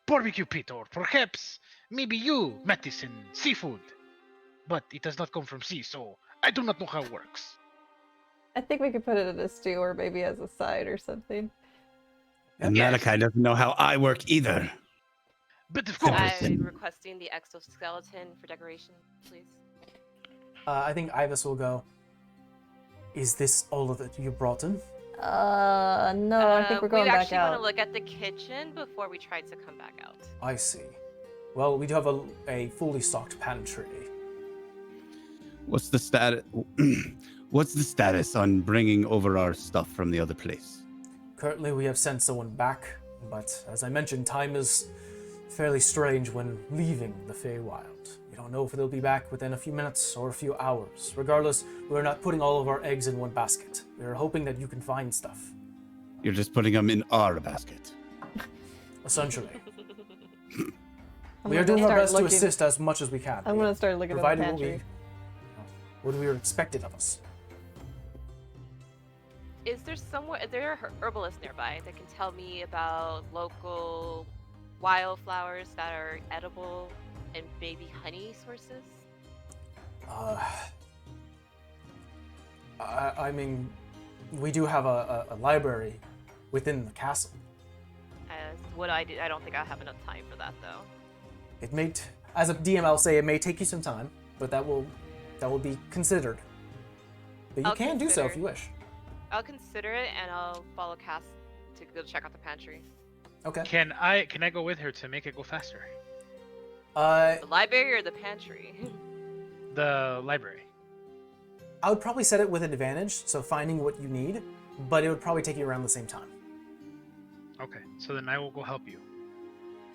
barbecue pit, or perhaps maybe you, Mattis, in seafood. But it does not come from sea, so I do not know how it works.
I think we could put it in a stew or maybe as a side or something.
And
Yes.
Malachi doesn't know how I work either.
But of course,
Interesting.
I'm requesting the exoskeleton for decoration, please.
I think Ivis will go. Is this all of it you brought in?
No, I think we're going
we
back
actually want to
out.
look at the kitchen before we try to come back out.
I see. Well, we do have a fully stocked pantry.
What's the status? What's the status on bringing over our stuff from the other place?
Currently, we have sent someone back, but as I mentioned, time is fairly strange when leaving the Feywild. It don't know if they'll be back within a few minutes or a few hours. Regardless, we're not putting all of our eggs in one basket. We're hoping that you can find stuff.
You're just putting them in our basket.
Essentially.
I'm
We are
gonna
doing our
start
best to
looking-
assist as much as we can.
I'm gonna start looking at the
provided
pantry.
what we are expected of us.
Is there a herbalist nearby that can tell me about local wildflowers that are edible and maybe honey sources?
I mean, we do have a library within the castle.
I don't think I have enough time for that though.
It may, as a DM, I'll say it may take you some time, but that will be considered. But you
I'll
can do so if
consider.
you wish.
I'll consider it and I'll follow Cass to go check out the pantry.
Okay.
Can I go with her to make it go faster?
The library or the pantry?
The library.
I would probably set it with an advantage, so finding what you need, but it would probably take you around the same time.
Okay, so then I will go help you.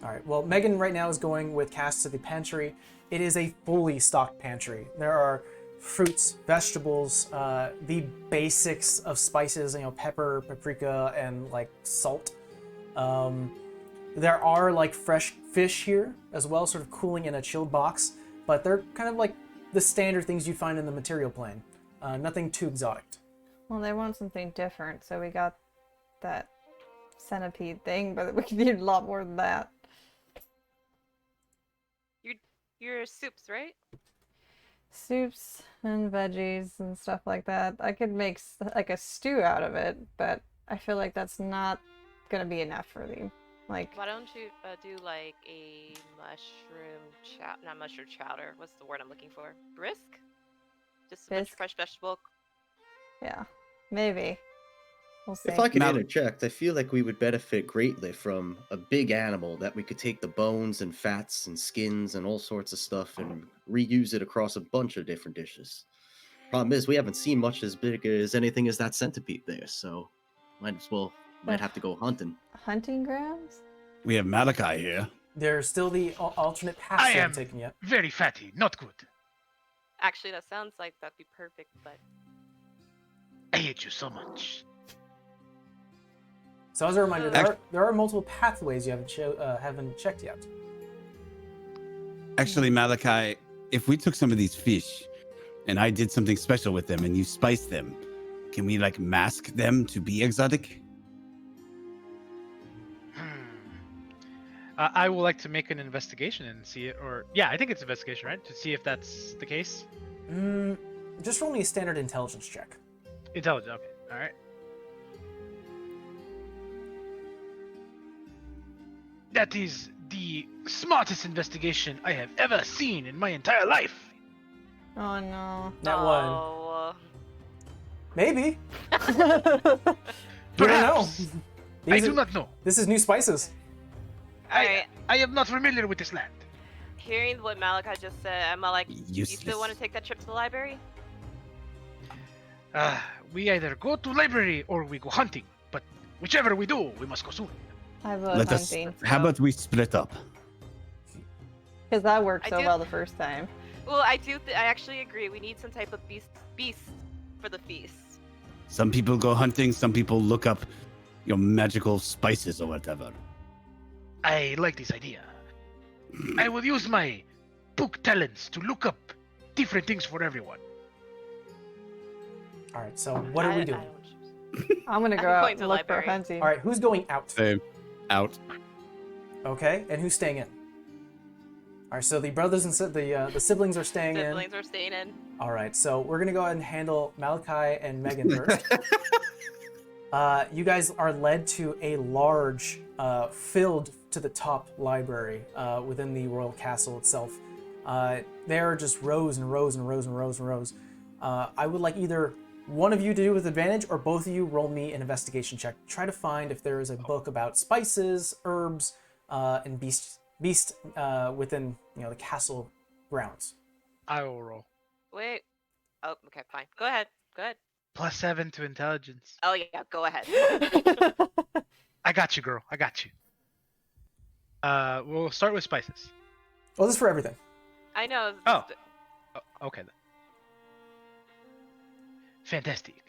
All right. Well, Megan right now is going with Cass to the pantry. It is a fully stocked pantry. There are fruits, vegetables, the basics of spices, pepper, paprika, and like salt. There are like fresh fish here as well, sort of cooling in a chilled box, but they're kind of like the standard things you'd find in the material plane. Nothing too exotic.
Well, they want something different, so we got that centipede thing, but we could need a lot more than that.
Your soups, right?
Soups and veggies and stuff like that. I could make like a stew out of it, but I feel like that's not gonna be enough for them. Like,
Why don't you do like a not mushroom chowder. What's the word I'm looking for? Brisk? Just a bunch of
Bisque?
fresh vegetable.
yeah, maybe. We'll see.
If I could
Now-
interject, I feel like we would benefit greatly from a big animal that we could take the bones and fats and skins and all sorts of stuff and reuse it across a bunch of different dishes. Problem is, we haven't seen much as big as anything as that centipede there, so might have to go hunting.
Hunting grounds?
We have Malachi here.
There's still the alternate path
I
you haven't
am-
taken yet.
Very fatty, not good.
Actually, that sounds like that'd be perfect, but
I hate you so much.
So as a reminder, there are multiple pathways you haven't checked yet.
Actually, Malachi, if we took some of these fish and I did something special with them and you spiced them, can we like mask them to be exotic?
I would like to make an investigation and see it, I think it's investigation, right? To see if that's the case.
Just roll me a standard intelligence check.
Intelligent, okay, all right. That is the smartest investigation I have ever seen in my entire life.
Oh no.
That one.
Oh,
Maybe. You don't know.
Perhaps. I
These
do
are-
not know.
This is new spices.
Alright,
I am not familiar with this land.
hearing what Malachi just said, I'm like, you
Useless.
still want to take that trip to the library?
We either go to library or we go hunting. But whichever we do, we must go soon.
I vote
Let us.
hunting.
How about we split up?
Because that worked
I
so
do-
well the first time.
Well, I actually agree. We need some type of beast for the feast.
Some people go hunting. Some people look up, magical spices or whatever.
I like this idea. I will use my book talents to look up different things for everyone.
All right. So what are we
I
doing?
don't choose.
I'm gonna
I'm
go out
going
and
to
look for
library.
hunting.
All right. Who's going out?
Same. Out.
Okay. And who's staying in? All right. So the brothers and the siblings are staying in.
Siblings are staying in.
All right. So we're gonna go ahead and handle Malachi and Megan first. You guys are led to a large, filled to the top library within the royal castle itself. There are just rows and rows and rows and rows and rows. I would like either one of you to do with advantage or both of you roll me an investigation check. Try to find if there is a book about spices, herbs, and beast within the castle grounds.
I will roll.
Wait. Oh, okay, fine. Go ahead. Go ahead.
+7 to intelligence.
Oh yeah, go ahead.
I got you, girl. I got you. We'll start with spices.
Well, this is for everything.
I know. It's
Oh.
just-
Okay then. Fantastic.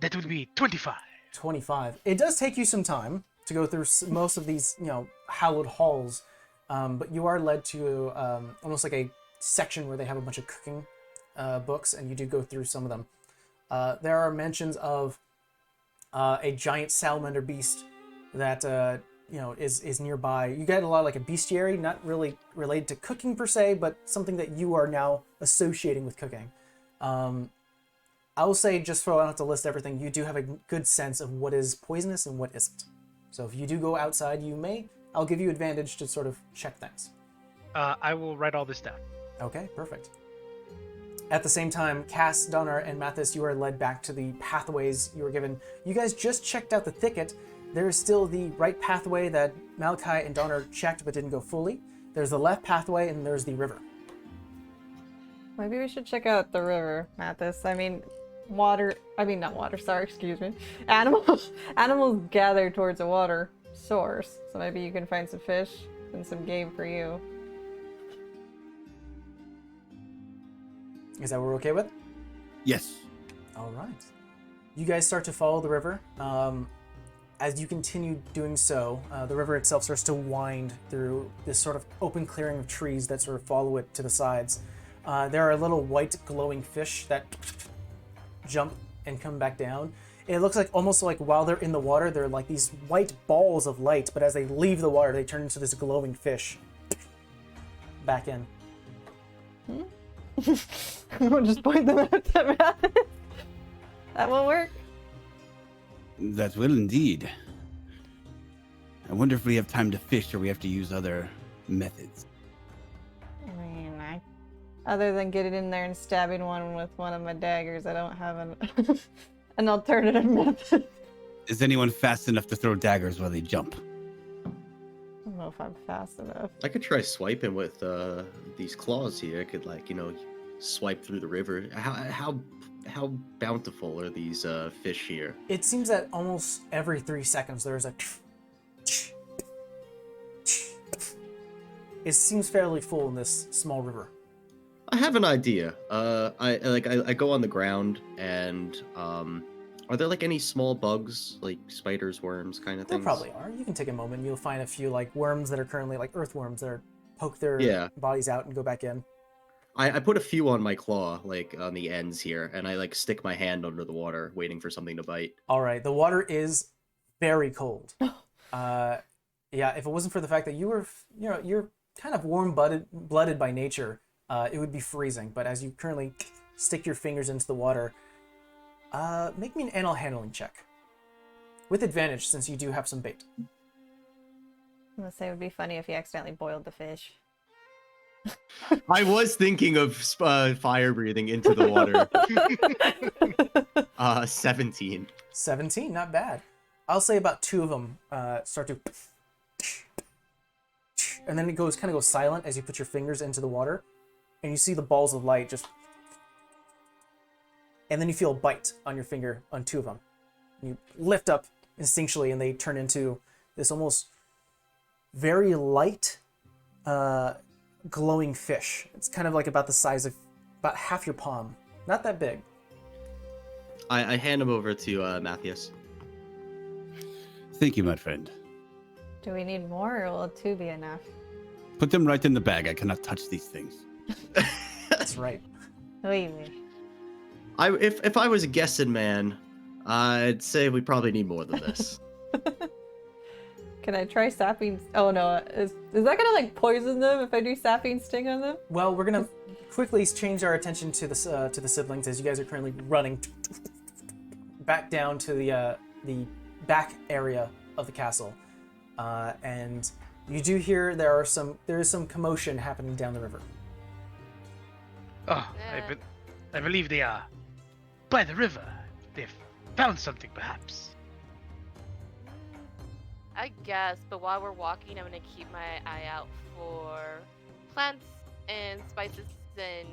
That would be 25.
25. It does take you some time to go through most of these, hallowed halls, but you are led to almost like a section where they have a bunch of cooking books, and you do go through some of them. There are mentions of a giant salamander beast that is nearby. You get a lot of like a bestiary, not really related to cooking per se, but something that you are now associating with cooking. I will say, just so I don't have to list everything, you do have a good sense of what is poisonous and what isn't. So if you do go outside, I'll give you advantage to sort of check things.
I will write all this down.
Okay, perfect. At the same time, Cass, Donner, and Mathis, you are led back to the pathways you were given. You guys just checked out the thicket. There is still the right pathway that Malachi and Donner checked but didn't go fully. There's the left pathway, and there's the river.
Maybe we should check out the river, Mathis. I mean, not water, sorry, excuse me. Animals gather towards a water source, so maybe you can find some fish and some game for you.
Is that what we're okay with?
Yes.
All right. You guys start to follow the river. As you continue doing so, the river itself starts to wind through this sort of open clearing of trees that sort of follow it to the sides. There are little white glowing fish that jump and come back down. And it looks like almost like while they're in the water, they're like these white balls of light, but as they leave the water, they turn into this glowing fish. Back in.
We'll just point them out to Mathis. That will work.
That will indeed. I wonder if we have time to fish or we have to use other methods.
I mean, other than getting in there and stabbing one with one of my daggers, I don't have an alternative method.
Is anyone fast enough to throw daggers while they jump?
I don't know if I'm fast enough.
I could try swiping with these claws here. I could swipe through the river. How bountiful are these fish here?
It seems that almost every 3 seconds there's a. It seems fairly full in this small river.
I have an idea. I go on the ground and are there like any small bugs, like spiders, worms, kind of
There
things?
probably are. You can take a moment. You'll find a few like worms that are currently like earthworms that are poke their bodies out and go back in.
I put a few on my claw, like on the ends here, and I like stick my hand under the water, waiting for something to bite.
All right, the water is very cold. Yeah, if it wasn't for the fact that you're kind of warm-blooded by nature, it would be freezing. But as you currently stick your fingers into the water, make me an animal handling check with advantage since you do have some bait.
I'm gonna say it would be funny if you accidentally boiled the fish.
I was thinking of fire breathing into the water. 17.
17, not bad. I'll say about 2 of them start to, and then it kind of goes silent as you put your fingers into the water, and you see the balls of light just, and then you feel a bite on your finger on 2 of them. You lift up instinctually, and they turn into this almost very light, glowing fish. It's kind of like about the size of about half your palm. Not that big.
I hand him over to Matthias.
Thank you, my friend.
Do we need more, or will 2 be enough?
Put them right in the bag. I cannot touch these things.
That's right.
Oui, oui.
If I was a guessing man, I'd say we probably need more than this.
Can I try sapping? Oh no, is that gonna like poison them if I do sapping sting on them?
Well, we're gonna quickly change our attention to the siblings as you guys are currently running back down to the back area of the castle, and you do hear there is some commotion happening down the river.
Oh, I believe they are by the river. They've found something, perhaps.
I guess, but while we're walking, I'm gonna keep my eye out for plants and spices and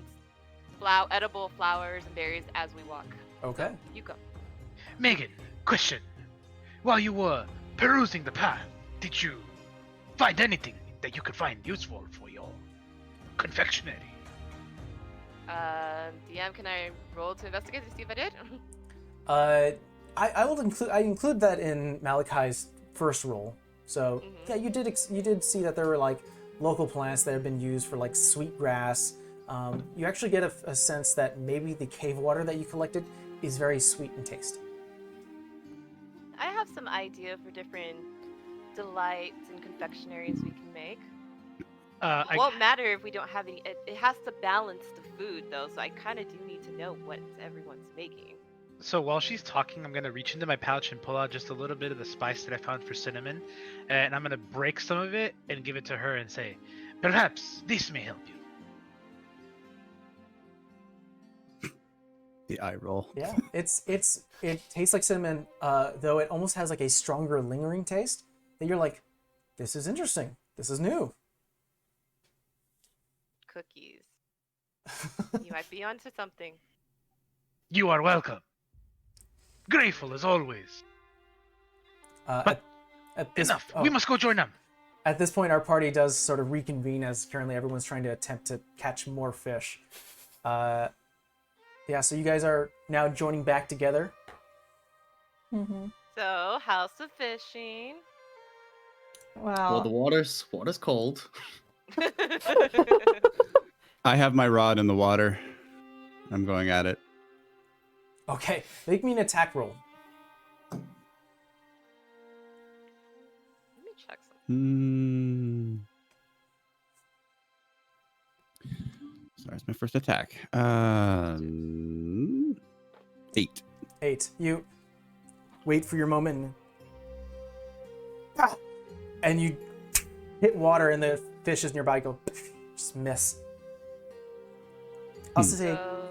edible flowers and berries as we walk.
Okay.
You go.
Megan, question. While you were perusing the path, did you find anything that you could find useful for your confectionery?
DM, can I roll to investigate to see if I did?
I will include that in Malachi's first roll. So yeah, you did see that there were like local plants that have been used for like sweet grass. You actually get a sense that maybe the cave water that you collected is very sweet in taste.
I have some idea for different delights and confectionaries we can make. It won't matter if we don't have any. It has to balance the food, though, so I kind of do need to know what everyone's making.
So while she's talking, I'm gonna reach into my pouch and pull out just a little bit of the spice that I found for cinnamon, and I'm gonna break some of it and give it to her and say, "Perhaps this may help you."
The eye roll.
Yeah, it tastes like cinnamon, though it almost has like a stronger lingering taste that you're like, this is interesting. This is new.
Cookies. You might be onto something.
You are welcome. Grateful as always. But
at this,
enough. We must go join them.
At this point, our party does sort of reconvene as currently everyone's trying to attempt to catch more fish. Yeah, so you guys are now joining back together.
So, House of Fishing.
Wow.
Well, the water's cold.
I have my rod in the water. I'm going at it.
Okay, make me an attack roll.
Let me check something.
Sorry, it's my first attack. 8.
8. You wait for your moment. And you hit water and the fishes nearby go, just miss. I'll say,
So,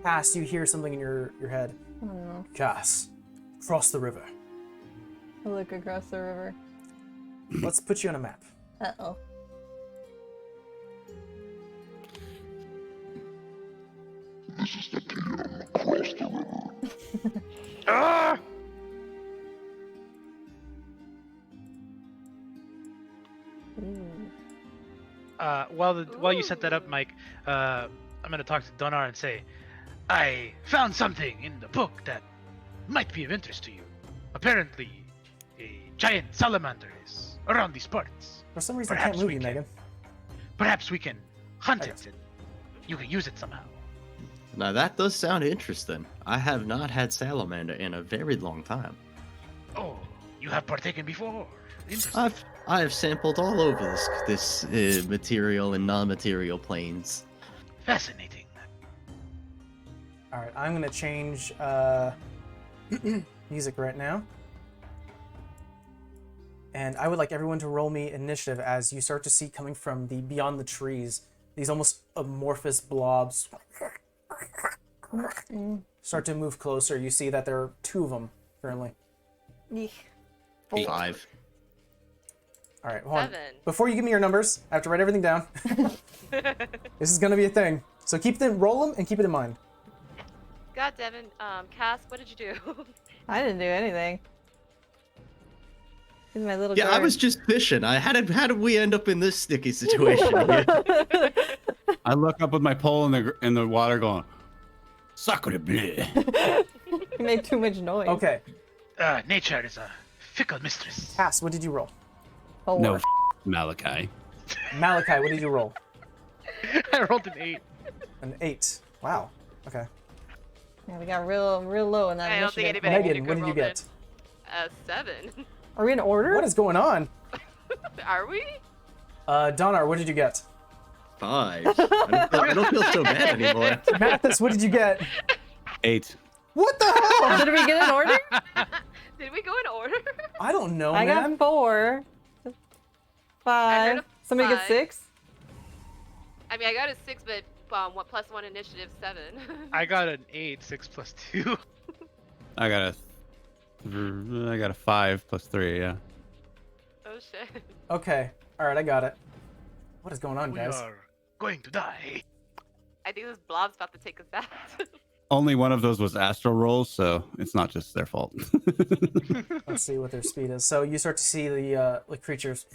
Cass, you hear something in your head. Cass, cross the river.
I look across the river.
Let's put you on a map.
Uh-oh.
Ah! While you set that up, Mike, I'm gonna talk to Donar and say, I found something in the book that might be of interest to you. Apparently, a giant salamander is around these parts.
For some reason, I
Perhaps
can't move
we
you,
can-
Megan.
Perhaps we can hunt it and you can use it somehow.
Now that does sound interesting. I have not had salamander in a very long time.
Oh, you have partaken before. Interesting.
I have sampled all over this material and non-material planes.
Fascinating.
All right, I'm gonna change music right now, and I would like everyone to roll me initiative as you start to see coming from the beyond the trees these almost amorphous blobs start to move closer. You see that there are 2 of them currently.
Eek.
5.
All right, hold on.
7.
Before you give me your numbers, I have to write everything down. This is gonna be a thing, so roll them and keep it in mind.
God, Devin, Cass, what did you do?
I didn't do anything. He's my little
Yeah, I
guard.
was just fishing. How did we end up in this sticky situation?
I look up with my pole in the water going, sacre bleu.
You made too much noise.
Okay,
Nature is a fickle mistress.
Cass, what did you roll?
4.
No, Malachi.
Malachi, what did you roll?
I rolled an 8.
An 8. Wow. Okay.
Yeah, we got real low in that
I don't think
initiative.
anybody
Megan, what did you get?
7.
Are we in order?
What is going on?
Are we?
Donar, what did you get?
5. I don't feel so bad anymore.
Mathis, what did you get?
8.
What the hell?
Did we get an order?
Did we go in order?
I don't know,
I
man.
got 4.
I
5.
heard a
Somebody get
5.
6?
I mean, I got a 6, but what plus 1 initiative 7.
I got an 8, 6 plus 2.
I got a 5 plus 3, yeah.
Oh shit.
Okay. All right, I got it. What is going on,
We
guys?
are going to die.
I think this blob's about to take us out.
Only one of those was astral rolls, so it's not just their fault.
Let's see what their speed is. So you start to see the creatures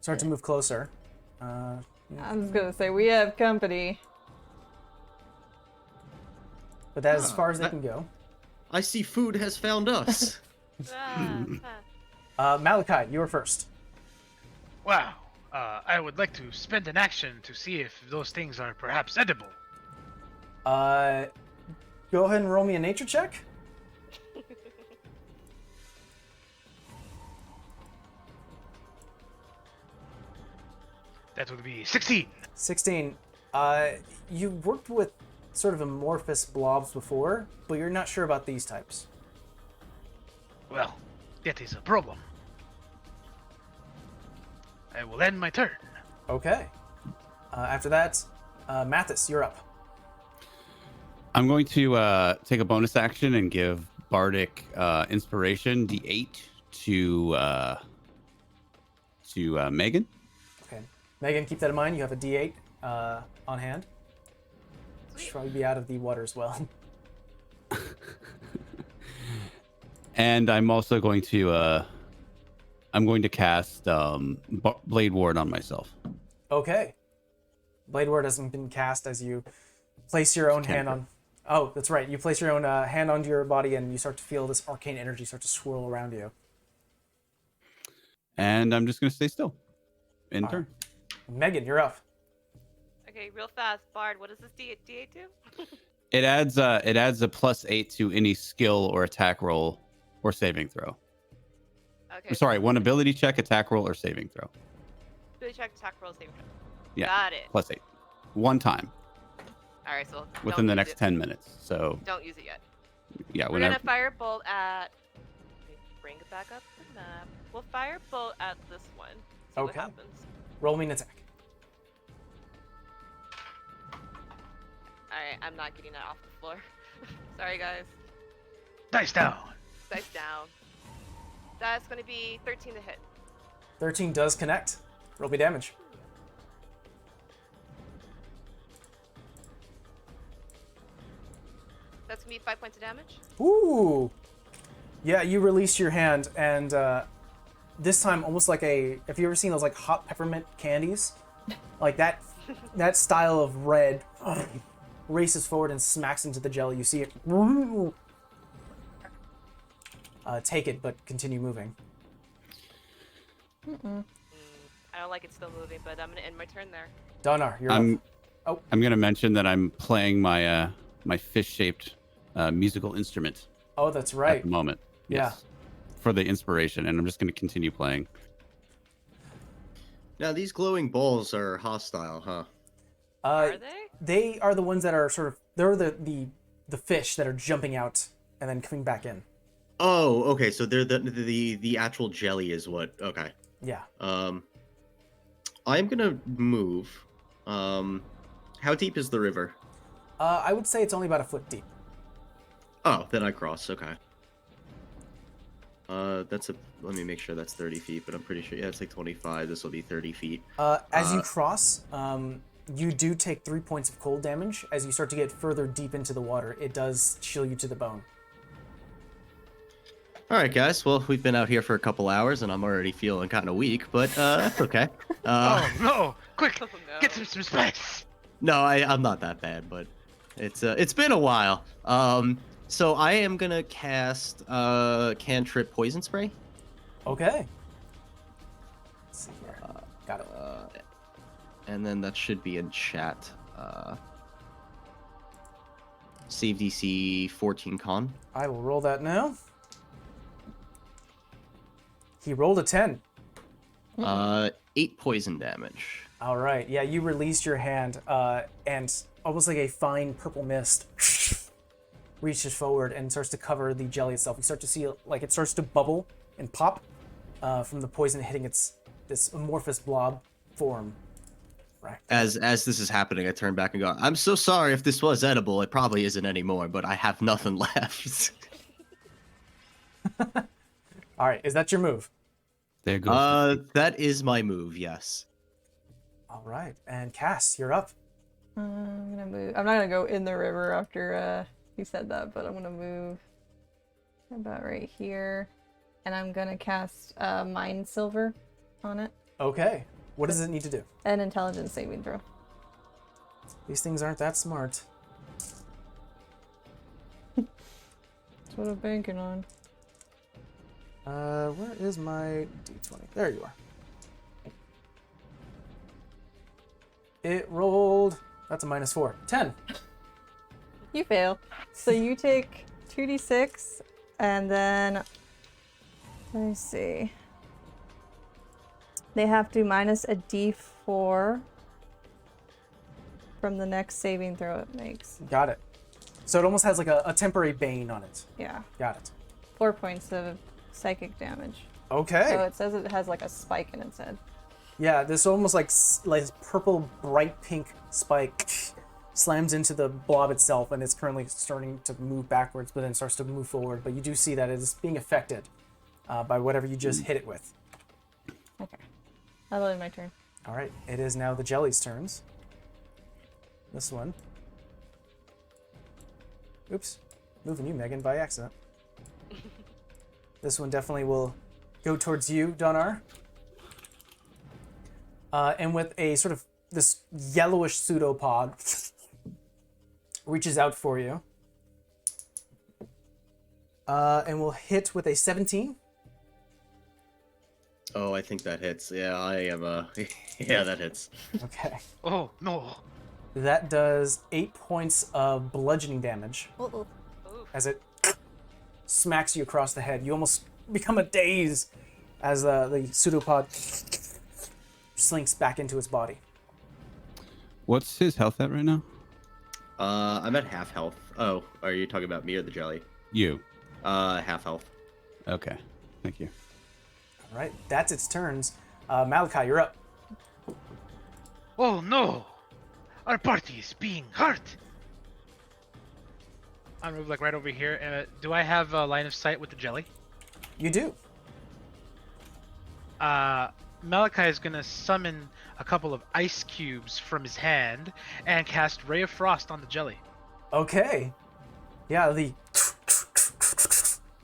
start to move closer.
I was gonna say we have company.
But that is as
Ah,
far as they
that-
can go.
I see food has found us.
Malachi, you are first.
Wow. I would like to spend an action to see if those things are perhaps edible.
Go ahead and roll me a nature check.
That would be 16.
16. You've worked with sort of amorphous blobs before, but you're not sure about these types.
Well, that is a problem. I will end my turn.
Okay. After that, Mathis, you're up.
I'm going to take a bonus action and give Bardic Inspiration D8 to Megan.
Okay. Megan, keep that in mind. You have a D8 on hand. Should probably be out of the water as well.
And I'm also going to cast Blade Ward on myself.
Okay. Blade Ward hasn't been cast as you place your own hand on. Oh, that's right. You place your own hand onto your body, and you start to feel this arcane energy start to swirl around you.
And I'm just going to stay still. In turn.
Megan, you're up.
Okay, real fast, Bard. What does this D8 do?
It adds a +8 to any skill or attack roll or saving throw.
Okay.
I'm sorry, one ability check, attack roll, or saving throw.
Ability check, attack roll, saving throw.
Yeah.
Got it.
+8. One time
All right, so
within the
don't use
next
it.
10 minutes. So
Don't use it yet.
yeah,
We're
whenever.
gonna fire bolt at. Okay, bring it back up to the map. We'll fire bolt at this one. See what
Okay.
happens.
Roll me an attack.
All right, I'm not getting that off the floor. Sorry, guys.
Dice down.
Dice down. That's gonna be 13 to hit.
13 does connect. Roll me damage.
That's gonna be 5 points of damage.
Ooh. Yeah, you release your hand, and this time almost like a. Have you ever seen those like hot peppermint candies? Like that style of red races forward and smacks into the jelly. You see it. Take it, but continue moving.
I don't like it still moving, but I'm gonna end my turn there.
Donar, you're
I'm
up.
I'm gonna mention that I'm playing my my fish-shaped musical instrument
Oh, that's
at
right.
the moment.
Yeah.
For the inspiration, and I'm just gonna continue playing.
Now these glowing balls are hostile, huh?
Are they?
They are the ones that are sort of. They're the fish that are jumping out and then coming back in.
Oh, okay. So they're the actual jelly is what? Okay.
Yeah.
I'm gonna move. How deep is the river?
I would say it's only about a foot deep.
Oh, then I cross. Okay. That's a. Let me make sure that's 30 feet, but I'm pretty sure. Yeah, it's like 25. This will be 30 feet.
As you cross, you do take 3 points of cold damage. As you start to get further deep into the water, it does chill you to the bone.
All right, guys. Well, we've been out here for a couple hours, and I'm already feeling kind of weak, but that's okay.
Oh no! Quick,
Oh, no.
get some spice.
No, I'm not that bad, but it's been a while. So I am gonna cast cantrip poison spray.
Okay. Let's see here. Got it.
And then that should be in chat. Save DC 14 con.
I will roll that now. He rolled a 10.
8 poison damage.
All right. Yeah, you release your hand, and almost like a fine purple mist reaches forward and starts to cover the jelly itself. You start to see like it starts to bubble and pop from the poison hitting this amorphous blob form. Right.
As this is happening, I turn back and go, I'm so sorry if this was edible. It probably isn't anymore, but I have nothing left.
All right. Is that your move?
There goes.
That is my move, yes.
All right. And Cass, you're up.
I'm gonna move. I'm not gonna go in the river after he said that, but I'm gonna move about right here, and I'm gonna cast Mind Silver on it.
Okay. What does it need to do?
An intelligence saving throw.
These things aren't that smart.
That's what I'm banking on.
Where is my d20? There you are. It rolled. That's a -4. 10.
You fail. So you take 2d6, and then let me see. They have to minus a d4 from the next saving throw it makes.
Got it. So it almost has like a temporary bane on it.
Yeah.
Got it.
4 points of psychic damage.
Okay.
So it says it has like a spike in its head.
Yeah, this almost like purple, bright pink spike slams into the blob itself, and it's currently starting to move backwards, but then starts to move forward. But you do see that it is being affected by whatever you just hit it with.
Okay. That'll end my turn.
All right, it is now the jelly's turns. This one. Oops, moving you, Megan, by accident. This one definitely will go towards you, Donar. And with a sort of this yellowish pseudopod reaches out for you. And will hit with a 17.
Oh, I think that hits. Yeah, I am. Yeah, that hits.
Okay.
Oh no.
That does 8 points of bludgeoning damage
Uh-oh.
Oof.
as it smacks you across the head. You almost become a daze as the pseudopod slinks back into its body.
What's his health at right now?
I'm at half health. Oh, are you talking about me or the jelly?
You.
Half health.
Okay. Thank you.
All right, that's its turns. Malachi, you're up.
Oh no. Our party is being hurt. I'm moved like right over here. Do I have a line of sight with the jelly?
You do.
Malachi is gonna summon a couple of ice cubes from his hand and cast Ray of Frost on the jelly.
Okay. Yeah,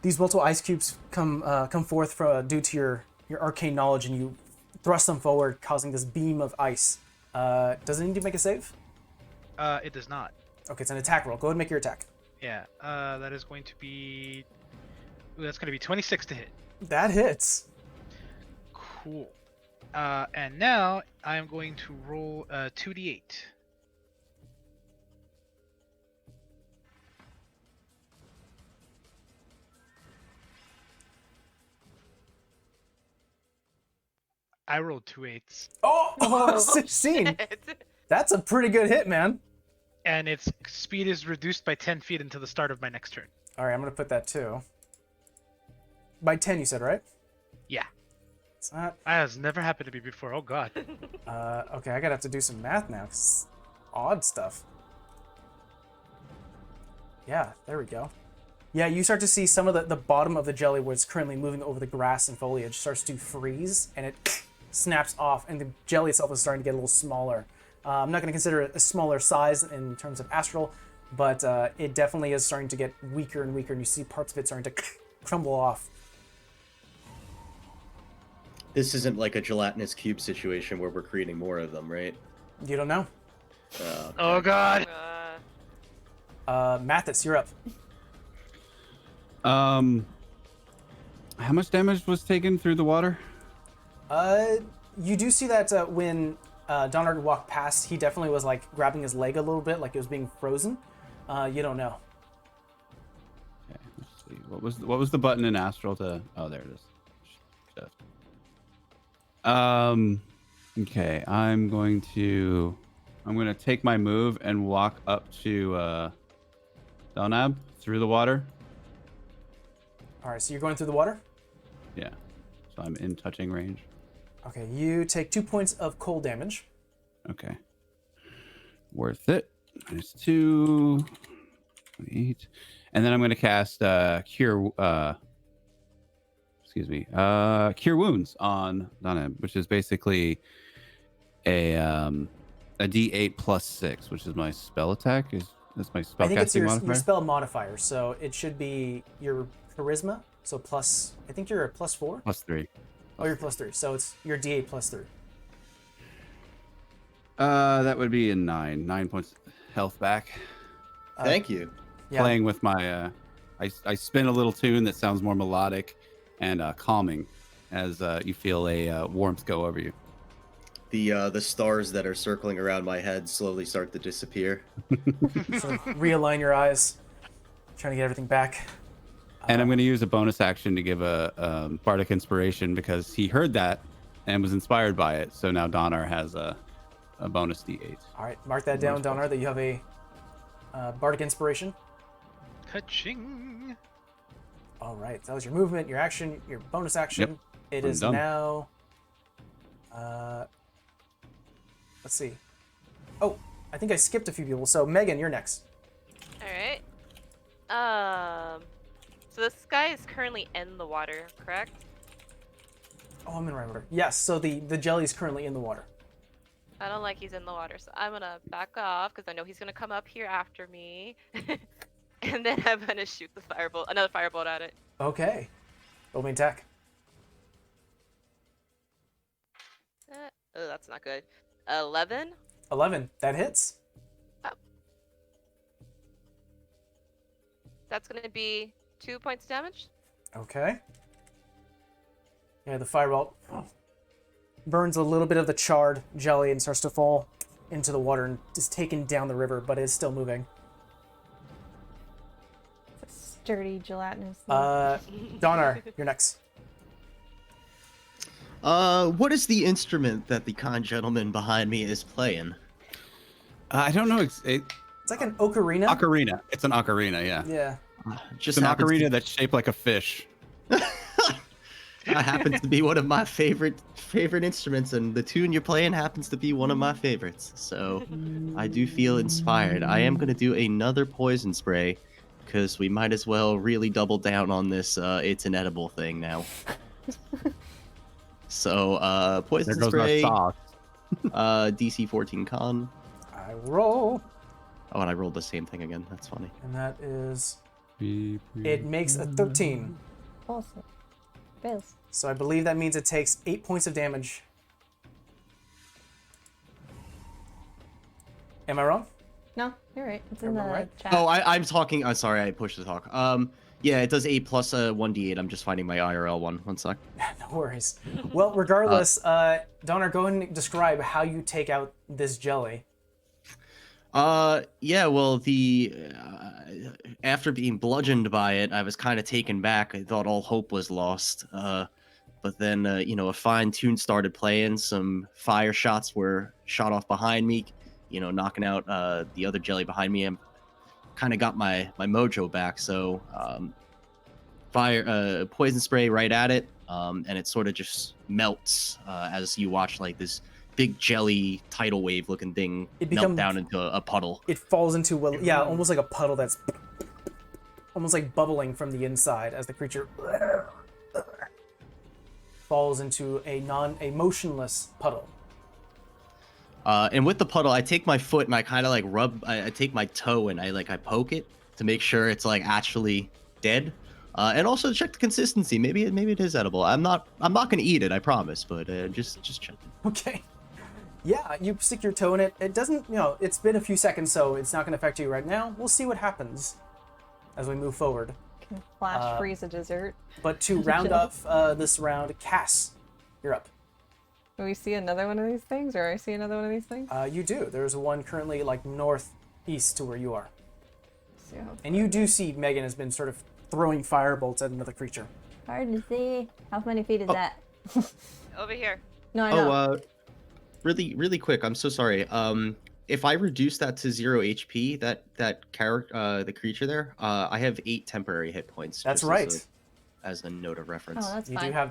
these multiple ice cubes come forth due to your arcane knowledge, and you thrust them forward, causing this beam of ice. Does it need to make a save?
It does not.
Okay, it's an attack roll. Go ahead and make your attack.
Yeah. That is going to be. Ooh, that's going to be 26 to hit.
That hits.
Cool. And now I am going to roll 2d8. I rolled 2 8s,
Oh, 16. That's a pretty good hit, man.
and its speed is reduced by 10 feet until the start of my next turn.
All right, I'm going to put that too. By 10, you said, right?
Yeah.
It's not.
That has never happened to me before. Oh god.
Okay, I gotta have to do some math now, 'cause odd stuff. Yeah, there we go. Yeah, you start to see some of the bottom of the jelly where it's currently moving over the grass and foliage starts to freeze, and it snaps off, and the jelly itself is starting to get a little smaller. I'm not going to consider it a smaller size in terms of astral, but it definitely is starting to get weaker and weaker, and you see parts of it starting to crumble off.
This isn't like a gelatinous cube situation where we're creating more of them, right?
You don't know.
Oh god.
Mathis, you're up.
How much damage was taken through the water?
You do see that when Donard walked past, he definitely was like grabbing his leg a little bit, like it was being frozen. You don't know.
Okay, let's see. What was the button in Astral to? Oh, there it is. Shift. Okay, I'm going to take my move and walk up to Donab through the water.
All right, so you're going through the water?
Yeah. So I'm in touching range.
Okay, you take 2 points of cold damage.
Okay. Worth it. -2. 28. And then I'm going to cast Cure Cure Wounds on Donab, which is basically a D8 +6, which is my spell attack. That's my spell
I think it's
casting
your
modifier.
spell modifier, so it should be your charisma. So plus, I think you're a +4.
+3.
Oh, you're +3. So it's your D8 +3.
That would be a 9. 9 points health back.
Thank you.
Yeah.
Playing with my, I spin a little tune that sounds more melodic and calming as you feel a warmth go over you.
The stars that are circling around my head slowly start to disappear.
Sort of realign your eyes, trying to get everything back.
And I'm going to use a bonus action to give a bardic inspiration because he heard that and was inspired by it. So now Donar has a bonus D8.
All right, mark that down, Donar, that you have a bardic inspiration.
Ka-ching.
All right, that was your movement, your action, your bonus action.
Yep,
It
I'm
is
done.
now. Let's see. Oh, I think I skipped a few people. So Megan, you're next.
All right. So this guy is currently in the water, correct?
Oh, I'm in the right order. Yes. So the jelly is currently in the water.
I don't like he's in the water, so I'm gonna back off because I know he's gonna come up here after me, and then I'm gonna shoot the another firebolt at it.
Okay. Roll me attack.
Oh, that's not good. 11.
11. That hits.
That's gonna be 2 points damage.
Okay. Yeah, the fireball burns a little bit of the charred jelly and starts to fall into the water and is taken down the river, but is still moving.
It's a sturdy, gelatinous.
Donar, you're next.
What is the instrument that the kind gentleman behind me is playing?
I don't know. It's
It's like an ocarina.
ocarina. It's an ocarina, yeah.
Yeah.
Just
It's an
happens
ocarina
to-
that's shaped like a fish.
That happens to be one of my favorite instruments, and the tune you're playing happens to be one of my favorites. So I do feel inspired. I am gonna do another poison spray because we might as well really double down on this. It's an edible thing now. So poison
There goes our
spray.
sauce.
DC 14 con.
I roll,
Oh, and I rolled the same thing again. That's funny.
and that is.
Beep,
It makes a 13.
Also, fails.
So I believe that means it takes 8 points of damage. Am I wrong?
No, you're right. It's in the
Am I right?
chat.
Oh, I'm talking. I'm sorry, I pushed the talk. Yeah, it does 8 plus 1d8. I'm just finding my IRL one. One sec.
No worries. Well, regardless, Donner, go ahead and describe how you take out this jelly.
Yeah, well, after being bludgeoned by it, I was kind of taken back. I thought all hope was lost. But then, a fine tune started playing. Some fire shots were shot off behind me, knocking out the other jelly behind me. And kind of got my mojo back. So, poison spray right at it, and it sort of just melts as you watch like this big jelly tidal wave looking thing melt down into a puddle.
It falls into, almost like a puddle that's almost like bubbling from the inside as the creature falls into a motionless puddle.
And with the puddle, I take my foot and I kind of like I take my toe and I poke it to make sure it's like actually dead. And also check the consistency. Maybe it is edible. I'm not gonna eat it, I promise, but just checking.
Okay. Yeah, you stick your toe in it. It doesn't, it's been a few seconds, so it's not going to affect you right now. We'll see what happens as we move forward.
Can flash freeze a dessert.
But to round off this round, Cass, you're up.
Do we see another one of these things, or I see another one of these things?
You do. There's one currently like northeast to where you are.
Let's see how
And you do see Megan has been sort of throwing firebolts at another creature.
hard to see. How many feet is that?
Over here.
No, I know.
Oh, really quick. I'm so sorry. If I reduce that to 0 HP, that character, the creature there, I have 8 temporary hit points.
That's
just
right.
As a note of reference.
Oh, that's
You
fine.
do have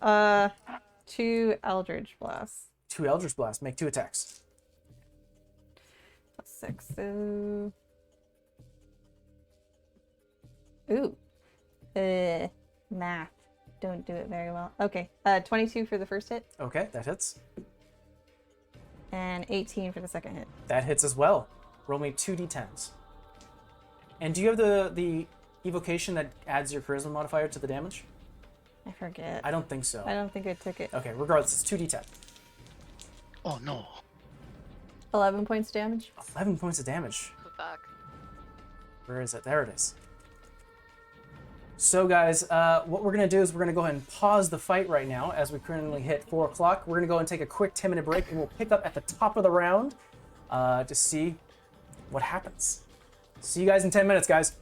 that.
2 Eldritch Blasts.
2 Eldritch Blasts. Make 2 attacks.
That's 6. So... Ooh. Math. Don't do it very well. Okay. 22 for the first hit,
Okay, that hits.
and 18 for the second hit.
That hits as well. Roll me 2d10s. And do you have the evocation that adds your charisma modifier to the damage?
I forget.
I don't think so.
I don't think I took it.
Okay, regardless, it's 2d10.
Oh no.
11 points damage.
11 points of damage.
Fuck.
Where is it? There it is. So guys, what we're going to do is we're going to go ahead and pause the fight right now as we currently hit 4 o'clock. We're going to go and take a quick 10-minute break, and we'll pick up at the top of the round to see what happens. See you guys in 10 minutes, guys.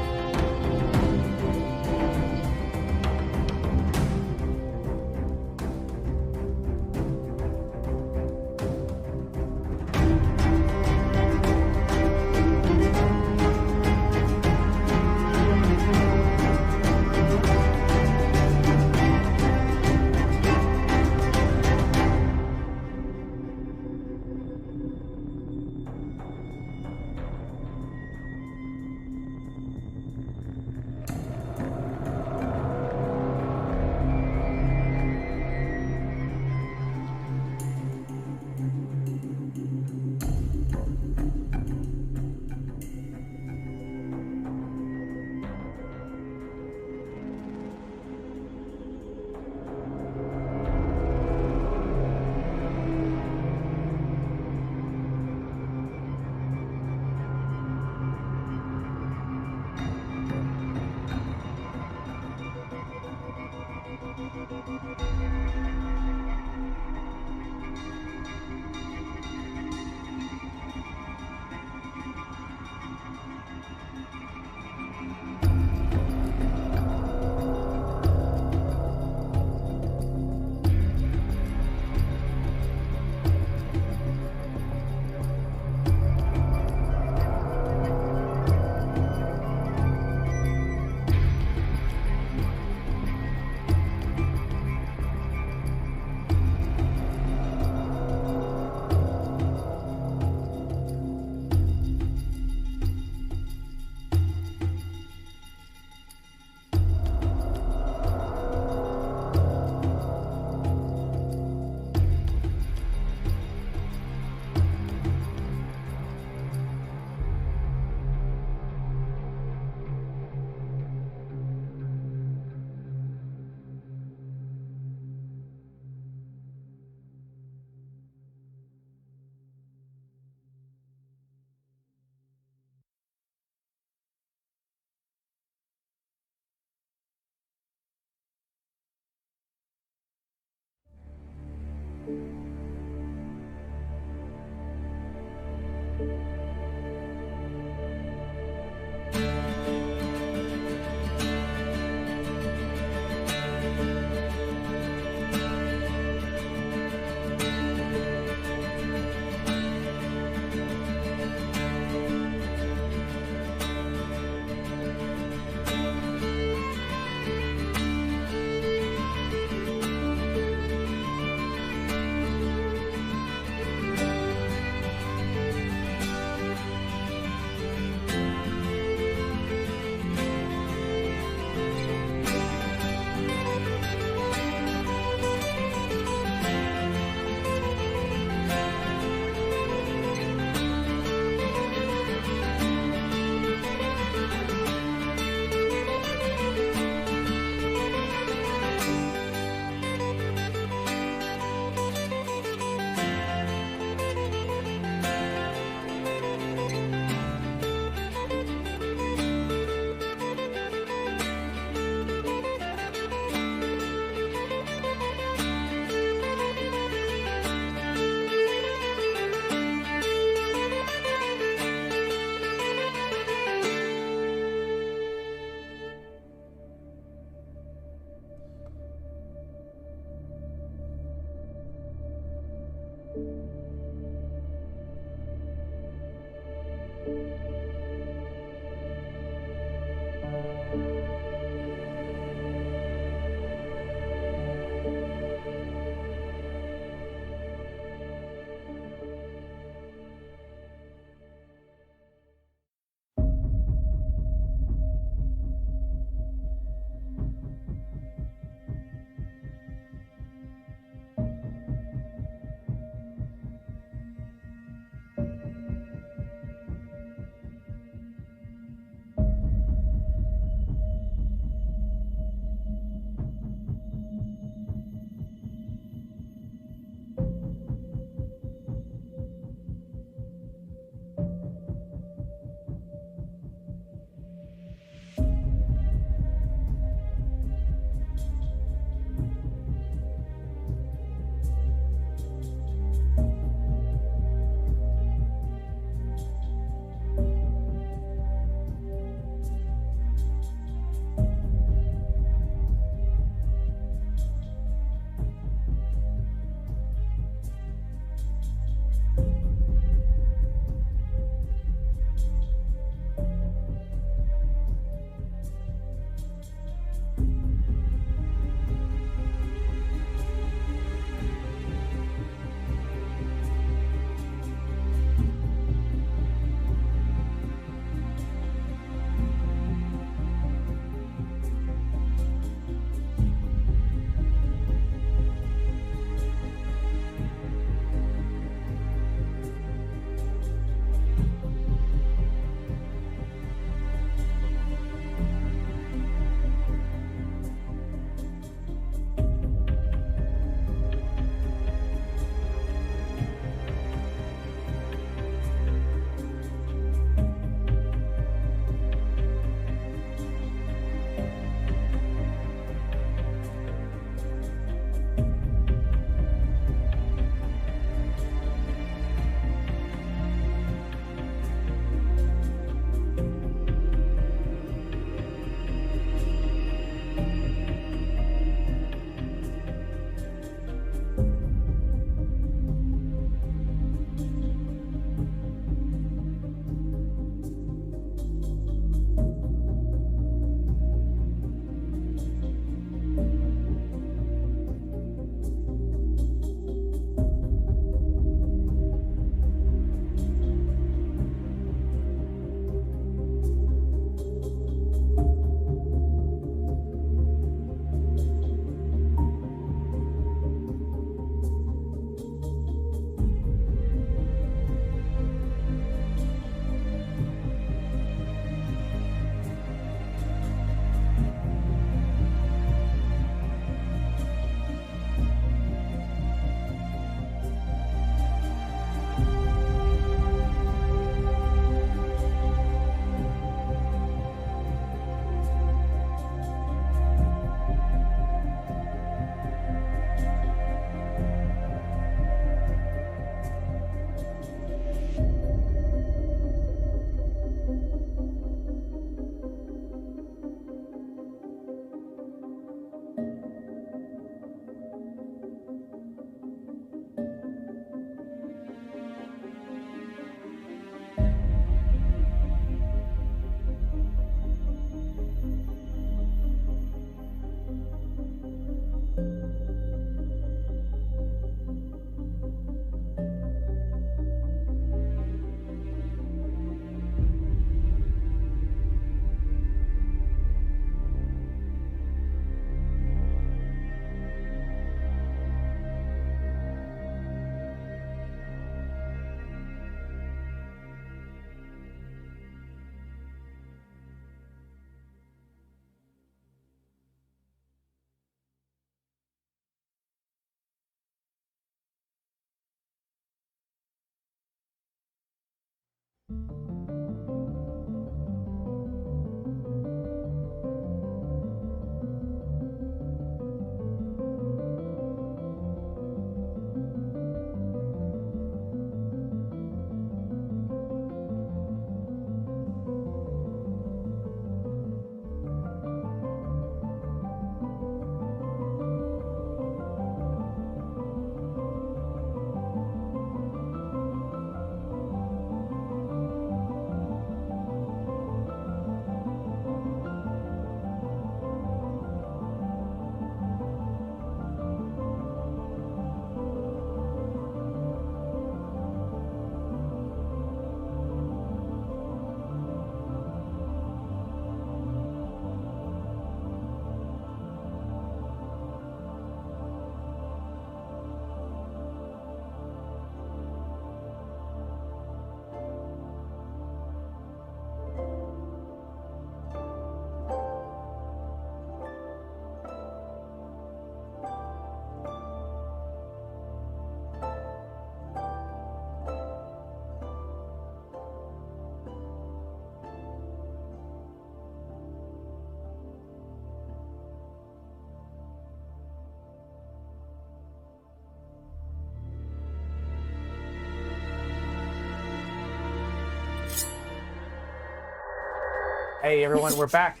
Hey everyone, we're back.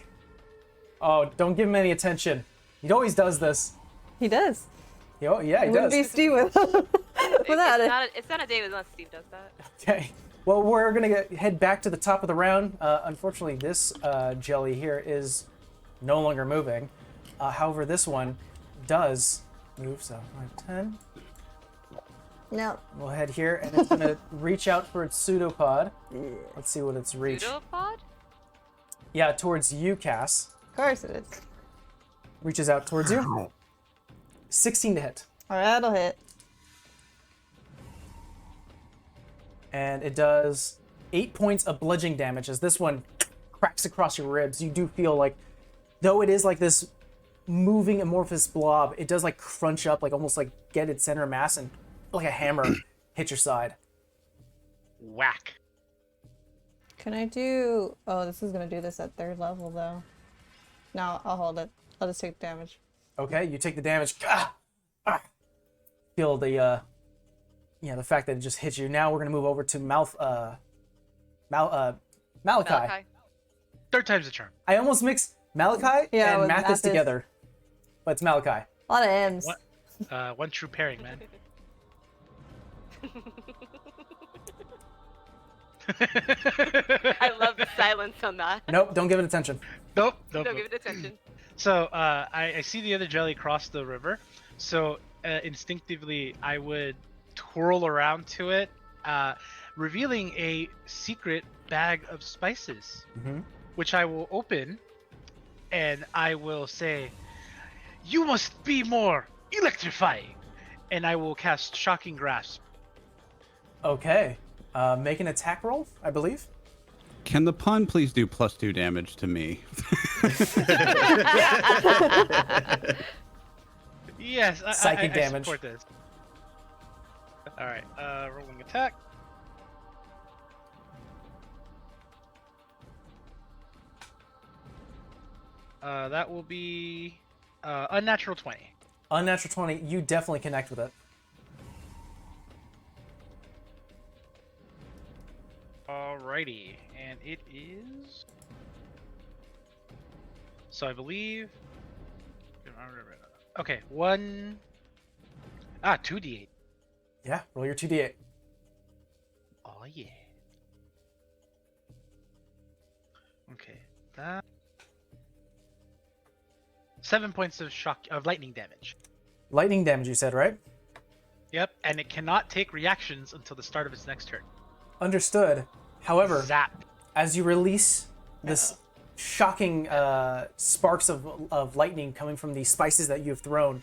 Oh, don't give him any attention. He always does this.
He does.
Yeah, he
It wouldn't
does.
be Steve without it.
It's not a day unless Steve does that.
Okay. Well, we're gonna head back to the top of the round. Unfortunately, this jelly here is no longer moving. However, this one does move. So 5, 10.
No.
We'll head here, and it's gonna reach out for its pseudopod. Let's see what it's reached.
Pseudopod?
Yeah, towards you, Cass.
Of course it is.
Reaches out towards you. 16 to hit.
All right, that'll hit.
And it does 8 points of bludgeoning damage as this one cracks across your ribs. You do feel like, though it is like this moving amorphous blob, it does like crunch up, like almost like get its center of mass and like a hammer hit your side.
Whack.
Can I do... Oh, this is going to do this at 3rd level, though. No, I'll hold it. I'll just take damage.
Okay, you take the damage. Feel the the fact that it just hit you. Now we're gonna move over to Malachi.
Third time's a charm.
I almost mixed Malachi and
with
Mathis together, but it's Malachi.
A lot of M's.
One true pairing, man.
I love the silence on that.
Nope, don't give it attention.
Nope.
Don't give it attention.
So I see the other jelly cross the river. So instinctively, I would twirl around to it, revealing a secret bag of spices, which I will open, and I will say, "You must be more electrifying," and I will cast Shocking Grasp.
Okay, make an attack roll, I believe.
Can the pun please do +2 damage to me?
Yes,
Psychic
I
damage.
support this. All right, rolling attack. That will be unnatural 20.
Unnatural 20, you definitely connect with it.
Alrighty, and it is. So I believe. Okay, 2d8.
Yeah, roll your 2d8.
Oh yeah. Okay, that. 7 points of lightning damage.
Lightning damage, you said, right?
Yep, and it cannot take reactions until the start of its next turn.
Understood. However,
Zap.
as you release this shocking sparks of lightning coming from the spices that you've thrown,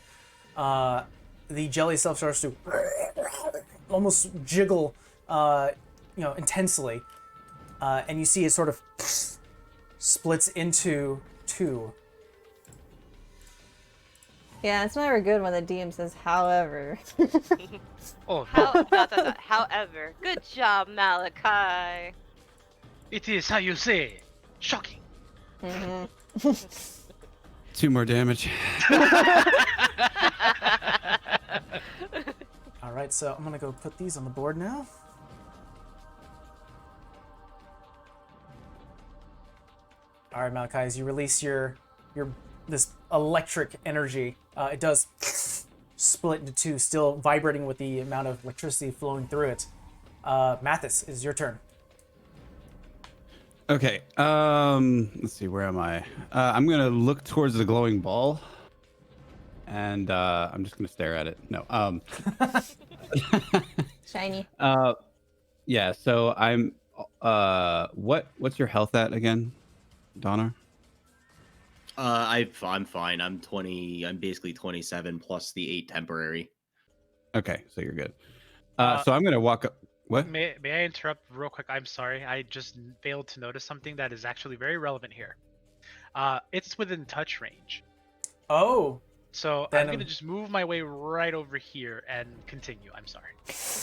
the jelly itself starts to almost jiggle, intensely, and you see it sort of splits into 2.
Yeah, it's never good when the DM says, however.
Oh,
However, good job, Malachi.
it is how you say shocking.
2 more damage.
All right, so I'm gonna go put these on the board now. All right, Malachi, as you release your this electric energy, it does split into 2, still vibrating with the amount of electricity flowing through it. Mathis, is your turn.
Okay. Let's see. Where am I? I'm gonna look towards the glowing ball, and I'm just gonna stare at it. No.
Shiny.
Yeah. So I'm. What's your health at again, Donna?
I'm fine. I'm 20. I'm basically 27 plus the 8 temporary.
Okay, so you're good. So I'm gonna walk up. What?
May I interrupt real quick? I'm sorry. I just failed to notice something that is actually very relevant here. It's within touch range.
Oh,
So
Then
I'm going to just move my way right over here and continue. I'm sorry.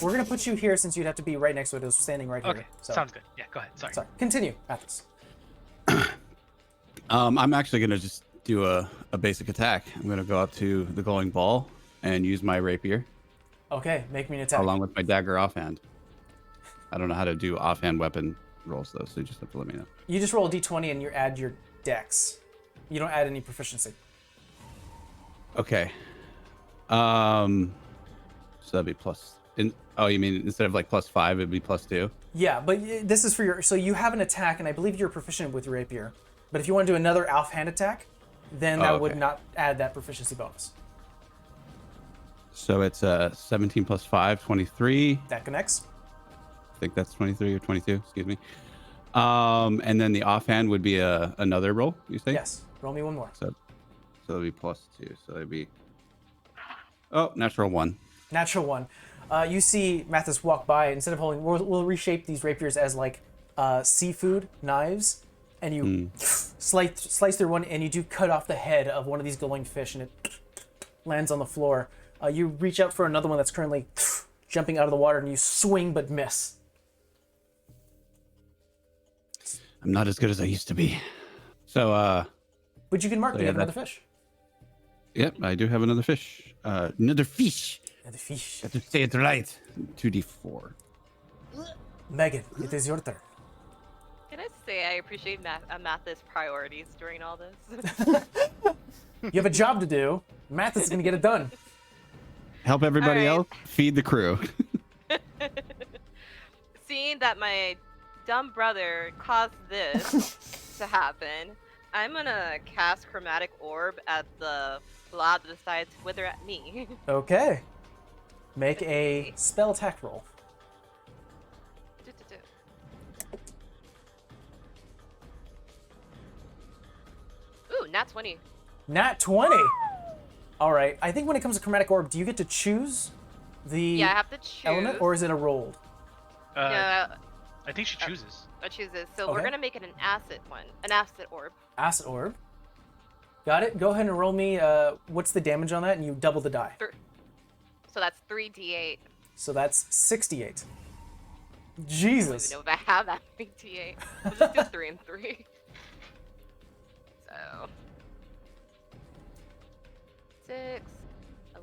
we're gonna put you here since you'd have to be right next to it. It was standing right here.
Okay,
So,
sounds good. Yeah, go ahead. Sorry.
sorry. Continue, Mathis.
I'm actually gonna just do a basic attack. I'm gonna go up to the glowing ball and use my rapier
Okay, make me an attack.
along with my dagger offhand. I don't know how to do offhand weapon rolls though, so you just have to let me know.
You just roll a d20 and you add your dex. You don't add any proficiency.
Okay. So that'd be plus. Oh, you mean instead of like +5, it'd be +2?
Yeah, but this is for your. So you have an attack, and I believe you're proficient with your rapier. But if you want to do another offhand attack, then that would not add that proficiency bonus.
So it's 17 + 5, 23.
That connects.
I think that's 23 or 22. Excuse me. And then the offhand would be another roll. You say?
Yes. Roll me one more.
So it'd be +2. So it'd be. Oh, natural 1.
Natural 1. You see Mathis walk by. Instead of holding, we'll reshape these rapiers as like seafood knives, and you slice through one, and you do cut off the head of one of these glowing fish, and it lands on the floor. You reach out for another one that's currently jumping out of the water, and you swing but miss.
I'm not as good as I used to be. So
But you can mark that you have another fish.
Yep, I do have another fish. Another fish.
Another fish.
Got to say it right. 2d4.
Megan, it is your turn.
Can I say I appreciate Mathis' priorities during all this?
You have a job to do. Mathis is going to get it done.
Help everybody
All right.
else. Feed the crew.
Seeing that my dumb brother caused this to happen, I'm gonna cast Chromatic Orb at the blob that decides to wither at me.
Okay. Make a spell attack roll.
Ooh, nat 20.
Nat 20. All right. I think when it comes to chromatic orb, do you get to choose the
Yeah, I have to choose.
element, or is it a roll?
Yeah,
I think she chooses.
I choose this. So
Okay.
we're gonna make it an acid one, an acid orb.
Acid orb. Got it. Go ahead and roll me. What's the damage on that? And you double the die.
So that's 3d8.
So that's 68.
I don't
Jesus.
even know if I have that 3d8. We'll just do 3 and 3. So 6,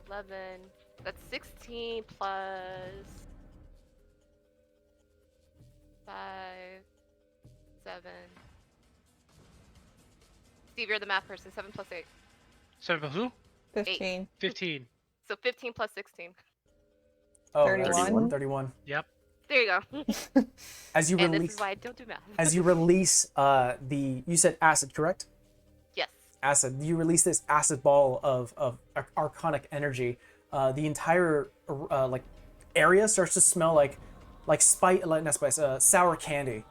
11. That's 16 plus 5, 7. Steve, you're the math person. 7 plus 8.
7 who?
15.
15.
So 15 plus 16.
Oh,
31.
31.
Yep.
There you go.
As you
And this
release,
is why I don't do math.
as you release you said acid, correct?
Yes.
Acid. You release this acid ball of arcanic energy. The entire like area starts to smell like sour candy,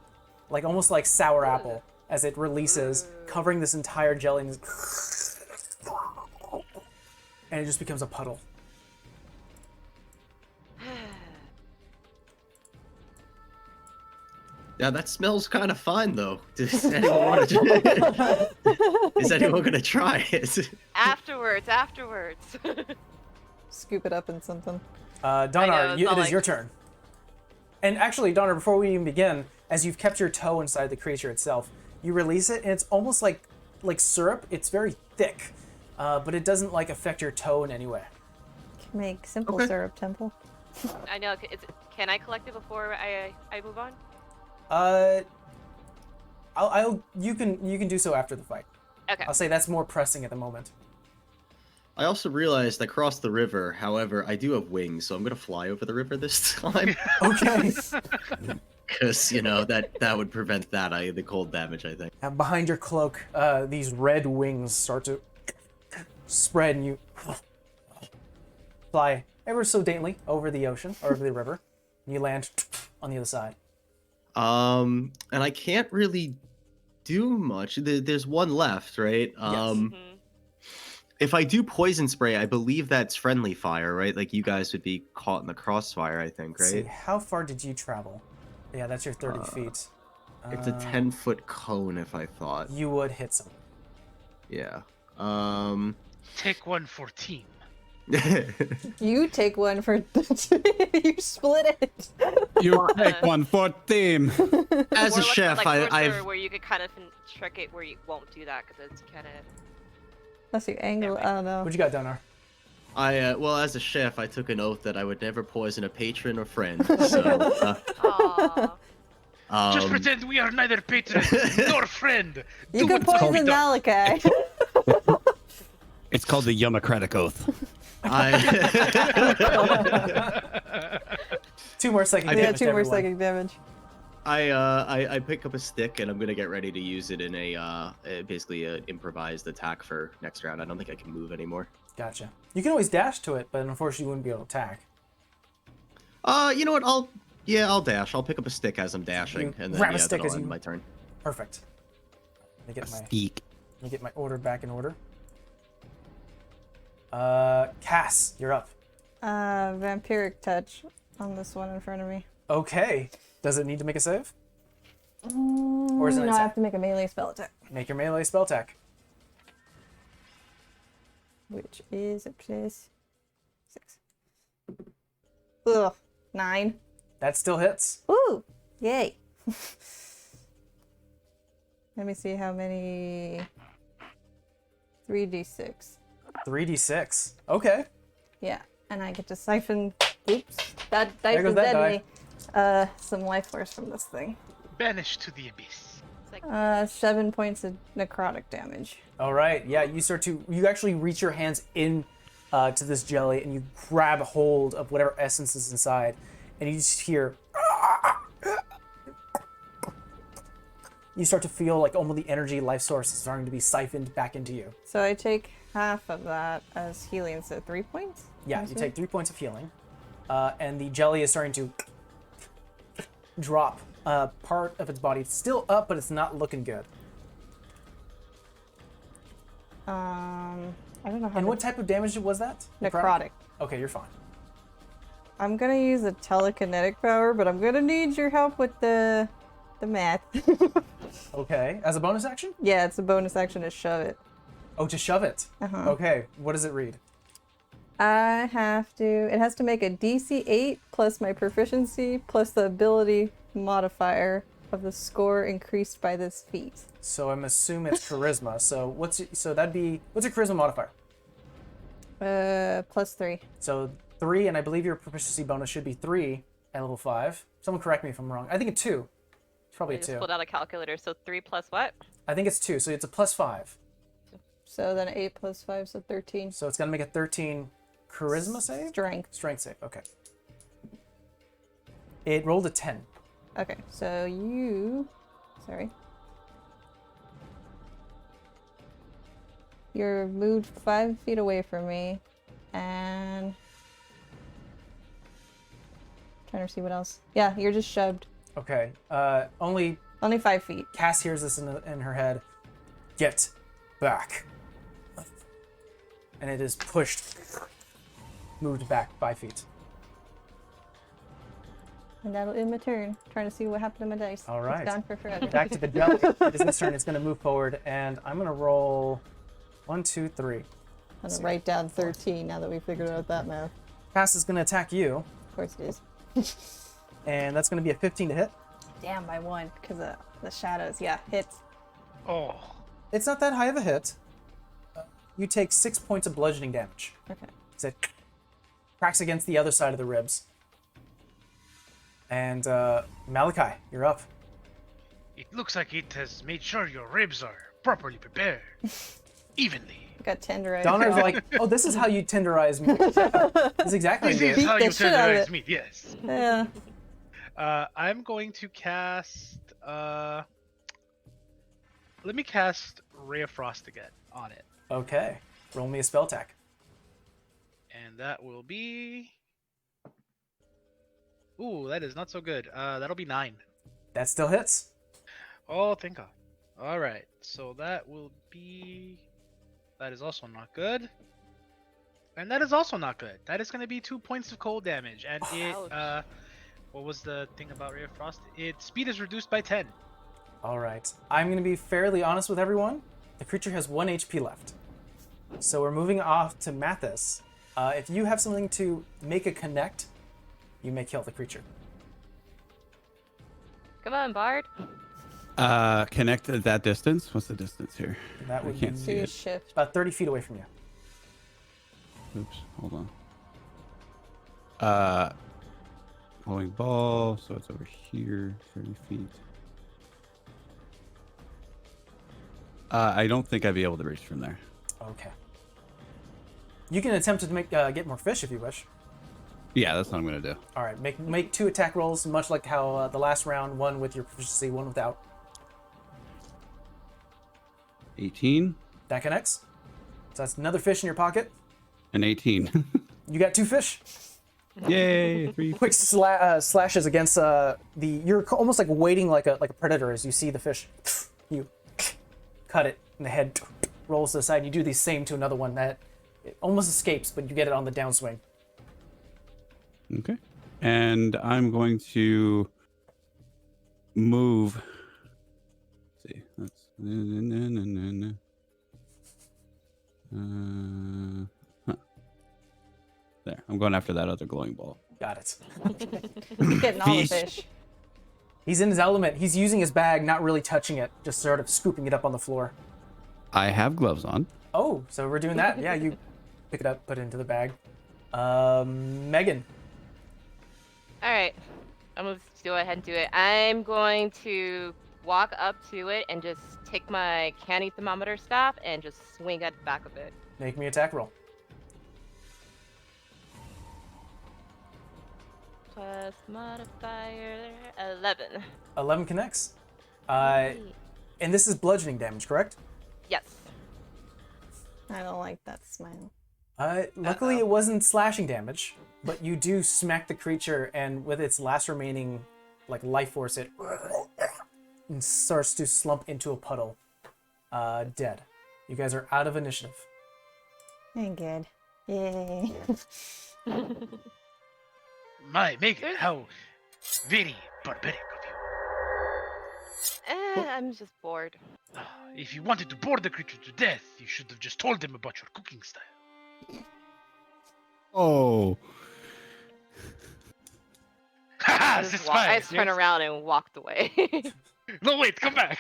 like almost like sour apple, as it releases, covering this entire jelly, and it just becomes a puddle.
Yeah, that smells kind of fine though. Does anyone want to? Is anyone gonna try it?
Afterwards.
Scoop it up in something.
Donar,
it's
it
not
is
like-
your turn. And actually, Donar, before we even begin, as you've kept your toe inside the creature itself, you release it, and it's almost like syrup. It's very thick, but it doesn't like affect your toe in any way.
Can make simple
Okay.
syrup temple.
I know. Can I collect it before I move on?
You can do so after the fight.
Okay.
I'll say that's more pressing at the moment.
I also realized I crossed the river. However, I do have wings, so I'm gonna fly over the river this time.
Okay.
Because that would prevent the cold damage. I think.
And behind your cloak, these red wings start to spread, and you fly ever so daintily over the ocean, or over the river, and you land on the other side.
And I can't really do much. There's one left, right?
Mhm.
If I do poison spray, I believe that's friendly fire, right? Like you guys would be caught in the crossfire, I think,
Let's see,
right?
how far did you travel? Yeah, that's your 30 feet.
It's a 10-foot cone, if I thought.
You would hit someone.
Yeah.
Take one for team.
You take one for you split it.
You take one for team.
As
Or
a chef,
like
I've
where you could kind of trick it where you won't do that because it's kind of.
Unless you angle. I don't know.
What you got, Donar?
well, as a chef, I took an oath that I would never poison a patron or friend. So,
Aww.
Just pretend we are neither patron nor friend.
You
Do
could
what's called
poison
done.
Malachi.
It's called the Yomocratic Oath.
I
2 more psychic
I
Yeah,
damage.
2
to
more
everyone.
psychic damage.
I pick up a stick and I'm gonna get ready to use it in basically a improvised attack for next round. I don't think I can move anymore.
Gotcha. You can always dash to it, but unfortunately you wouldn't be able to attack.
You know what? I'll dash. I'll pick up a stick as I'm dashing,
You
and then
grab a
yeah,
stick
that'll
as
end
you-
my turn.
Perfect. Let me
A
get my
steak.
order back in order. Cass, you're up.
Vampiric touch on this one in front of me.
Okay. Does it need to make a save? Or is it an
No, I
attack?
have to make a melee spell attack,
Make your melee spell attack.
which is a +6. Ugh, 9.
That still hits.
Ooh, yay. Let me see how many. 3d6.
3d6. Okay.
Yeah, and I get to siphon. Oops, that dice
goes
is
that
deadly. Some life force from this thing.
Banished to the abyss.
It's like,
7 points of necrotic damage.
All right. Yeah, you actually reach your hands in to this jelly and you grab hold of whatever essence is inside, and you just hear. You start to feel like almost the energy life source is starting to be siphoned back into you.
So I take half of that as healing, so 3 points?
Yeah,
That's
you
it?
take 3 points of healing, and the jelly is starting to drop part of its body. It's still up, but it's not looking good.
I don't know how
And
to...
what type of damage was that?
Necrotic.
Okay, you're fine.
I'm gonna use a telekinetic power, but I'm gonna need your help with the math.
Okay, as a bonus action?
Yeah, it's a bonus action to shove it.
Oh, to shove it.
Uh-huh.
Okay, what does it read?
It has to make a DC 8 plus my proficiency plus the ability modifier of the score increased by this feat.
So I'm assuming it's charisma. So what's your charisma modifier?
+3.
So 3, and I believe your proficiency bonus should be 3 at level 5. Someone correct me if I'm wrong. I think it's 2. It's probably
I
a
just
2.
pulled out a calculator. So 3 plus what?
I think it's 2, so it's a +5.
So then 8 plus 5, so 13.
So it's gonna make a 13 charisma save?
Strength.
Strength save, okay. It rolled a 10.
Okay, so sorry. You're moved 5 feet away from me, and trying to see what else. Yeah, you're just shoved.
Okay, only
Only 5 feet.
Cass hears this in her head. Get back. And it is pushed, moved back 5 feet.
And that'll end my turn. Trying to see what happened to my dice.
All right.
It's gone for forever.
Back to the jelly. It is its turn. It's going to move forward, and I'm going to roll 1, 2, 3.
I'm gonna write down 13 now that we figured out that math.
Cass is going to attack you,
Of course it is.
and that's going to be a 15 to hit.
Damn, by 1 because of the shadows. Yeah, hits.
Oh,
It's not that high of a hit. You take 6 points of bludgeoning damage.
Okay.
So it cracks against the other side of the ribs. And Malachi, you're up.
it looks like it has made sure your ribs are properly prepared, evenly.
Got tenderized.
Donna's like, oh, this is how you tenderize meat. This is exactly how
This
you
is
do it.
how
the
you
shit out of
tenderize
it.
meat. Yes.
Yeah.
I'm going to cast. Let me cast Ray of Frost again on it,
Okay. Roll me a spell attack.
and that will be. Ooh, that is not so good. That'll be 9.
That still hits.
Oh, thank God. All right, so that will be. That is also not good. And that is also not good. That is going to be 2 points of cold damage, and
Ouch.
what was the thing about Ray of Frost? Its speed is reduced by 10.
All right. I'm going to be fairly honest with everyone. The creature has 1 HP left. So we're moving off to Mathis. If you have something to make a connect, you may kill the creature.
Come on, Bard.
Connect at that distance. What's the distance here?
That
I
would
can't
be
see
So you
it.
shift.
about 30 feet away from you.
Oops, hold on. Rolling ball, so it's over here, 30 feet. I don't think I'd be able to reach from there.
Okay. You can attempt to get more fish if you wish.
Yeah, that's what I'm gonna do.
All right, make 2 attack rolls, much like how the last round, one with your proficiency, one without.
18
That connects. So that's another fish in your pocket.
and 18.
You got 2 fish.
Yay! 3.
Quick slashes against you're almost like waiting like a predator as you see the fish. You cut it, and the head rolls to the side. And you do the same to another one that it almost escapes, but you get it on the downswing.
Okay. And I'm going to move. Let's see. That's huh. There. I'm going after that other glowing ball.
Got it.
He's getting all the
Fish.
fish.
He's in his element. He's using his bag, not really touching it, just sort of scooping it up on the floor.
I have gloves on.
Oh, so we're doing that. Yeah, you pick it up, put it into the bag. Megan.
All right, I'm gonna just go ahead and do it. I'm going to walk up to it and just take my candy thermometer staff and just swing at the back of it.
Make me attack roll.
Plus modifier 11.
11 connects. And this is bludgeoning damage, correct?
Yes.
I don't like that smile.
Luckily, it wasn't slashing damage, but you do smack the creature, and with its last remaining life force, it starts to slump into a puddle, dead. You guys are out of initiative.
Ain't good. Yay.
My Megan, how very barbaric of
I'm just bored.
you. If you wanted to bore the creature to death, you should have just told them about your cooking style.
Oh.
Haha,
I
this
just,
is fine.
I just turned around and walked away.
No, wait, come back.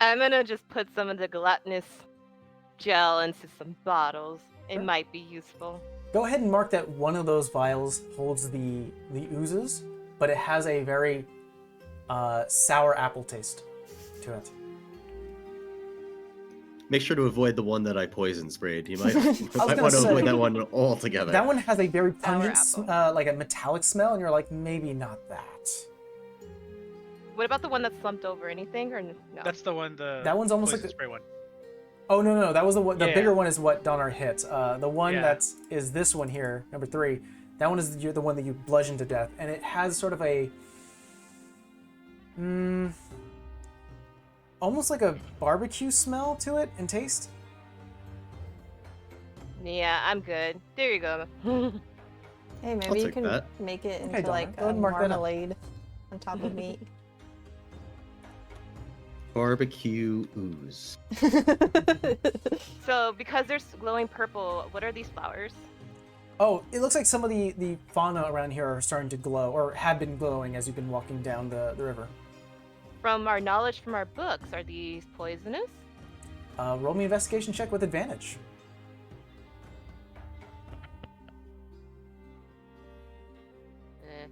I'm gonna just put some of the gelatinous gel into some bottles. It
Sure.
might be useful.
Go ahead and mark that one of those vials holds the oozes, but it has a very sour apple taste to it.
Make sure to avoid the one that I poison sprayed. You might,
gonna
want to
say-
avoid that one altogether.
That one has a very
Sour
pungent,
apple.
like a metallic smell, and you're like, maybe not that.
What about the one that's slumped over? Anything or no?
That's the one.
That one's almost
poison
like
spray one.
Oh no, that was the one. The
Yeah.
bigger one is what Donner hit. The one
Yeah.
that's is this one here, number 3. That one is the one that you bludgeoned to death, and it has sort of a, almost like a barbecue smell to it and taste.
Yeah, I'm good. There you go.
Hey, maybe you
take
can
that.
make it
Okay,
into
Donna,
like
go ahead
a
and mark that up.
marmalade on top of meat.
Barbecue ooze.
So, because they're glowing purple, what are these flowers?
Oh, it looks like some of the fauna around here are starting to glow, or have been glowing as you've been walking down the river.
From our knowledge from our books, are these poisonous?
Roll me an investigation check with advantage.
Eh.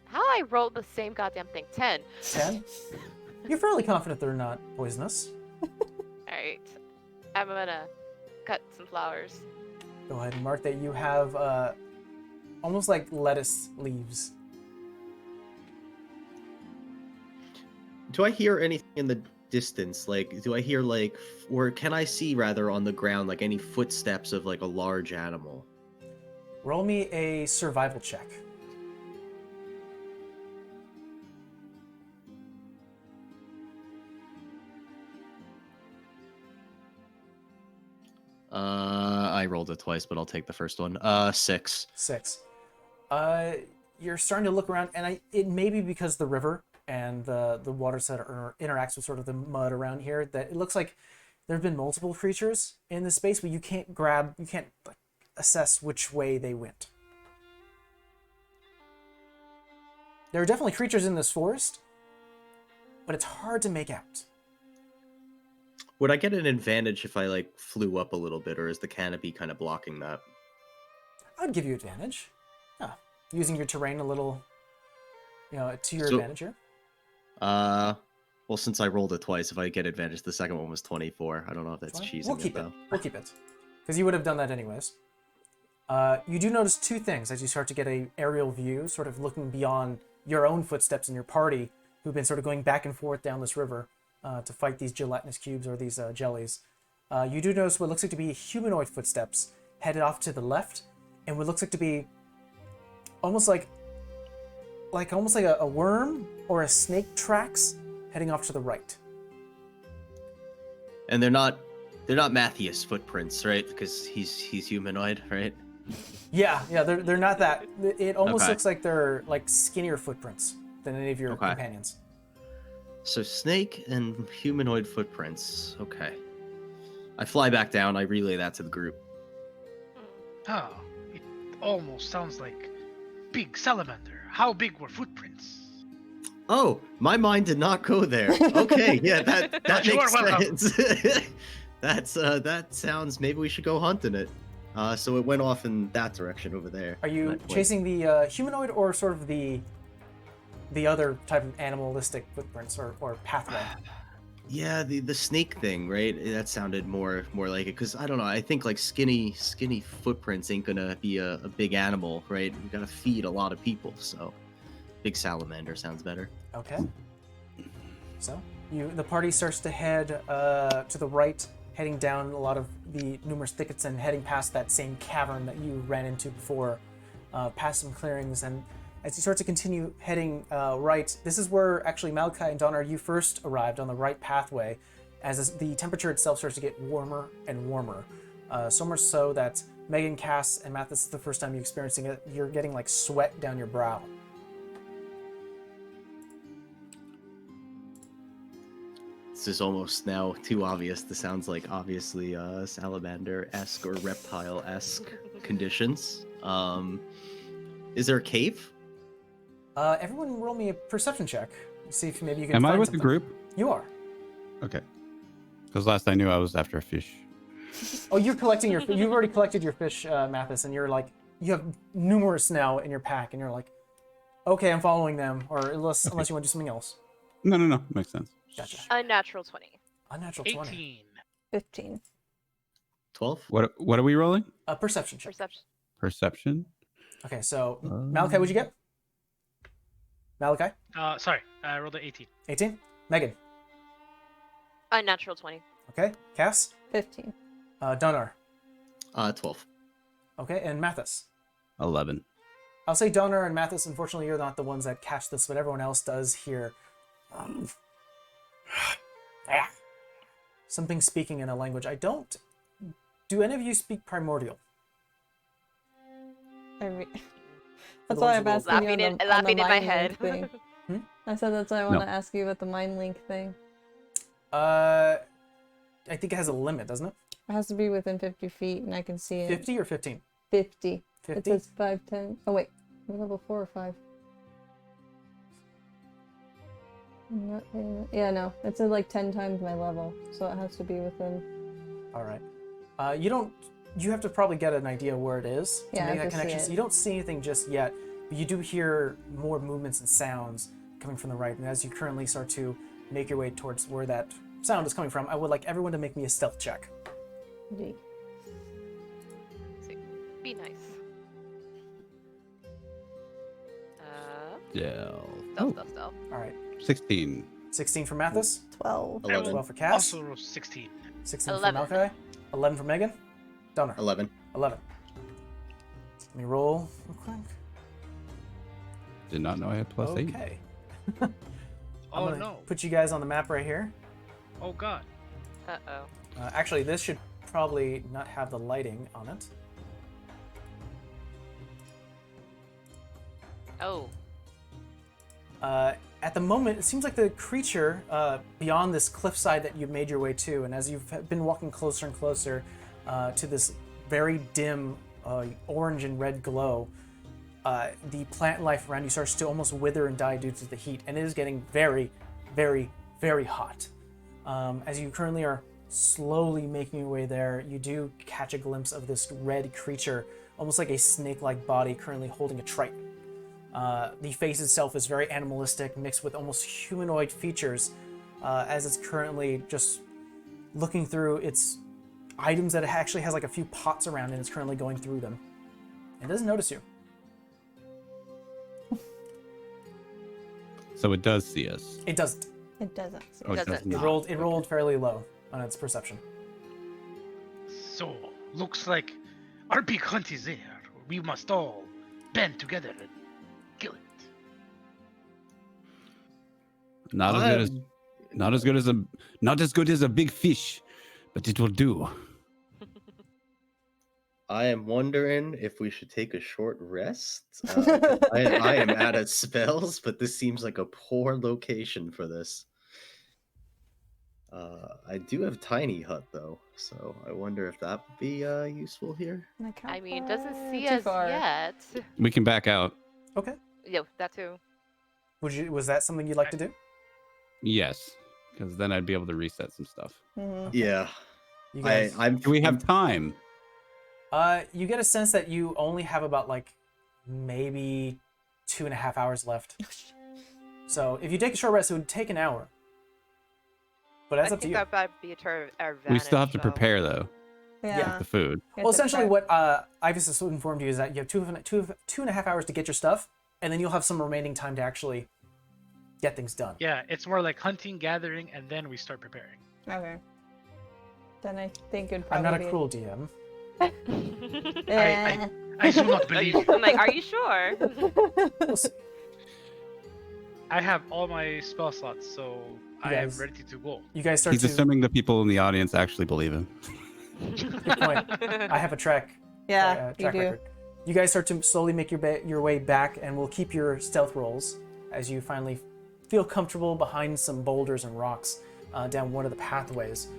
How I rolled the same goddamn thing? 10.
10. You're fairly confident they're not poisonous.
Alright. I'm gonna cut some flowers.
Go ahead and mark that you have almost like lettuce leaves.
Do I hear anything in the distance? Like, do I hear or can I see rather on the ground like any footsteps of like a large animal?
Roll me a survival check.
I rolled it twice, but I'll take the first one. 6.
6. You're starting to look around, and it may be because the river and the water set interacts with sort of the mud around here that it looks like there have been multiple creatures in this space, but you can't like, assess which way they went. There are definitely creatures in this forest, but it's hard to make out.
Would I get an advantage if I like flew up a little bit, or is the canopy kind of blocking that?
I'd give you advantage. Yeah, using your terrain a little, to your
So-
advantage here.
Well, since I rolled it twice, if I get advantage, the second one was 24. I don't know if that's
Fine.
cheesing
We'll keep
it
it.
though.
We'll keep it, because you would have done that anyways. You do notice two things as you start to get a aerial view, sort of looking beyond your own footsteps in your party, who've been sort of going back and forth down this river to fight these gelatinous cubes or these jellies. You do notice what looks like to be humanoid footsteps headed off to the left, and what looks like to be almost like a worm or a snake tracks heading off to the right.
And they're not Matthias footprints, right? Because he's humanoid, right?
Yeah, they're not that. It almost
Okay.
looks like they're like skinnier footprints than any of your
Okay.
companions.
So snake and humanoid footprints. Okay. I fly back down. I relay that to the group.
Oh, it almost sounds like big salamander. How big were footprints?
Oh, my mind did not go there. Okay, yeah, that
You
makes
are welcome.
sense. That sounds. Maybe we should go hunting it. So it went off in that direction over there.
Are you
that point.
chasing the humanoid or sort of the other type of animalistic footprints or pathway?
Yeah, the snake thing, right? That sounded more like it. Because I don't know. I think like skinny footprints ain't gonna be a big animal, right? We gotta feed a lot of people, so big salamander sounds better.
Okay. So the party starts to head to the right, heading down a lot of the numerous thickets and heading past that same cavern that you ran into before, past some clearings. And as you start to continue heading right, this is where actually Malachi and Donner, you first arrived on the right pathway, as the temperature itself starts to get warmer and warmer. So much so that Megan, Cass, and Matt, this is the first time you're experiencing it. You're getting like sweat down your brow.
This is almost now too obvious. This sounds like obviously salamander-esque or reptile-esque conditions. Is there a cave?
Everyone roll me a perception check. See if maybe you can
Am I
find
with
something.
the group?
You are.
Okay. Because last I knew, I was after a fish.
Oh, you're collecting you've already collected your fish, Mathis, and you're like, you have numerous now in your pack, and you're like, okay, I'm following them, or unless you want to do something else.
No. Makes sense.
Gotcha.
Unnatural 20.
Unnatural 20.
18.
15.
12?
What are we rolling?
A perception check.
Perception.
Perception.
Okay, so Malachi, what'd you get? Malachi?
Sorry, I rolled an 18.
18? Megan?
Unnatural 20.
Okay. Cass?
15.
Donar?
12.
Okay, and Mathis?
11.
I'll say Donner and Mathis, unfortunately, you're not the ones that catch this, but everyone else does hear something speaking in a language. I don't. Do any of you speak Primordial?
That's
the
why
ones
I'm
who
asking you on the
laughing in my
mind
head.
link thing. I said that's why I want to ask you about the mind link thing.
I think it has a limit, doesn't it?
It has to be within 50 feet, and I can see it.
50 or 15?
50.
50?
It says 5, 10. Oh, wait. We're level 4 or 5. Yeah, no. It's at like 10 times my level, so it has to be within.
All right. You have to probably get an idea where it is to
Yeah, I
make
have
that
to see
connection.
it.
So you don't see anything just yet, but you do hear more movements and sounds coming from the right. And as you currently start to make your way towards where that sound is coming from, I would like everyone to make me a stealth check.
D.
Be nice.
Yeah.
Stealth.
All right.
16.
16 for Mathis,
12.
11.
12 for Cass,
Also rolled 16.
16
11.
for Malachi, 11 for Megan, Donner,
11.
11. Let me roll real quick.
Did not know I had plus 8.
Okay. I'm
Oh
gonna
no.
put you guys on the map right here.
Oh god.
Uh-oh.
Actually, this should probably not have the lighting on it.
Oh.
At the moment, it seems like the creature beyond this cliffside that you've made your way to, and as you've been walking closer and closer to this very dim orange and red glow, the plant life around you starts to almost wither and die due to the heat, and it is getting very, very, very hot. As you currently are slowly making your way there, you do catch a glimpse of this red creature almost like a snake-like body currently holding a triton. The face itself is very animalistic, mixed with almost humanoid features, as it's currently just looking through its items that it actually has like a few pots around and it's currently going through them. It doesn't notice you.
So it does see us.
It doesn't.
It doesn't.
Oh, it does
doesn't.
not.
It rolled fairly low on its perception.
So, looks like our big hunt is there. We must all band together and kill it.
Not as good as a big fish, but it will do.
I am wondering if we should take a short rest. I am out of spells, but this seems like a poor location for this. I do have tiny hut though, so I wonder if that would be useful here.
I mean, it doesn't see
Too
us
far.
yet.
We can back out.
Okay.
Yeah, that too.
Was that something you'd like to do?
Yes, because then I'd be able to reset some stuff.
Mhm.
Yeah,
You guys,
Do we have time?
you get a sense that you only have about like maybe 2.5 hours left. So if you take a short rest, it would take an hour. But that's
I
up to
think
you.
that might be to our advantage.
We still have to
though.
prepare though.
Yeah.
The food.
Well, essentially, what Ivis has informed you is that you have 2.5 hours to get your stuff, and then you'll have some remaining time to actually get things done.
Yeah, it's more like hunting, gathering, and then we start preparing.
Okay. Then I think it'd
I'm
probably.
not a cruel DM.
Eh.
I do not
Are
believe
you,
you.
I'm like, are you sure?
We'll see.
I have all my spell slots, so I am
guys-
ready to go.
You guys start
He's
to.
assuming the people in the audience actually believe him.
Good point. I have a track.
Yeah, you
track
do.
record. You guys start to slowly make your way back, and we'll keep your stealth rolls as you finally feel comfortable behind some boulders and rocks down one of the pathways.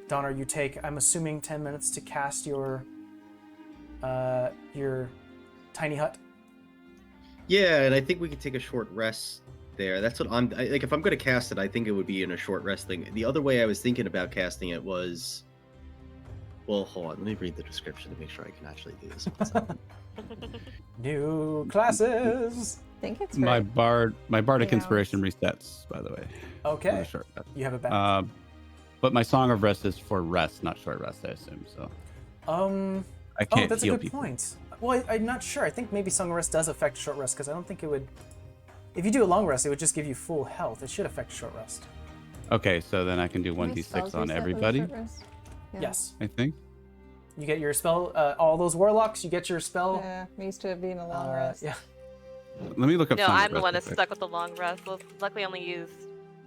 Donner, you take, I'm assuming, 10 minutes to cast your tiny hut.
yeah, and I think we could take a short rest there. That's what like. If I'm going to cast it, I think it would be in a short rest thing. The other way I was thinking about casting it was, well, hold on. Let me read the description to make sure I can actually do this. One second.
New classes.
I think it's
My
right.
bardic
Yeah.
inspiration resets, by the way.
Okay.
For short rest.
You have it back.
But my song of rest is for rest, not short rest, I assume. So I
Oh,
can't
that's a
heal
good
people.
point. Well, I'm not sure. I think maybe Song of Rest does affect short rest, because I don't think it would... If you do a long rest, it would just give you full health. It should affect short rest.
Okay, so then I can do
My
1d6
spells
on
reset with a
everybody,
short rest? Yeah.
Yes.
I think.
You get your spell, all those warlocks, you get your spell.
Yeah, I'm used to it being a long rest.
Yeah.
Let me look up
No,
Song of
I'm the
Rest
one
real
that's
quick.
stuck with the long rest. Well, luckily, I only used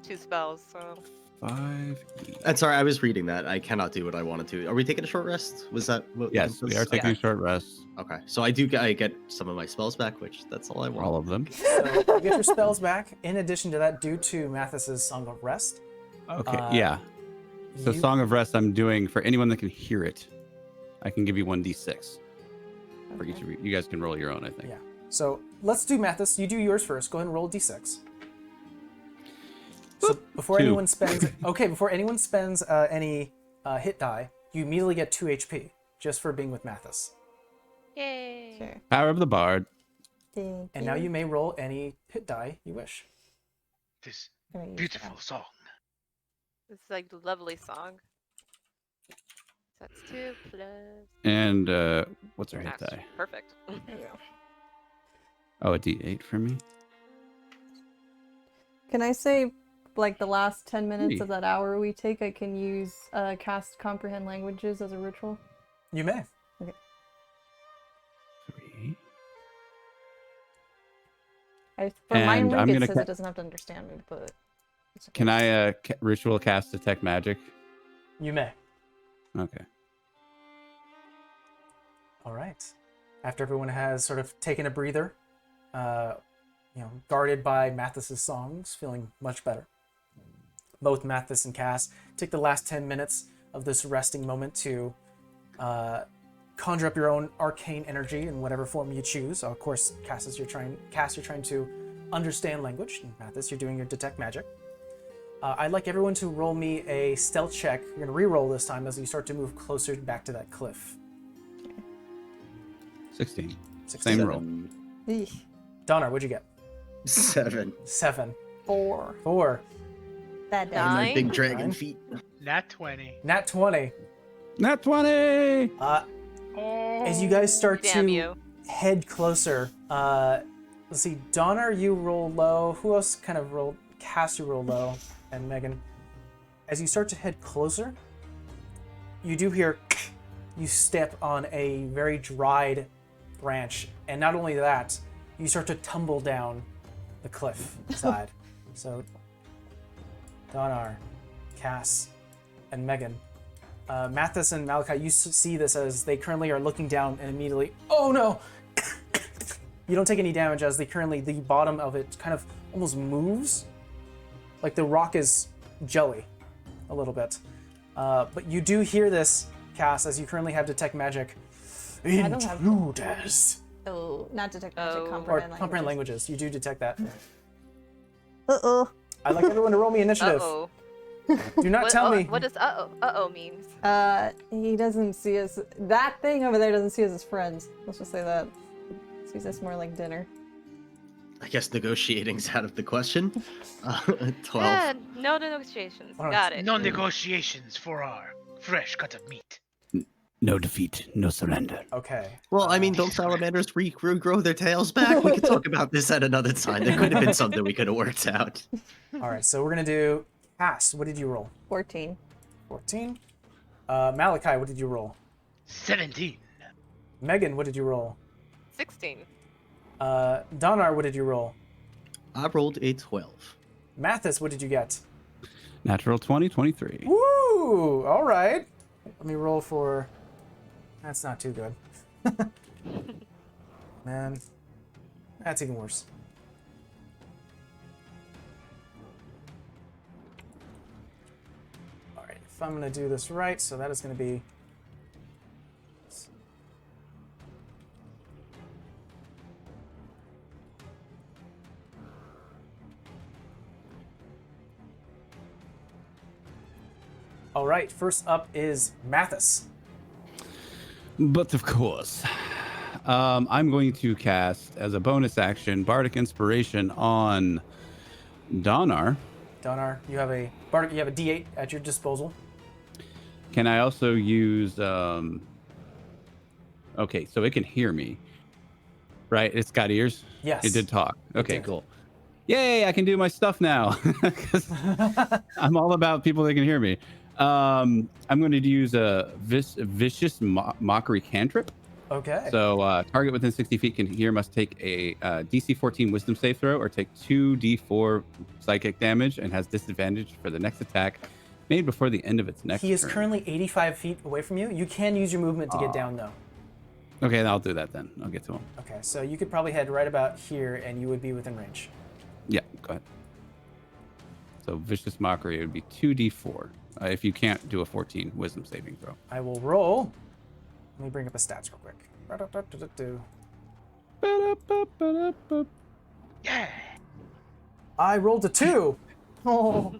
2 spells, so.
5.
And sorry, I was reading that. I cannot do what I wanted to. Are we taking a short rest? Was that what?
Yes, we are taking a short rest.
Okay, so I get some of my spells back, which that's all I want.
All of them.
So you get your spells back. In addition to that, due to Mathis's Song of Rest,
Okay, yeah. So
you-
Song of Rest I'm doing for anyone that can hear it. I can give you 1d6. For each of you. You guys can roll your own, I think.
Yeah. So let's do Mathis. You do yours first. Go ahead and roll a d6. So before
2.
anyone spends, before anyone spends any hit die, you immediately get 2 HP just for being with Mathis.
Yay.
Sure.
Power of the Bard.
Thank
And now you may roll any hit die you wish.
This
Gonna use
beautiful
that.
song.
It's like a lovely song. So that's 2 plus.
And what's our hit
That's
die?
perfect.
There you go.
Oh, a d8 for me.
Can I say, like, the last 10 minutes
Hey.
of that hour we take, I can use cast Comprehend Languages as a ritual?
You may.
3.
For mine,
And I'm
Link,
gonna
it says
ca-
it doesn't have to understand me, but... it's
Can
okay.
I ritual cast detect magic?
You may.
Okay.
All right. After everyone has sort of taken a breather, guarded by Mathis's songs, feeling much better. Both Mathis and Cass take the last 10 minutes of this resting moment to conjure up your own arcane energy in whatever form you choose. Of course, Cass, you're trying to understand language. And Mathis, you're doing your detect magic. I'd like everyone to roll me a stealth check. You're going to re-roll this time as you start to move closer back to that cliff.
16.
16.
Same roll.
Eesh.
Donner, what'd you get?
7.
7.
4.
4.
Bad dice.
And my
Nine.
big dragon
9.
feet.
Nat 20.
Nat 20.
Nat 20!
Oh.
As you guys start
Damn
to
you.
head closer, let's see, Donner, you roll low. Who else kind of rolled? Cass, you roll low. And Megan. As you start to head closer, you do hear you step on a very dried branch. And not only that, you start to tumble down the cliff side. So, Donner, Cass, and Megan. Mathis and Malachi, you see this as they currently are looking down and immediately, oh no! You don't take any damage as the bottom of it kind of almost moves. Like the rock is jelly a little bit. But you do hear this, Cass, as you currently have detect magic.
I don't have-
Intruders.
Oh, not detect magic,
Oh.
Or
comprehend
comprehend languages. You do detect that.
Uh-oh.
I'd like everyone to roll me initiative.
Uh-oh.
Do not tell me.
What does uh-oh means?
He doesn't see us. That thing over there doesn't see us as friends. Let's just say that. Sees us more like dinner.
I guess negotiating's out of the question. 12.
Yeah, no negotiations.
Alright.
Got it.
No negotiations for our fresh cut of meat.
No defeat, no surrender.
Okay.
Well, I mean, don't salamanders regrow their tails back? We could talk about this at another time. There could have been something we could have worked out.
All right, so we're going to do Cass. What did you roll?
14.
14. Malachi, what did you roll?
17.
Megan, what did you roll?
16.
Donar, what did you roll?
I rolled a 12.
Mathis, what did you get?
Natural 20, 23.
Woo! All right. Let me roll for... That's not too good. Man. That's even worse. All right, if I'm going to do this right, so that is going to be... All right, first up is Mathis.
But of course, I'm going to cast as a bonus action Bardic Inspiration on Donar.
Donar, you have a Bardic, you have a D8 at your disposal.
Can I also use? Okay, so it can hear me, right? It's got ears.
Yes.
It did talk. Okay,
did.
cool. Yay! I can do my stuff now. 'Cause I'm all about people that can hear me. I'm going to use a vicious mockery cantrip.
Okay.
So target within 60 feet can hear must take a DC 14 Wisdom save throw or take 2d4 psychic damage and has disadvantage for the next attack made before the end of its next
He is
turn.
currently 85 feet away from you. You can use your movement to get down, though.
Okay, then I'll do that then. I'll get to him.
Okay, so you could probably head right about here, and you would be within range.
Yeah, go ahead. So vicious mockery would be 2d4 if you can't do a 14 Wisdom saving throw.
I will roll. Let me bring up the stats real quick.
Yeah.
I rolled a 2.
Oh,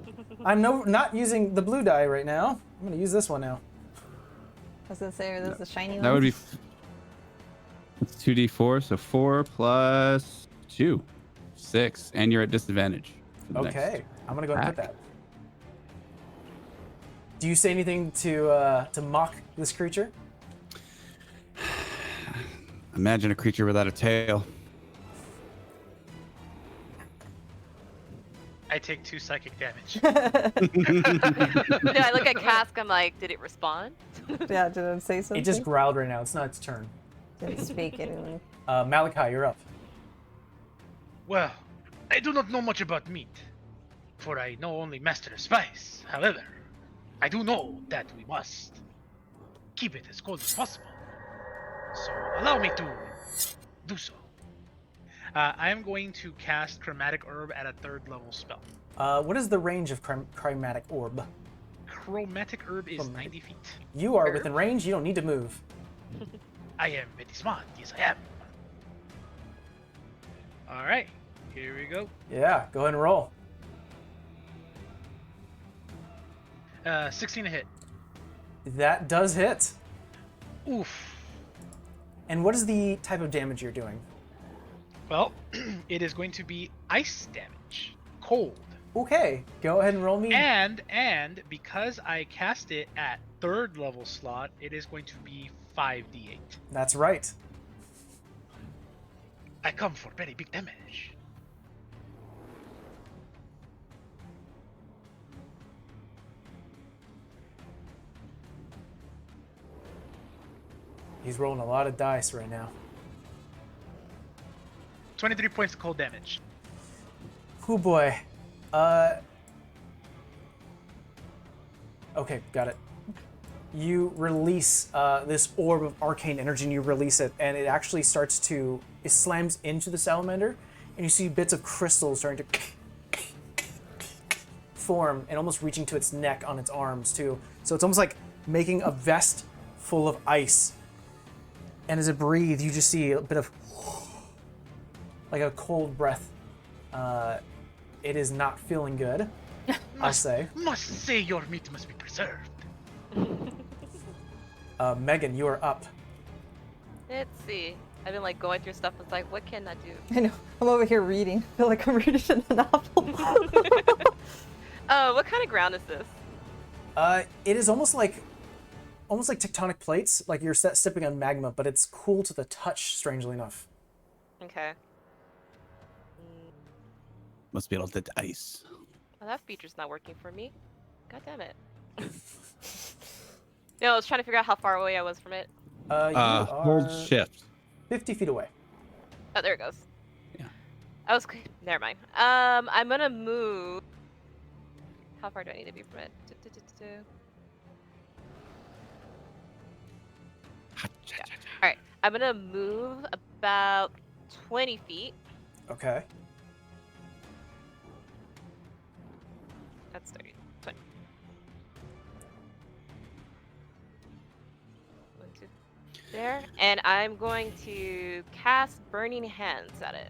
I'm not using the blue die right now. I'm going to use this one now.
I was gonna say, are those the shiny ones?
That would be it's 2d4, so 4 plus 2, 6, and you're at disadvantage. For the
Okay,
next.
I'm going to go ahead and put that. Do you say anything to mock this creature?
Imagine a creature without a tail.
I take 2 psychic damage.
Yeah, I look at Cask, I'm like, did it respond?
Yeah, did it say something?
It just growled right now. It's not its turn.
didn't speak anything.
Malachi, you're up.
Well, I do not know much about meat, for I know only master of spice. However, I do know that we must keep it as cold as possible. So allow me to do so. I am going to cast Chromatic Herb at a 3rd level spell.
What is the range of Chromatic Orb?
Chromatic Herb is 90 feet.
You are
Herb?
within range. You don't need to move.
I am very smart. Yes, I am. All right, here we go.
Yeah, go ahead and roll.
16 to hit.
That does hit.
Oof.
And what is the type of damage you're doing?
Well, it is going to be ice damage, cold,
Okay, go ahead and roll me.
and because I cast it at 3rd level slot, it is going to be 5d8.
That's right.
I come for very big damage.
He's rolling a lot of dice right now.
23 points of cold damage.
Oh boy. Okay, got it. You release this orb of arcane energy, and you release it, and it actually it slams into the salamander, and you see bits of crystal starting to form and almost reaching to its neck on its arms too. So it's almost like making a vest full of ice. And as it breathes, you just see a bit of like a cold breath. It is not feeling good, I'll say.
Must say your meat must be preserved.
Megan, you are up.
Let's see. I've been like going through stuff. It's like, what can I do?
I know. I'm over here reading. I feel like I'm reading a novel.
Oh, what kind of ground is this?
It is almost like tectonic plates. Like you're stepping on magma, but it's cool to the touch. Strangely enough.
Okay.
Must be a lot of ice.
Well, that feature's not working for me. God damn it. No, I was trying to figure out how far away I was from it.
You
Hold
are
shift.
50 feet away.
Oh, there it goes.
Yeah.
I was. Never mind. I'm gonna move. How far do I need to be from it? All right. I'm gonna move about 20 feet.
Okay.
That's 30. 20. 1, 2, there. And I'm going to cast Burning Hands at it.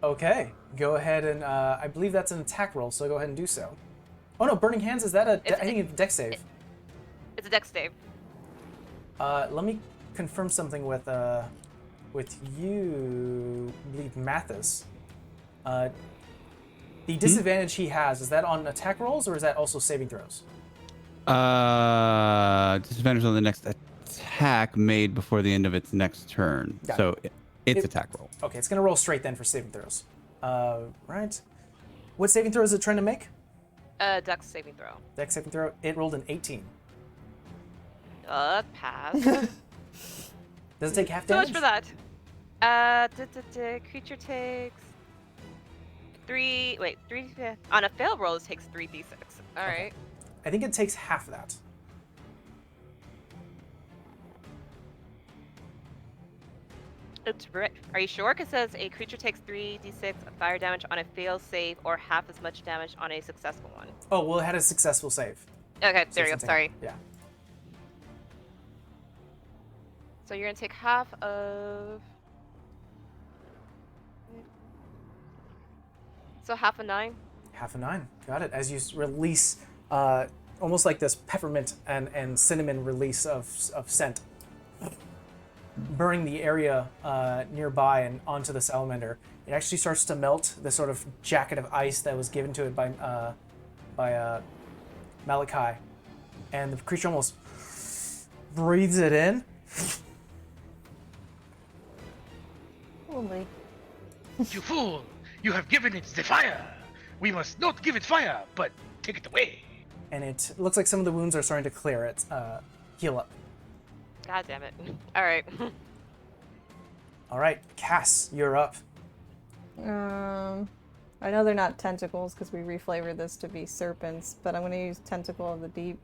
Okay. Go ahead and I believe that's an attack roll, so go ahead and do so. Oh no, Burning Hands, is that I think it's a dex save.
It's a dex save.
Let me confirm something with you, I believe Mathis. The disadvantage he has, is that on attack rolls or is that also saving throws?
Disadvantage on the next attack made before the end of its next turn.
Got
So it's attack roll.
Okay, it's gonna roll straight then for saving throws. Right. What saving throw is it trying to make?
Dex saving throw.
Dex saving throw. It rolled an 18.
Pass.
Does it take half
So
damage?
much for that. Creature takes 3. Wait, 3. On a fail roll, it takes 3d6. All right.
I think it takes half of that.
It's right. Are you sure? Because it says a creature takes 3d6 of fire damage on a failed save, or half as much damage on a successful one.
Oh, well, it had a successful save.
Okay,
So
there you go.
it's
Sorry.
Yeah.
So you're gonna take half of. So half a 9.
Half a 9. Got it. As you release almost like this peppermint and cinnamon release of scent, burning the area nearby and onto the salamander. It actually starts to melt the sort of jacket of ice that was given to it by Malachi. And the creature almost breathes it in.
Holy.
You fool! You have given it the fire! We must not give it fire, but take it away!
And it looks like some of the wounds are starting to clear. It's heal up.
God damn it. All right.
All right, Cass, you're up.
I know they're not tentacles because we reflavored this to be serpents, but I'm going to use Tentacle of the Deep.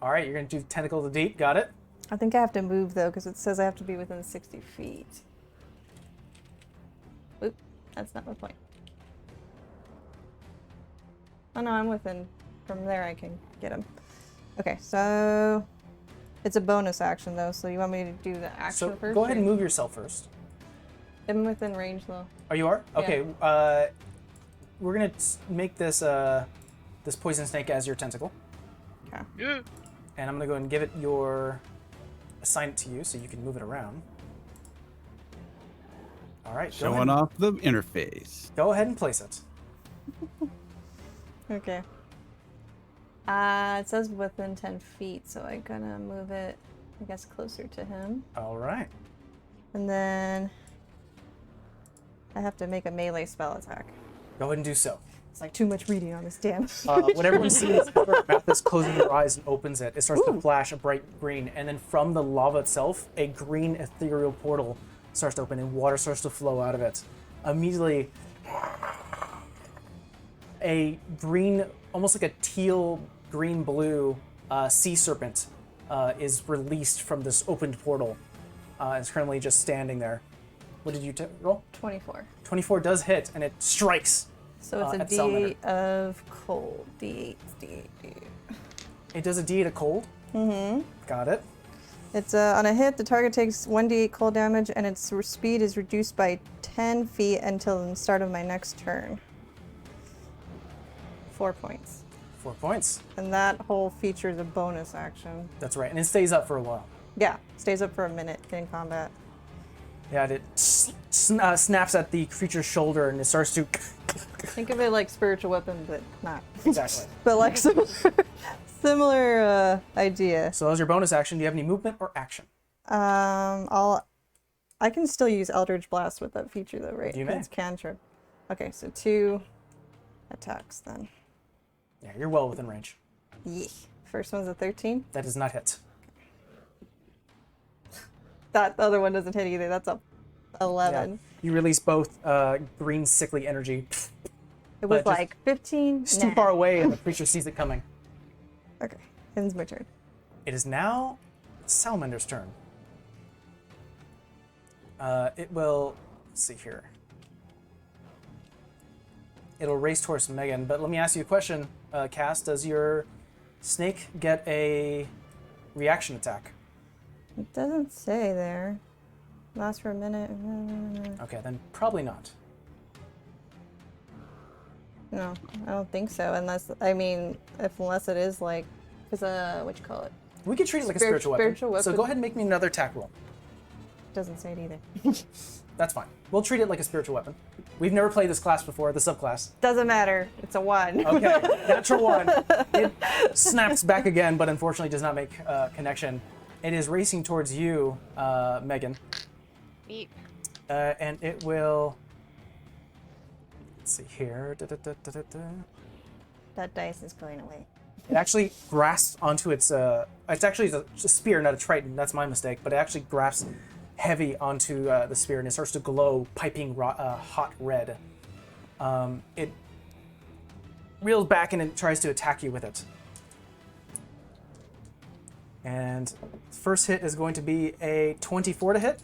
All right, you're going to do Tentacle of the Deep. Got it?
I think I have to move though because it says I have to be within 60 feet. Oop, that's not my point. Oh no, I'm within. From there I can get him. Okay, so it's a bonus action though, so you want me to do the action
So
first?
go ahead and
or-
move yourself first.
I'm within range though.
Oh, you are?
Yeah.
Okay. We're gonna make this this poison snake as your tentacle,
Yeah.
and I'm gonna go and assign it to you so you can move it around. All right,
Showing off the interface.
Go ahead and place it.
Okay. It says within 10 feet, so I'm gonna move it, I guess, closer to him.
All right.
And then I have to make a melee spell attack.
Go ahead and do so.
It's like too much reading on this damn.
When everyone sees Mathis closing her eyes and opens it, it starts to flash a bright green, and then from the lava itself, a green ethereal portal starts to open, and water starts to flow out of it. Immediately, a green, almost like a teal, green-blue sea serpent is released from this opened portal. It's currently just standing there. What did you roll?
24.
24 does hit, and it strikes.
So it's a
at Salamander.
D8 of cold. D8, D8, D8.
It does a D8 of cold. Mm-hmm. Got it.
It's on a hit, the target takes 1d8 cold damage, and its speed is reduced by 10 feet until the start of my next turn. 4 points.
4 points.
And that whole feature is a bonus action.
That's right, and it stays up for a while.
Yeah, stays up for a minute in combat.
Yeah, it snaps at the creature's shoulder, and it starts to...
Think of it like spiritual weapon, but not.
Exactly.
But like similar idea.
So as your bonus action, do you have any movement or action?
I can still use Eldritch Blast with that feature though, right?
You may.
It's cantrip. Okay, so 2 attacks then.
Yeah, you're well within range.
Yeah. First one's a 13.
That does not hit.
That other one doesn't hit either. That's a 11.
Yeah. You release both green sickly energy.
It was
But just-
like 15.
It's too far away, and the creature sees it coming.
Okay, ends my turn.
It is now Salamander's turn. It will... Let's see here. It'll race towards Megan, but let me ask you a question, Cass. Does your snake get a reaction attack?
It doesn't say there. Lasts for a minute.
Okay, then probably not.
No, I don't think so. Unless it is like, because what you call it?
We could treat it like a spiritual weapon. So
weapon.
go ahead and make me another attack roll.
Doesn't say it either.
That's fine. We'll treat it like a spiritual weapon. We've never played this class before, the subclass.
Doesn't matter. It's a 1.
Okay, natural 1. It snaps back again, but unfortunately does not make connection. It is racing towards you, Megan.
Neat.
And it will... Let's see here.
That dice is going away.
It actually grasps onto its... it's actually a spear, not a trident. That's my mistake. But it actually grasps heavy onto the spear, and it starts to glow piping hot red. It reels back and it tries to attack you with it. And first hit is going to be a 24 to hit.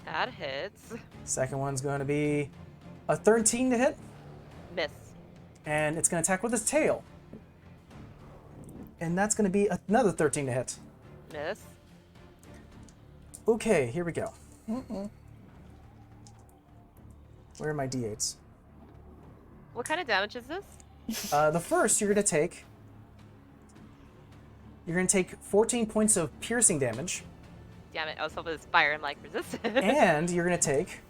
That hits.
Second one's going to be a 13 to hit.
Miss.
And it's going to attack with its tail. And that's going to be another 13 to hit.
Miss.
Okay, here we go. Where are my d8s?
What kind of damage is this?
The first you're going to take... You're going to take 14 points of piercing damage.
Damn it, I was hoping this fire and like resistant.
And you're going to take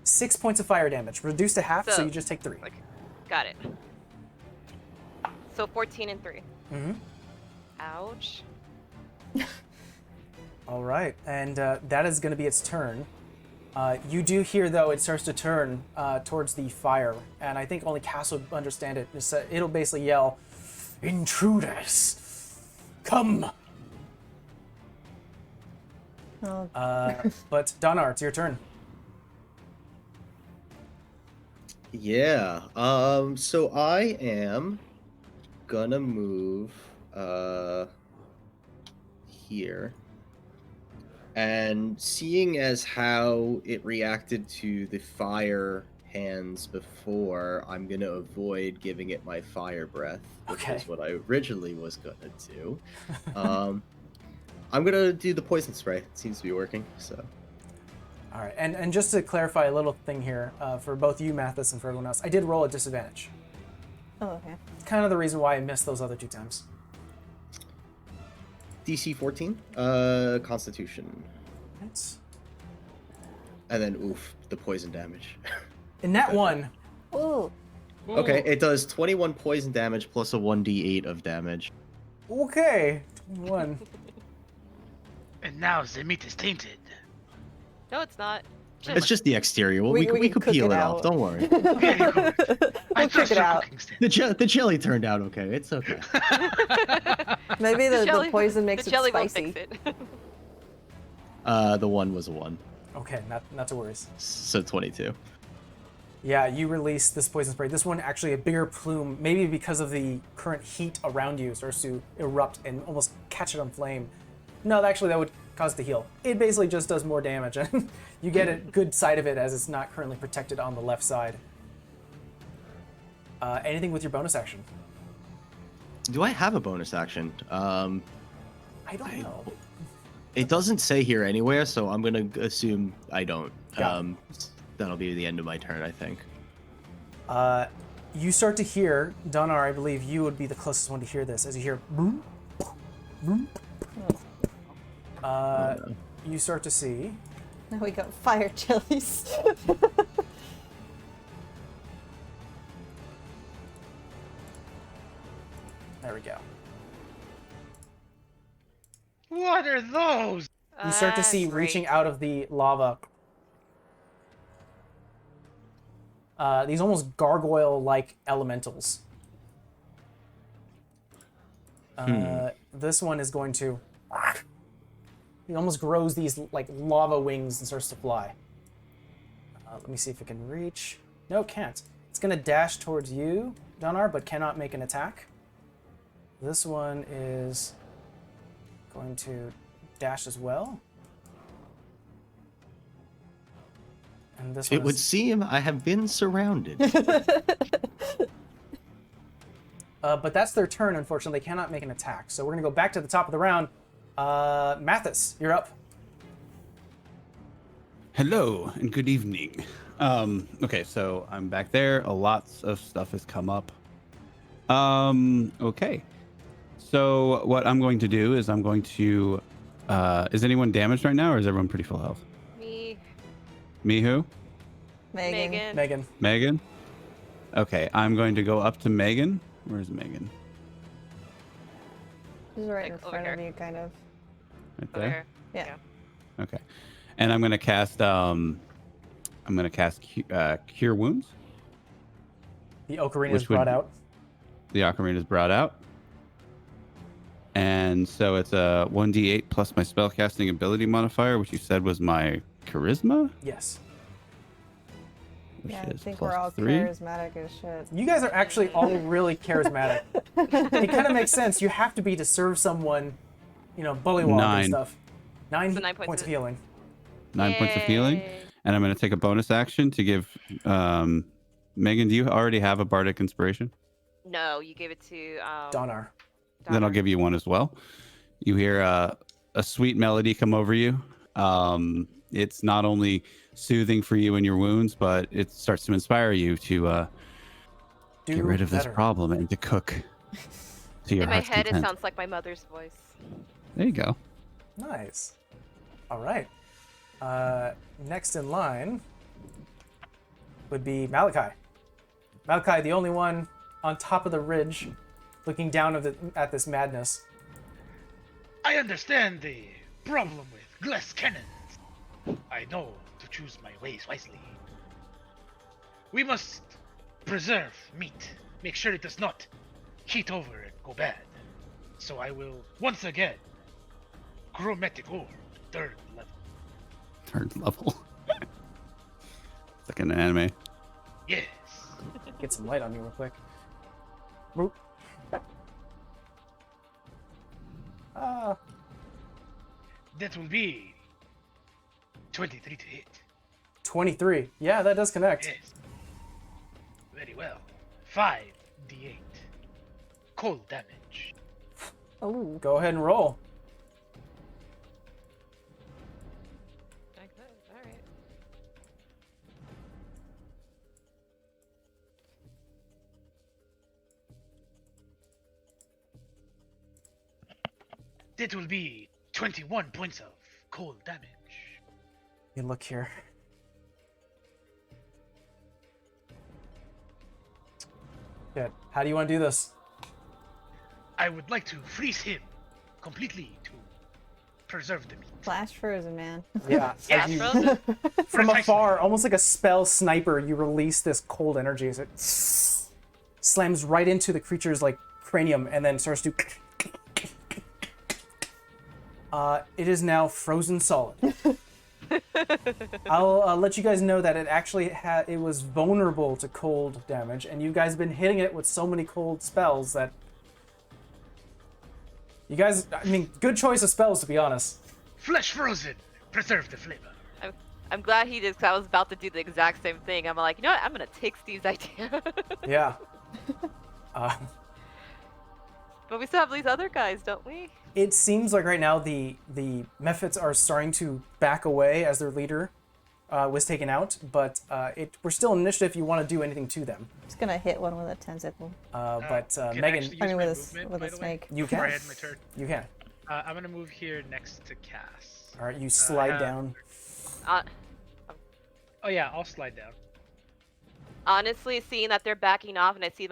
6 points of fire damage. Reduced to half, so you just take 3.
Like, got it. So 14 and 3.
Mm-hmm.
Ouch.
All right, and that is going to be its turn. You do hear, though, it starts to turn towards the fire, and I think only Cass will understand it. It'll basically yell, "Intruders, come!"
Oh.
But Donar, it's your turn.
Yeah. So I am gonna move here. And seeing as how it reacted to the fire hands before, I'm gonna avoid giving it my fire breath, which
Okay.
is what I originally was gonna do. I'm gonna do the poison spray. It seems to be working, so.
All right, and just to clarify a little thing here, for both you, Mathis, and for everyone else, I did roll a disadvantage.
Oh, okay.
It's kind of the reason why I missed those other 2 times.
DC 14, Constitution.
Right.
And then, oof, the poison damage.
In that one,
Ooh.
Okay, it does 21 poison damage plus a 1d8 of damage.
okay, 1.
And now the meat is tainted.
No, it's not.
It's just the exterior. Well,
We
we could
cook
peel
it
it off.
out.
Don't worry.
Very good. I
We'll
trust
check it
your
out.
cooking skill.
The jelly turned out okay. It's okay.
Maybe the poison makes
the
it
jelly
spicy.
won't fix it.
The 1 was a 1,
Okay, not to worry.
so 22.
Yeah, you release this poison spray. This one actually a bigger plume, maybe because of the current heat around you, starts to erupt and almost catch it on flame. No, actually that would cause it to heal. It basically just does more damage, and you get a good side of it as it's not currently protected on the left side. Anything with your bonus action?
Do I have a bonus action?
I don't know.
It doesn't say here anywhere, so I'm gonna assume I don't.
Got
That'll be the end of my turn, I think.
You start to hear, Donar, I believe you would be the closest one to hear this, as you hear boom, boom. You start to see.
Now we got fire jellies.
There we go.
What are those?
You start to see
Great.
reaching out of the lava. These almost gargoyle-like elementals. This one is going to. It almost grows these like lava wings and starts to fly. Let me see if it can reach. No, it can't. It's going to dash towards you, Donar, but cannot make an attack. This one is going to dash as well. And this one
It would seem I have been surrounded.
but that's their turn, unfortunately. They cannot make an attack. So we're going to go back to the top of the round. Mathis, you're up.
Hello and good evening. Okay, so I'm back there. Lots of stuff has come up. Okay. So what I'm going to do is I'm going to is anyone damaged right now or is everyone pretty full health?
Me,
Me who?
Megan.
Megan.
Megan? Okay, I'm going to go up to Megan. Where's Megan?
She's right in
Like, over
front of
here.
you, kind of.
Right
over
there?
here.
Yeah.
Okay. And I'm gonna cast Cure Wounds.
The ocarina is
Which would
brought
be-
out.
The ocarina is brought out. And so it's a 1d8 plus my spellcasting ability modifier, which you said was my charisma,
Yes.
which
Yeah, I
is
think
plus
we're all
3.
charismatic as shit.
You guys are actually all really charismatic. It kind of makes sense. You have to be to serve someone, bullywog
9.
and stuff. 9
So 9
points
points
of
of-
healing.
9 points of healing.
Yay.
And I'm going to take a bonus action to give Megan, do you already have a bardic inspiration?
No, you gave it to
Donar.
Then I'll
Donner.
give you one as well. You hear a sweet melody come over you. It's not only soothing for you and your wounds, but it starts to inspire you to
Do
get rid of this
better.
problem and to cook to your
In my
heart's
head,
content.
it sounds like my mother's voice.
There you go.
Nice. All right. Next in line would be Malachi. Malachi, the only one on top of the ridge, looking down at this madness.
I understand the problem with glass cannons. I know to choose my ways wisely. We must preserve meat. Make sure it does not heat over and go bad. So I will once again chromatic ore, 3rd level.
Third level. It's like an anime.
Yes.
Get some light on you real quick. Boop.
That will be 23 to hit.
23. Yeah, that does connect.
Yes. Very well. 5d8. Cold damage.
Oh,
Go ahead and roll.
Okay, all right.
That will be 21 points of cold damage.
You look here. Shit. How do you want to do this?
I would like to freeze him completely to preserve the meat.
Flash frozen, man.
Yeah.
Yeah,
as you-
frozen.
from
Precisely.
afar, almost like a spell sniper, you release this cold energy as it slams right into the creature's like cranium and then starts to. It is now frozen solid. I'll let you guys know that it actually it was vulnerable to cold damage, and you guys have been hitting it with so many cold spells that you guys. I mean, good choice of spells, to be honest.
Flesh frozen. Preserve the flavor.
I'm glad he did, because I was about to do the exact same thing. I'm like, you know what? I'm gonna take Steve's idea.
Yeah.
But we still have these other guys, don't we?
It seems like right now the Mephits are starting to back away as their leader was taken out, but we're still in initiative if you want to do anything to them.
Just gonna hit one with a tentacle.
But
Can I
Megan,
actually use
I mean,
my
with
movement,
with
by
a
the way?
snake.
you
Before I
can.
had my turn.
You can.
I'm gonna move here next to Cass.
All right, you slide
have-
down.
Oh yeah, I'll slide down.
Honestly, seeing that they're backing off and I see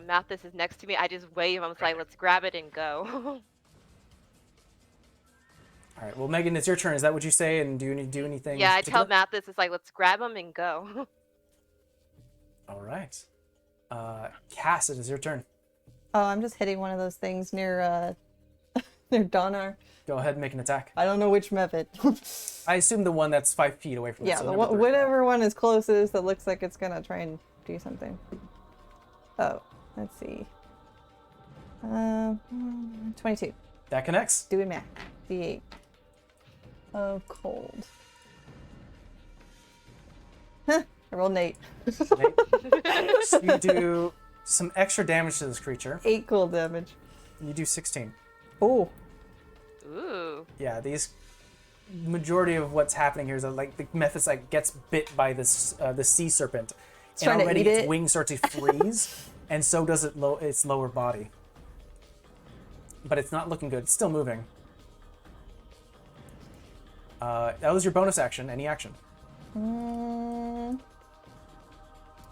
Mathis is next to me, I just wave. I'm like, let's grab it and go.
All right. Well, Megan, it's your turn. Is that what you say? And do you need to do anything?
Yeah, I
particular?
tell Mathis, it's like, let's grab him and go.
All right. Cass, it is your turn.
Oh, I'm just hitting one of those things near near Donar.
Go ahead and make an attack.
I don't know which method.
I assume the one that's 5 feet away from it.
Yeah,
so
but
number three.
whatever one is closest that looks like it's gonna try and do something. Oh, let's see. 22.
That connects.
Doing math. D8 of cold. Huh, I rolled an 8.
So you do some extra damage to this creature.
8 cold damage.
You do 16.
Oh,
Ooh.
Yeah, these majority of what's happening here is that like the Mephis like gets bit by this the sea serpent, and
trying to
already
eat
its
it.
wings start to freeze, and so does its lower body. But it's not looking good. It's still moving. That was your bonus action. Any action?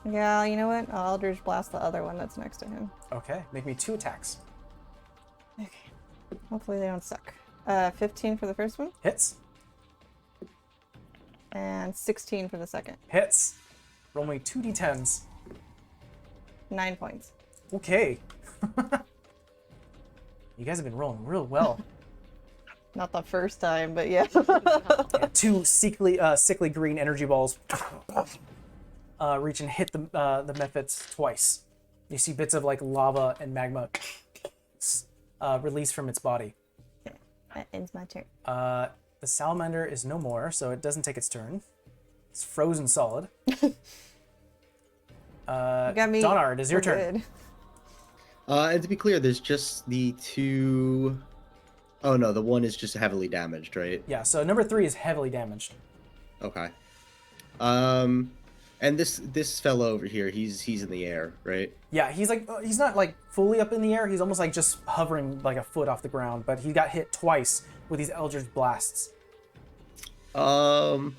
yeah, you know what? I'll Eldritch Blast the other one that's next to him.
Okay, make me 2 attacks.
Okay. Hopefully they don't suck. 15 for the first one,
Hits.
and 16 for the second.
Hits. Roll me 2d10s.
9 points.
Okay. You guys have been rolling real well.
Not the first time, but yeah.
Yeah, 2 sickly green energy balls reach and hit the Mephits twice. You see bits of like lava and magma release from its body.
That ends my turn.
The salamander is no more, so it doesn't take its turn. It's frozen solid.
Got me.
Donar, it is your
We're
turn.
good.
And to be clear, there's just the 2. Oh no, the one is just heavily damaged, right?
Yeah, so number 3 is heavily damaged.
Okay. And this fellow over here, he's in the air, right?
Yeah, he's not like fully up in the air. He's almost like just hovering like a foot off the ground, but he got hit twice with these Eldritch blasts.
Okay.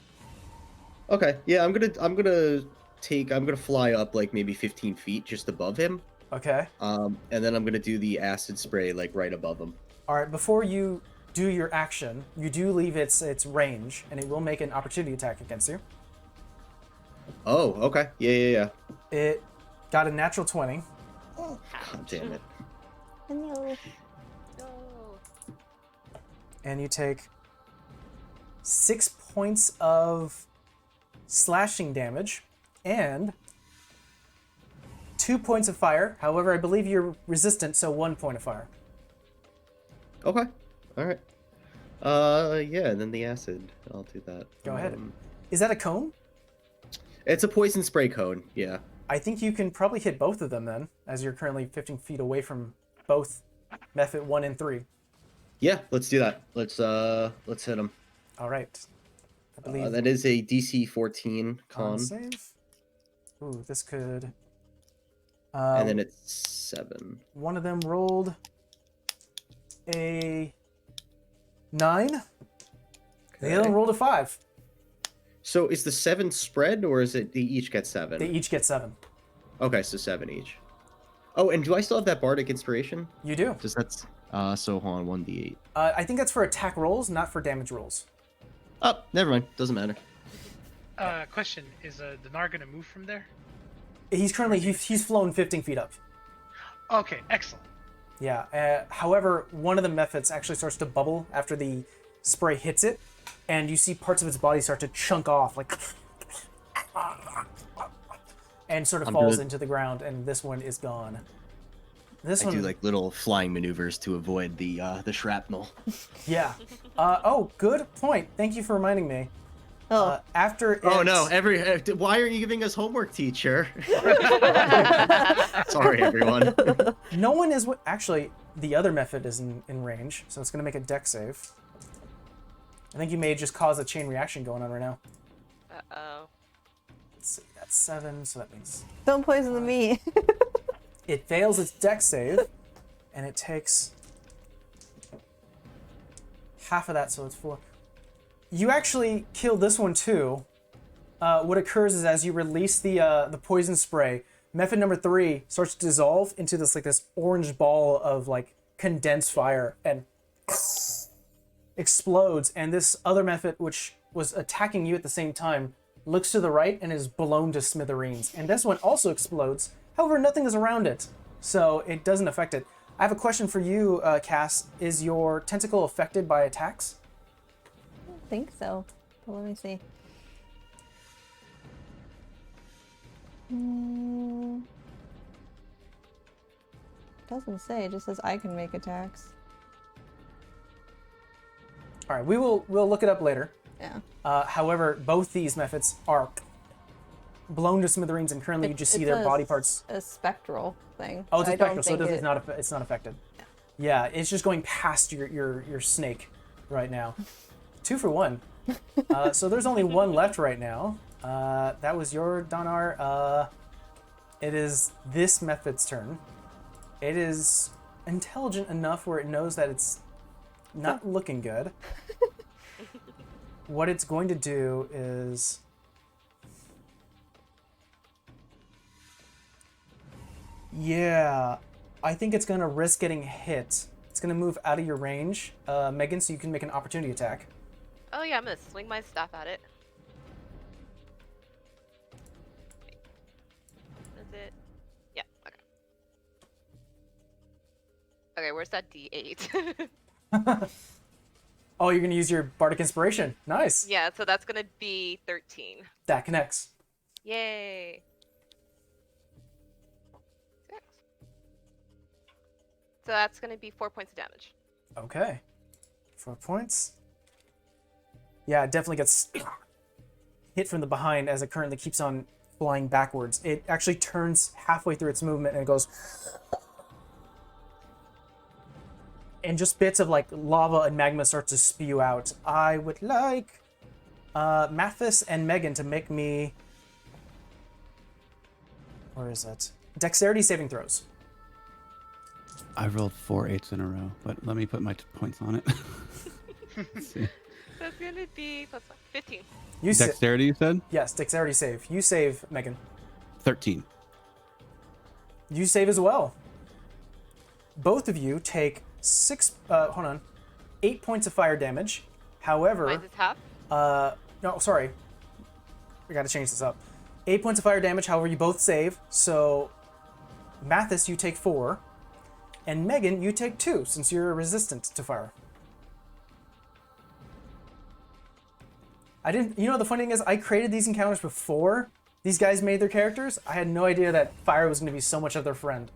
Yeah, I'm gonna fly up like maybe 15 feet just above him.
Okay.
And then I'm gonna do the acid spray like right above him.
All right, before you do your action, you do leave its range, and it will make an opportunity attack against you.
Oh, okay. Yeah.
It got a natural 20.
God damn it.
No.
No.
And you take 6 points of slashing damage and 2 points of fire. However, I believe you're resistant, so 1 point of fire.
Okay. All right. Yeah, and then the acid. I'll do that.
Go ahead. Is that a cone?
It's a poison spray cone. Yeah.
I think you can probably hit both of them then, as you're currently 15 feet away from both Mephit 1 and 3.
Yeah, let's do that. Let's hit him.
All right. I believe
That is a DC 14
con
con,
save. Ooh, this could.
and then it's 7.
One of them rolled a 9. The other one rolled a 5.
So is the 7 spread, or is it they each get 7?
They each get 7.
Okay, so 7 each. Oh, and do I still have that bardic inspiration?
You do.
Just that's so hold on 1d8.
I think that's for attack rolls, not for damage rolls.
Oh, never mind. Doesn't matter.
Question: is Dinar gonna move from there?
He's currently he's flown 15 feet up.
Okay, excellent.
Yeah. However, one of the methods actually starts to bubble after the spray hits it, and you see parts of its body start to chunk off, like, and sort of falls into the ground. And this one is gone. This
I
one.
do like little flying maneuvers to avoid the shrapnel.
Yeah. Oh, good point. Thank you for reminding me.
Oh,
After.
Oh no! Why are you giving us homework, teacher? Sorry, everyone.
No one is. Actually, the other method is in range, so it's going to make a dex save. I think you may just cause a chain reaction going on right now.
Uh-oh.
Let's see. That's 7, so that means
don't poison the meat.
it fails its dex save, and it takes half of that, so it's 4. You actually kill this one too. What occurs is as you release the poison spray, method number 3 starts to dissolve into this orange ball of like condensed fire and explodes. And this other method, which was attacking you at the same time, looks to the right and is blown to smithereens. And this one also explodes. However, nothing is around it, so it doesn't affect it. I have a question for you, Cass. Is your tentacle affected by attacks?
I think so. But let me see. Doesn't say. It just says I can make attacks.
All right, we'll look it up later.
Yeah.
However, both these methods are blown to smithereens, and currently you just see their body parts.
A spectral thing.
Oh, it's a
I don't
spectral, so
think
it's not affected. Yeah, it's just going past your snake right now. 2 for 1. So there's only one left right now. That was your Donar. It is this method's turn. It is intelligent enough where it knows that it's not looking good. What it's going to do is... Yeah, I think it's going to risk getting hit. It's going to move out of your range, Megan, so you can make an opportunity attack.
Oh yeah, I'm gonna swing my staff at it. Is it? Yeah, okay. Okay, where's that D8?
Oh, you're going to use your Bardic Inspiration. Nice.
Yeah, so that's gonna be 13.
That connects.
Yay! 6. So that's gonna be 4 points of damage.
Okay. 4 points. Yeah, it definitely gets hit from the behind as it currently keeps on flying backwards. It actually turns halfway through its movement and it goes... And just bits of like lava and magma start to spew out. I would like Mathis and Megan to make me... Where is it? Dexterity saving throws.
I rolled 4 8s in a row, but let me put my points on it. Let's see.
That's gonna be plus 1. 15.
You
Dexterity, you said?
Yes, dexterity save. You save, Megan.
13.
You save as well. Both of you take 8 points of fire damage. However,
Mine's is half.
no, sorry. We gotta change this up. 8 points of fire damage, however, you both save. So, Mathis, you take 4. And Megan, you take 2, since you're resistant to fire. The funny thing is, I created these encounters before these guys made their characters. I had no idea that fire was going to be so much of their friend.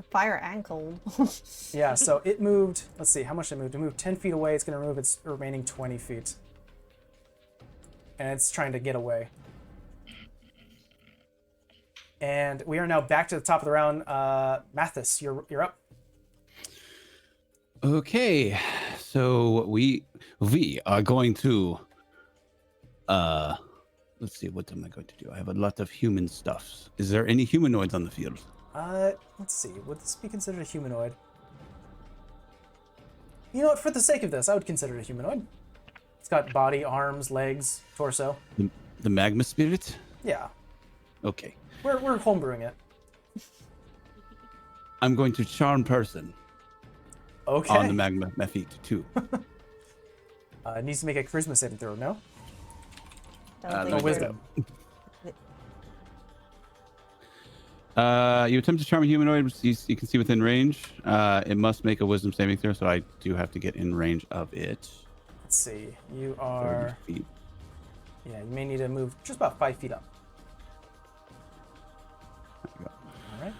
Fire and cold.
Yeah, so it moved, let's see, how much it moved? It moved 10 feet away. It's going to move its remaining 20 feet. And it's trying to get away. And we are now back to the top of the round. Mathis, you're up.
Okay, so we are going to let's see, what am I going to do? I have a lot of human stuff. Is there any humanoids on the field?
Let's see, would this be considered a humanoid? You know what, for the sake of this, I would consider it a humanoid. It's got body, arms, legs, torso.
The magma spirit?
Yeah.
Okay.
We're homebrewing it.
I'm going to charm person
Okay.
on the magma mephite too.
It needs to make a charisma saving throw, no?
Don't
Uh,
think
No,
let me
we're-
wisdom.
You attempt to charm a humanoid you can see within range. It must make a wisdom saving throw, so I do have to get in range of it.
Let's see. You
30
are...
feet.
Yeah, you may need to move just about 5 feet up.
There
All right.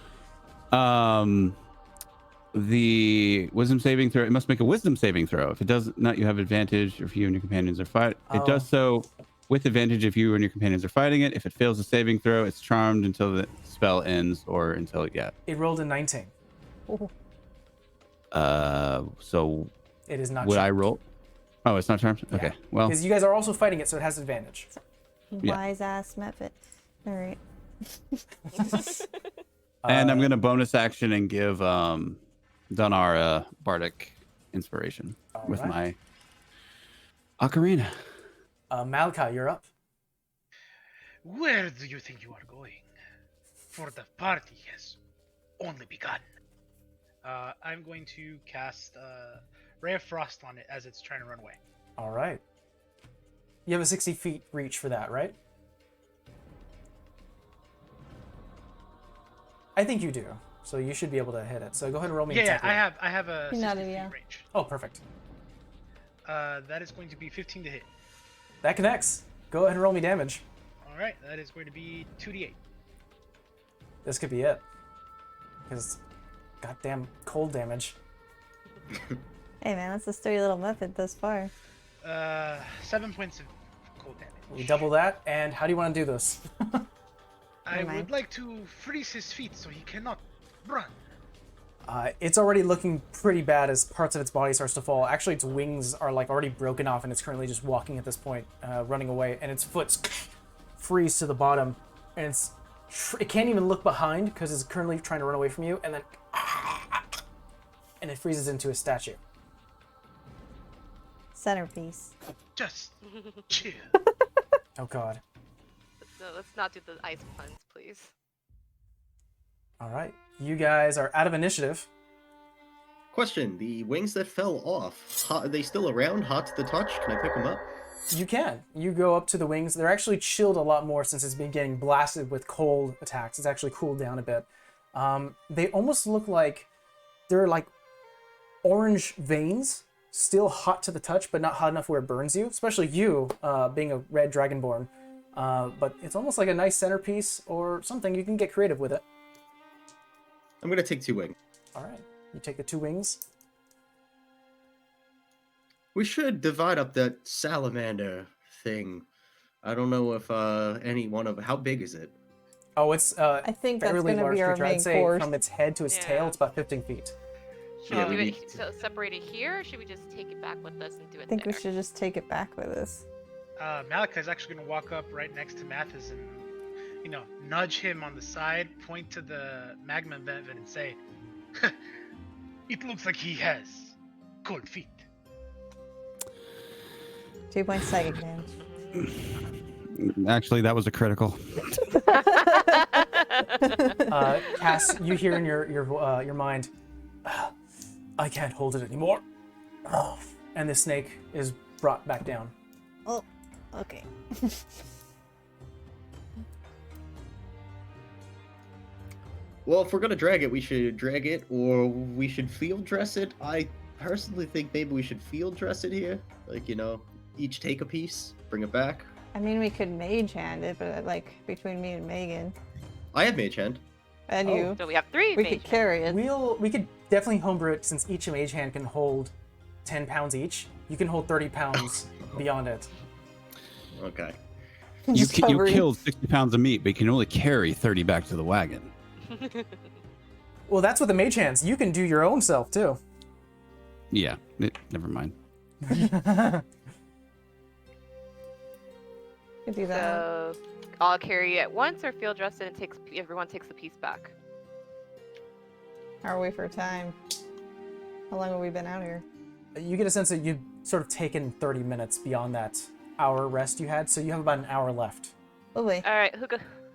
you go. The wisdom saving throw, it must make a wisdom saving throw. If it does not, you have advantage if you and your companions are fighting. It
Oh.
does so with advantage if you and your companions are fighting it. If it fails the saving throw, it's charmed until the spell ends or until
It rolled a 19.
So
It is not
would I
charmed.
roll? Oh, it's not charmed? Okay. Well,
Because you guys are also fighting it, so it has advantage.
Yeah.
Wise ass method. All right.
and I'm going to bonus action and give Donar bardic inspiration with
right.
my ocarina.
Malachi, you're up.
Where do you think you are going? For the party has only begun. I'm going to cast Ray of Frost on it as it's trying to run away.
All right. You have a 60 feet reach for that, right? I think you do. So you should be able to hit it. So go ahead and roll me an
Yeah,
attack.
I have a
He
60
nodded,
feet
yeah.
range.
Oh, perfect.
That is going to be 15 to hit.
That connects. Go ahead and roll me damage.
All right, that is going to be 2d8.
This could be it. Because goddamn cold damage.
Hey man, that's a sturdy little method thus far.
7 points of cold damage.
We double that. And how do you want to do this?
I
Never mind.
would like to freeze his feet so he cannot run.
It's already looking pretty bad as parts of its body starts to fall. Actually, its wings are like already broken off, and it's currently just walking at this point, running away. And its foot's freeze to the bottom, and it can't even look behind because it's currently trying to run away from you. And then, and it freezes into a statue.
Centerpiece.
Just chill.
Oh God.
No, let's not do the ice puns, please.
All right, you guys are out of initiative.
Question: the wings that fell off, are they still around? Hot to the touch? Can I pick them up?
You can. You go up to the wings. They're actually chilled a lot more since it's been getting blasted with cold attacks. It's actually cooled down a bit. They almost look like they're like orange veins, still hot to the touch, but not hot enough where it burns you, especially you, being a red dragonborn. But it's almost like a nice centerpiece or something. You can get creative with it.
I'm gonna take 2 wings.
All right. You take the 2 wings.
We should divide up that salamander thing. I don't know if any one of how big is it?
Oh, it's
I think that's
fairly
going to
large
be our
creature.
main
I'd say
course.
from its head to its tail,
Yeah.
it's about 15 feet.
Should
Yeah,
we
we
do it
need
so separate it here, or should we just take it back with us and do it
I think
there?
we should just take it back with us.
Malachi is actually going to walk up right next to Mathis and, nudge him on the side, point to the magma vent and say, "It looks like he has cold feet."
2 points psychic damage.
Actually, that was a critical.
Cass, you hear in your mind, I can't hold it anymore. And the snake is brought back down.
Oh, okay.
Well, if we're gonna drag it, we should drag it, or we should field dress it. I personally think maybe we should field dress it here. Like, each take a piece, bring it back.
I mean, we could mage hand it, but like between me and Megan
I have mage hand.
and
Oh.
you,
So we have 3
we
mages.
could carry it.
We could definitely homebrew it since each mage hand can hold 10 pounds each. You can hold 30 pounds beyond it.
Okay.
You,
Just
you
hovering.
killed 60 pounds of meat, but you can only carry 30 back to the wagon.
Well, that's with the mage hands. You can do your own self too.
Yeah, never mind.
Could do that.
So I'll carry it at once, or field dress it and everyone takes the piece back.
How are we for time? How long have we been out here?
You get a sense that you've sort of taken 30 minutes beyond that hour rest you had, so you have about an hour left.
Lovely.
All right,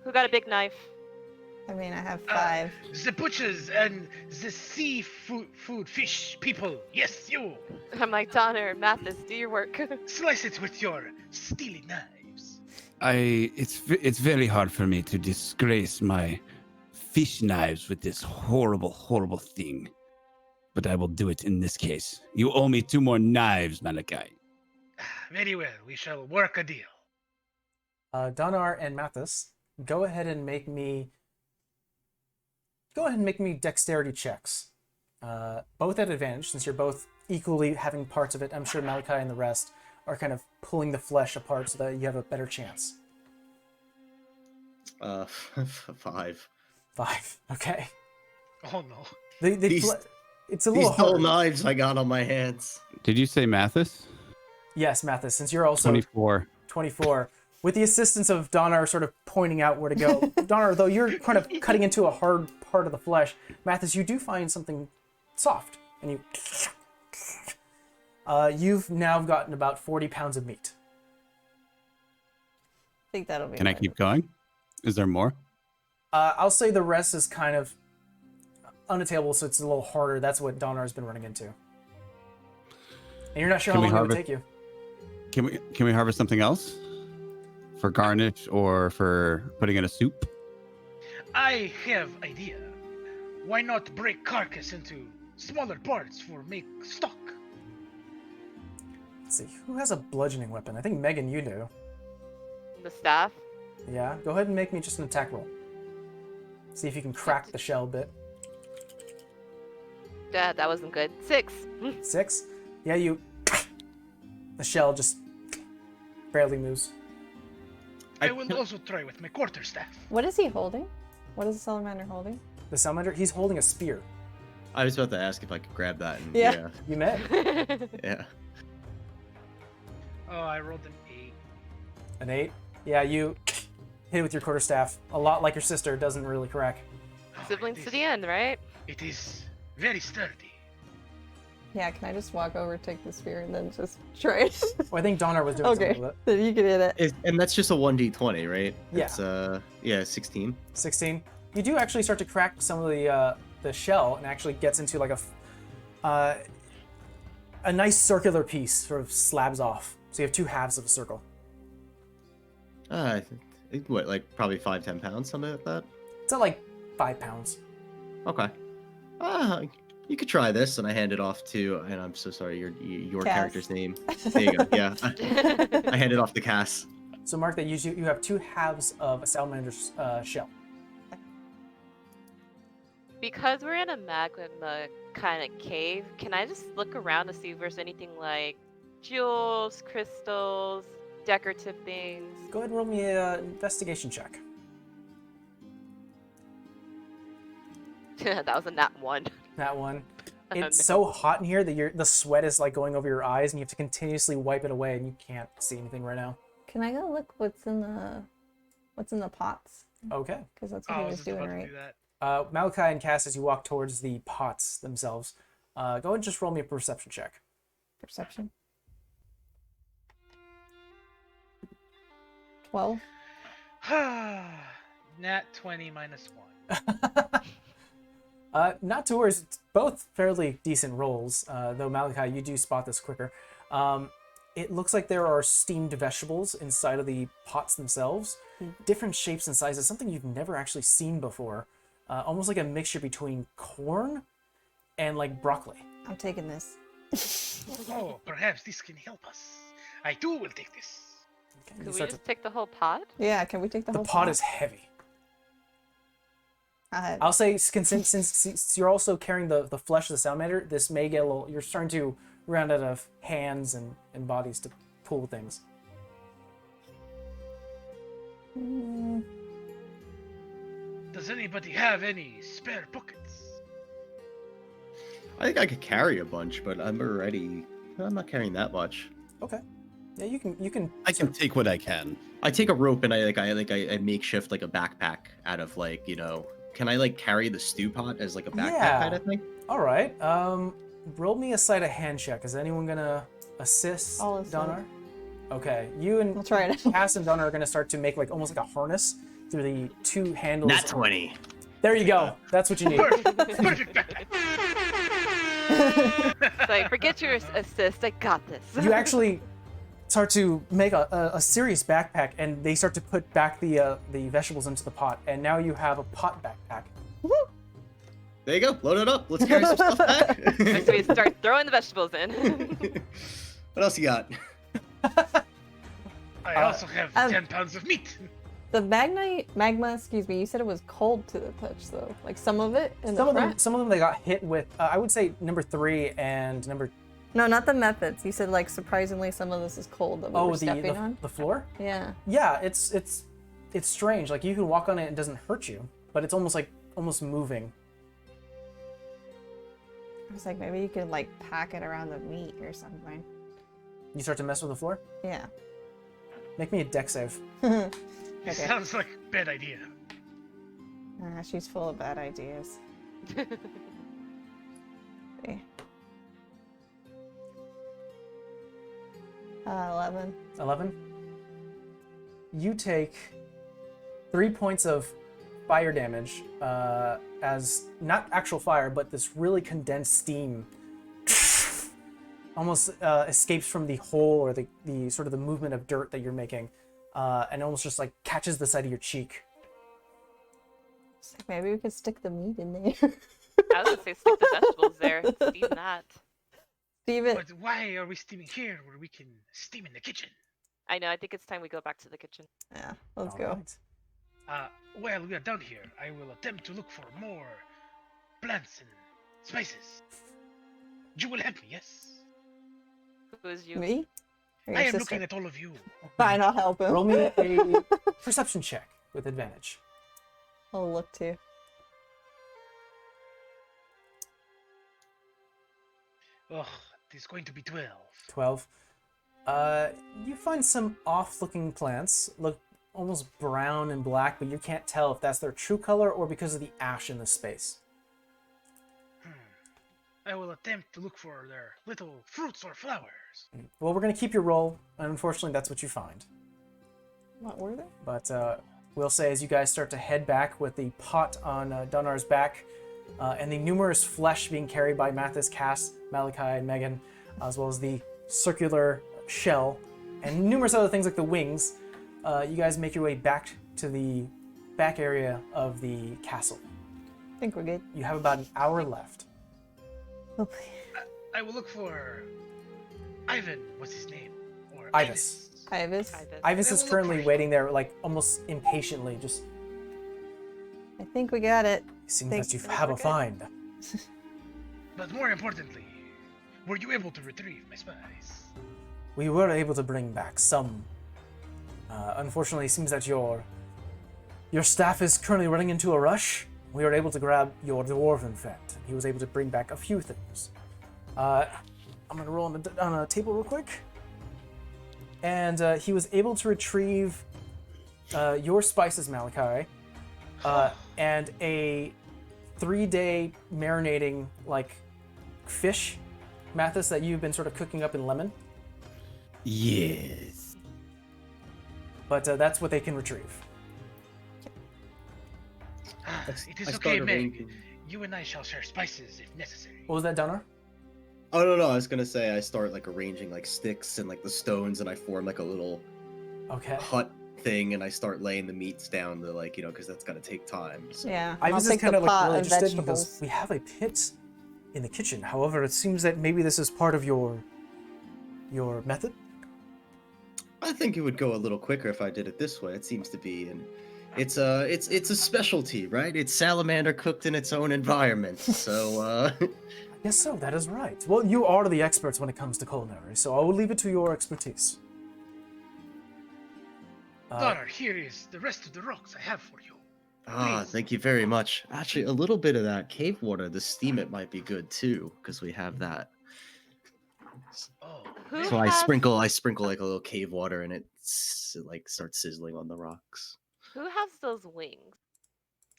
Who got a big knife?
I mean, I have 5.
The butchers and the seafood fish people. Yes, you.
I'm like, Donner, Mathis, do your work.
Slice it with your steely knives.
It's very hard for me to disgrace my fish knives with this horrible thing. But I will do it in this case. You owe me 2 more knives, Malachi.
Very well. We shall work a deal.
Donar and Mathis, go ahead and make me dexterity checks. Both at advantage, since you're both equally having parts of it. I'm sure Malachi and the rest are kind of pulling the flesh apart so that you have a better chance.
5.
5. Okay.
Oh no.
It's a little
These dull
hard.
knives I got on my hands.
Did you say Mathis?
Yes, Mathis, since you're also
24.
24. With the assistance of Donar sort of pointing out where to go. Donar, though you're kind of cutting into a hard part of the flesh, Mathis, you do find something soft. And you've now gotten about 40 pounds of meat.
I think that'll be
Can I
enough.
keep going? Is there more?
I'll say the rest is kind of unattainable, so it's a little harder. That's what Donar's been running into. And you're not sure
Can
how
we
long it would
harvest-
take you.
Can we harvest something else? For garnish or for putting in a soup?
I have idea. Why not break carcass into smaller parts for make stock?
Let's see, who has a bludgeoning weapon? I think Megan, you do.
The staff.
Yeah, go ahead and make me just an attack roll. See if you can crack the shell a bit.
That wasn't good. 6.
6. Yeah, the shell just barely moves.
I will also try with my quarterstaff.
What is he holding? What is the salamander holding?
The salamander, he's holding a spear.
I was about to ask if I could grab that. And,
Yeah.
You may.
Yeah.
Oh, I rolled an 8.
An 8. Yeah, you hit it with your quarterstaff. A lot like your sister, doesn't really crack.
Oh,
Siblings to the end, right?
It is very sturdy.
Yeah, can I just walk over, take the spear, and then just try it?
Well, I think Donar was doing
Okay,
something with it.
then you can hit it.
And that's just a 1d20, right?
Yeah.
It's 16.
16. You do actually start to crack some of the shell, and actually gets into like a nice circular piece, sort of slabs off. So you have 2 halves of a circle.
What, like probably 5-10 pounds, something like that?
It's at like 5 pounds.
Okay. You could try this, and I hand it off to, and I'm so sorry, your
Cass.
character's name. There you go. Yeah. I hand it off to Cass.
So mark that you have 2 halves of a salamander's shell.
Because we're in a magma kind of cave, can I just look around to see if there's anything like jewels, crystals, decorative things?
Go ahead and roll me an investigation check.
That was a nat 1.
That one.
Oh,
It's
no.
so hot in here that the sweat is like going over your eyes, and you have to continuously wipe it away, and you can't see anything right now.
Can I go look what's in the pots?
Okay.
Because that's what
Oh,
he
I
was
was
doing,
about to
right?
do that.
Malachi and Cass, as you walk towards the pots themselves, go ahead and just roll me a perception check.
Perception. 12.
Nat 20 minus 1.
Not to worry, it's both fairly decent rolls, though Malachi, you do spot this quicker. It looks like there are steamed vegetables inside of the pots themselves, different shapes and sizes, something you've never actually seen before. Almost like a mixture between corn and like broccoli.
I'm taking this.
Oh, perhaps this can help us. I too will take this.
Okay,
Could
you
we
start
just take the whole pot?
Yeah, can we take the
the
whole
pot is heavy.
I'll
I'll say since you're also carrying the flesh of the salamander, this may get a little. You're starting to round out of hands and bodies to pull things.
Does anybody have any spare pockets?
I think I could carry a bunch, but I'm not carrying that much.
Okay. Yeah, you can.
I can take what I can.
I take a rope and I makeshift like a backpack out of like, can I like carry the stew pot as like a backpack
Yeah.
kind of thing?
All right. Roll me a sleight of hand check. Is anyone gonna assist
I'll assist.
Donar? Okay. You and
I'll try it.
Cass and Donar are gonna start to make like almost like a harness, through the two handles.
Nat 20.
There you go. That's what you need.
Perfect backpack.
It's like, forget your assist. I got this.
You actually start to make a serious backpack, and they start to put back the vegetables into the pot, and now you have a pot backpack.
There you go. Load it up. Let's carry some stuff back.
Next we start throwing the vegetables in.
What else you got?
I also have 10 pounds of meat.
The magma, excuse me, you said it was cold to the touch, though. Like some of it in the front?
Some of them they got hit with. I would say number 3 and number.
No, not the methods. You said like surprisingly some of this is cold that we were stepping on.
The floor.
Yeah.
Yeah, it's strange. Like you can walk on it and it doesn't hurt you, but it's almost moving.
I was like, maybe you could like pack it around the meat or something.
You start to mess with the floor.
Yeah.
Make me a deck save.
Okay.
It sounds like a bad idea.
She's full of bad ideas. Okay. 11.
11. You take 3 points of fire damage, as not actual fire, but this really condensed steam almost escapes from the hole or the sort of the movement of dirt that you're making, and almost just like catches the side of your cheek.
It's like, maybe we could stick the meat in there.
I was gonna say stick the vegetables there. Steam that.
Steve it.
But why are we steaming here where we can steam in the kitchen?
I know. I think it's time we go back to the kitchen.
Yeah, let's
All
go.
right.
While we are down here, I will attempt to look for more plants and spices. You will help me, yes?
Who is you?
Me? Or your
I am
sister?
looking at all of you.
Fine, I'll help him.
Roll me a perception check with advantage.
I'll look too.
Ugh, it is going to be 12.
12. You find some off-looking plants, look almost brown and black, but you can't tell if that's their true color or because of the ash in the space.
I will attempt to look for their little fruits or flowers.
Well, we're going to keep your roll, and unfortunately that's what you find.
What were they?
But we'll say as you guys start to head back with the pot on Dunar's back, and the numerous flesh being carried by Mathis, Cass, Malachi, and Megan, as well as the circular shell, and numerous other things like the wings, you guys make your way back to the back area of the castle.
I think we're good.
You have about an hour left.
Okay.
I will look for Ivan, what's his name? Or
Ivis.
Ivis.
Ivis is currently waiting there, like almost impatiently, just
I think we got it.
seems
Thank
that you
you.
have a
Okay.
find.
But more importantly, were you able to retrieve my spice?
We were able to bring back some. Unfortunately, it seems that your staff is currently running into a rush. We were able to grab your dwarven friend. He was able to bring back a few things. I'm gonna roll on a table real quick. And he was able to retrieve your spices, Malachi, and a 3-day marinating like fish, Mathis, that you've been sort of cooking up in lemon.
Yes.
But that's what they can retrieve.
It is
I
okay,
started
Meg.
ranking.
You and I shall share spices if necessary.
What was that, Dunner?
Oh no, I was gonna say I start like arranging like sticks and like the stones, and I form like a little
Okay.
hut thing, and I start laying the meats down to like because that's gonna take time. So.
Yeah.
I
I'll
was
take
just kind
the
of like
pot
really
of
interested
vegetables.
because we have a pit in the kitchen. However, it seems that maybe this is part of your method.
I think it would go a little quicker if I did it this way. It seems to be, and it's a specialty, right? It's salamander cooked in its own environment. So
Yes, so that is right. Well, you are the experts when it comes to culinary, so I will leave it to your expertise.
Donner, here is the rest of the rocks I have for you. Please.
thank you very much. Actually, a little bit of that cave water, the steam it might be good too, because we have that.
Oh,
Who
So I
has-
sprinkle like a little cave water, and it like starts sizzling on the rocks.
Who has those wings?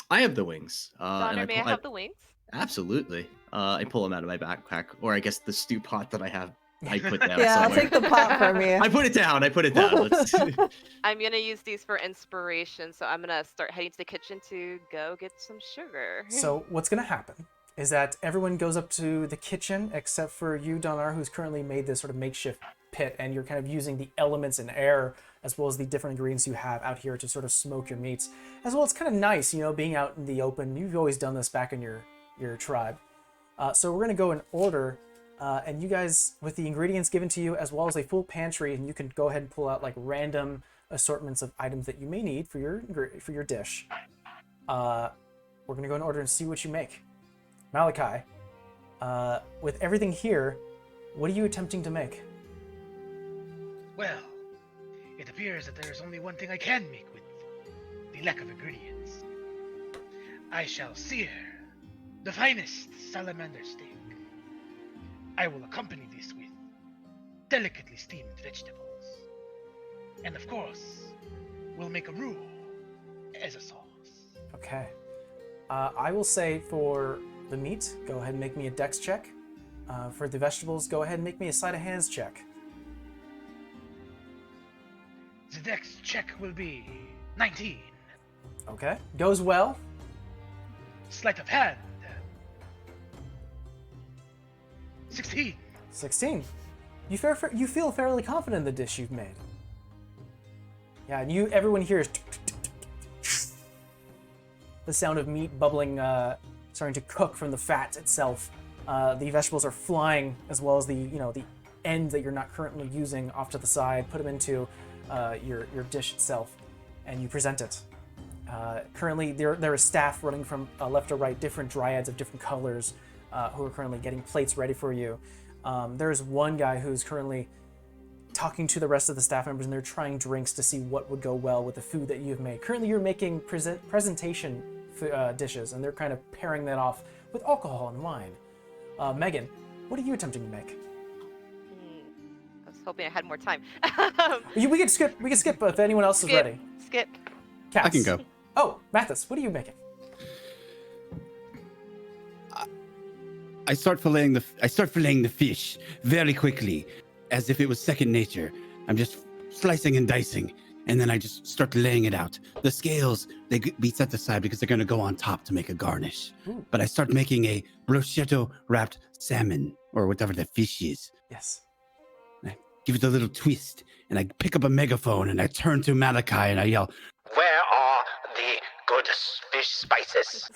I have the wings.
Donner, may I have the wings?
Absolutely. I pull them out of my backpack, or I guess the stew pot that I have I put down
Yeah, I'll
somewhere.
take the pot from you.
I put it down. I put it down. Let's...
I'm gonna use these for inspiration, so I'm gonna start heading to the kitchen to go get some sugar.
So what's going to happen is that everyone goes up to the kitchen except for you, Donar, who's currently made this sort of makeshift pit, and you're kind of using the elements and air as well as the different ingredients you have out here to sort of smoke your meats. As well, it's kind of nice, being out in the open. You've always done this back in your tribe. So we're going to go in order, and you guys, with the ingredients given to you, as well as a full pantry, and you can go ahead and pull out like random assortments of items that you may need for your dish. We're going to go in order and see what you make. Malachi, with everything here, what are you attempting to make?
Well, it appears that there is only one thing I can make with the lack of ingredients. I shall sear the finest salamander steak. I will accompany this with delicately steamed vegetables. And of course, we'll make a roux as a sauce.
Okay. I will say for the meat, go ahead and make me a dex check. For the vegetables, go ahead and make me a sleight of hands check.
The dex check will be 19.
Okay. Goes well.
Sleight of hand. 16.
16. You feel fairly confident in the dish you've made. Yeah, and everyone hears the sound of meat bubbling, starting to cook from the fat itself. The vegetables are flying, as well as the end that you're not currently using off to the side. Put them into your dish itself, and you present it. Currently, there is staff running from left to right, different dryads of different colors, who are currently getting plates ready for you. There is one guy who's currently talking to the rest of the staff members, and they're trying drinks to see what would go well with the food that you've made. Currently, you're making presentation dishes, and they're kind of pairing that off with alcohol and wine. Megan, what are you attempting to make?
I was hoping I had more time.
We could skip if anyone else is ready.
Skip.
Cass.
I can go.
Oh, Mathis, what are you making?
I start filleting the fish very quickly, as if it was second nature. I'm just slicing and dicing, and then I just start laying it out. The scales, they be set aside because they're going to go on top to make a garnish.
Ooh.
But I start making a bruschetto wrapped salmon, or whatever the fish is.
Yes.
I give it a little twist, and I pick up a megaphone, and I turn to Malachi, and I yell, "Where are the good fish spices?"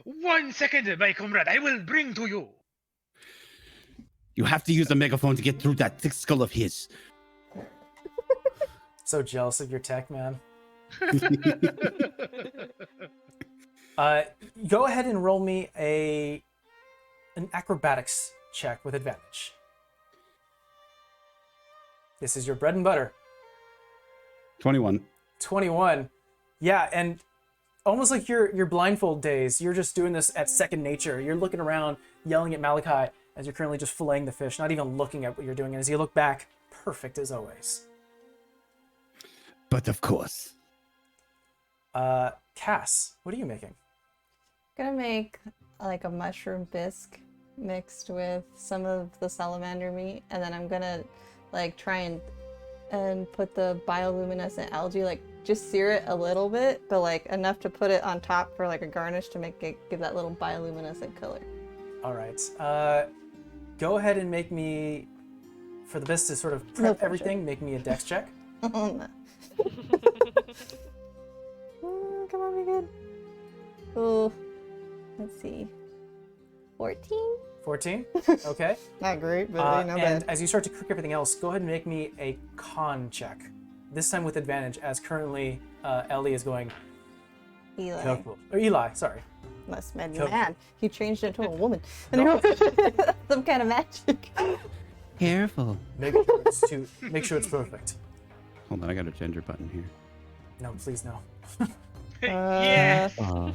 1 second, my comrade. I will bring to you.
You have to use a megaphone to get through that thick skull of his.
So jealous of your tech, man. Go ahead and roll me an acrobatics check with advantage. This is your bread and butter.
21.
21. Yeah, and almost like your blindfold days, you're just doing this at second nature. You're looking around, yelling at Malachi as you're currently just filleting the fish, not even looking at what you're doing. And as you look back, perfect as always.
But of course.
Cass, what are you making?
I'm gonna make like a mushroom bisque mixed with some of the salamander meat, and then I'm gonna like try and put the bioluminescent algae, like just sear it a little bit, but like enough to put it on top for like a garnish to make it give that little bioluminescent color.
All right. Go ahead and make me, for the best to sort of prep
No pressure.
everything, make me a dex check.
Oh, no. Come on, be good. Oh, let's see. 14?
14? Okay.
Not great, but not
And
bad.
as you start to cook everything else, go ahead and make me a con check. This time with advantage, as currently Ellie is going,
Eli
careful. Or Eli, sorry.
must have been
Cool.
mad. He changed into a woman. And some kind of magic.
Careful.
Make sure it's perfect.
Hold on, I got a gender button here.
No, please no.
Yeah.
12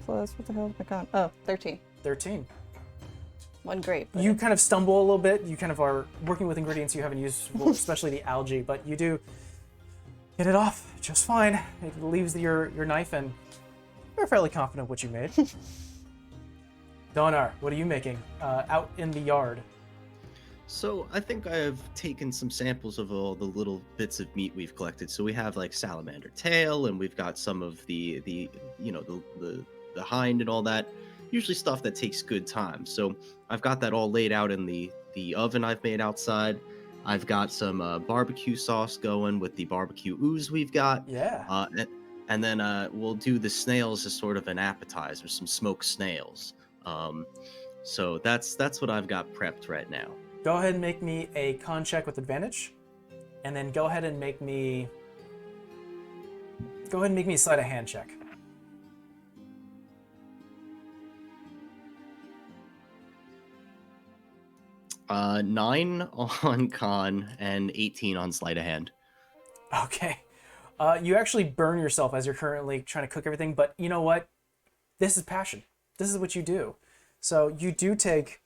plus, what the hell is my con? Oh, 13.
13.
One grape. but
You kind of stumble a little bit. You kind of are working with ingredients you haven't used before, especially the algae, but you do get it off just fine. It leaves your knife, and you're fairly confident what you made. Donar, what are you making out in the yard?
So I think I've taken some samples of all the little bits of meat we've collected. So we have like salamander tail, and we've got some of the the hind and all that. Usually stuff that takes good time. So I've got that all laid out in the oven I've made outside. I've got some barbecue sauce going with the barbecue ooze we've got.
Yeah.
And then we'll do the snails as sort of an appetizer, some smoked snails. So that's what I've got prepped right now.
Go ahead and make me a con check with advantage, and then go ahead and make me a sleight of hand check.
Uh, 9 on con and 18 on sleight of hand.
Okay. You actually burn yourself as you're currently trying to cook everything, but you know what? This is passion. This is what you do. So you do take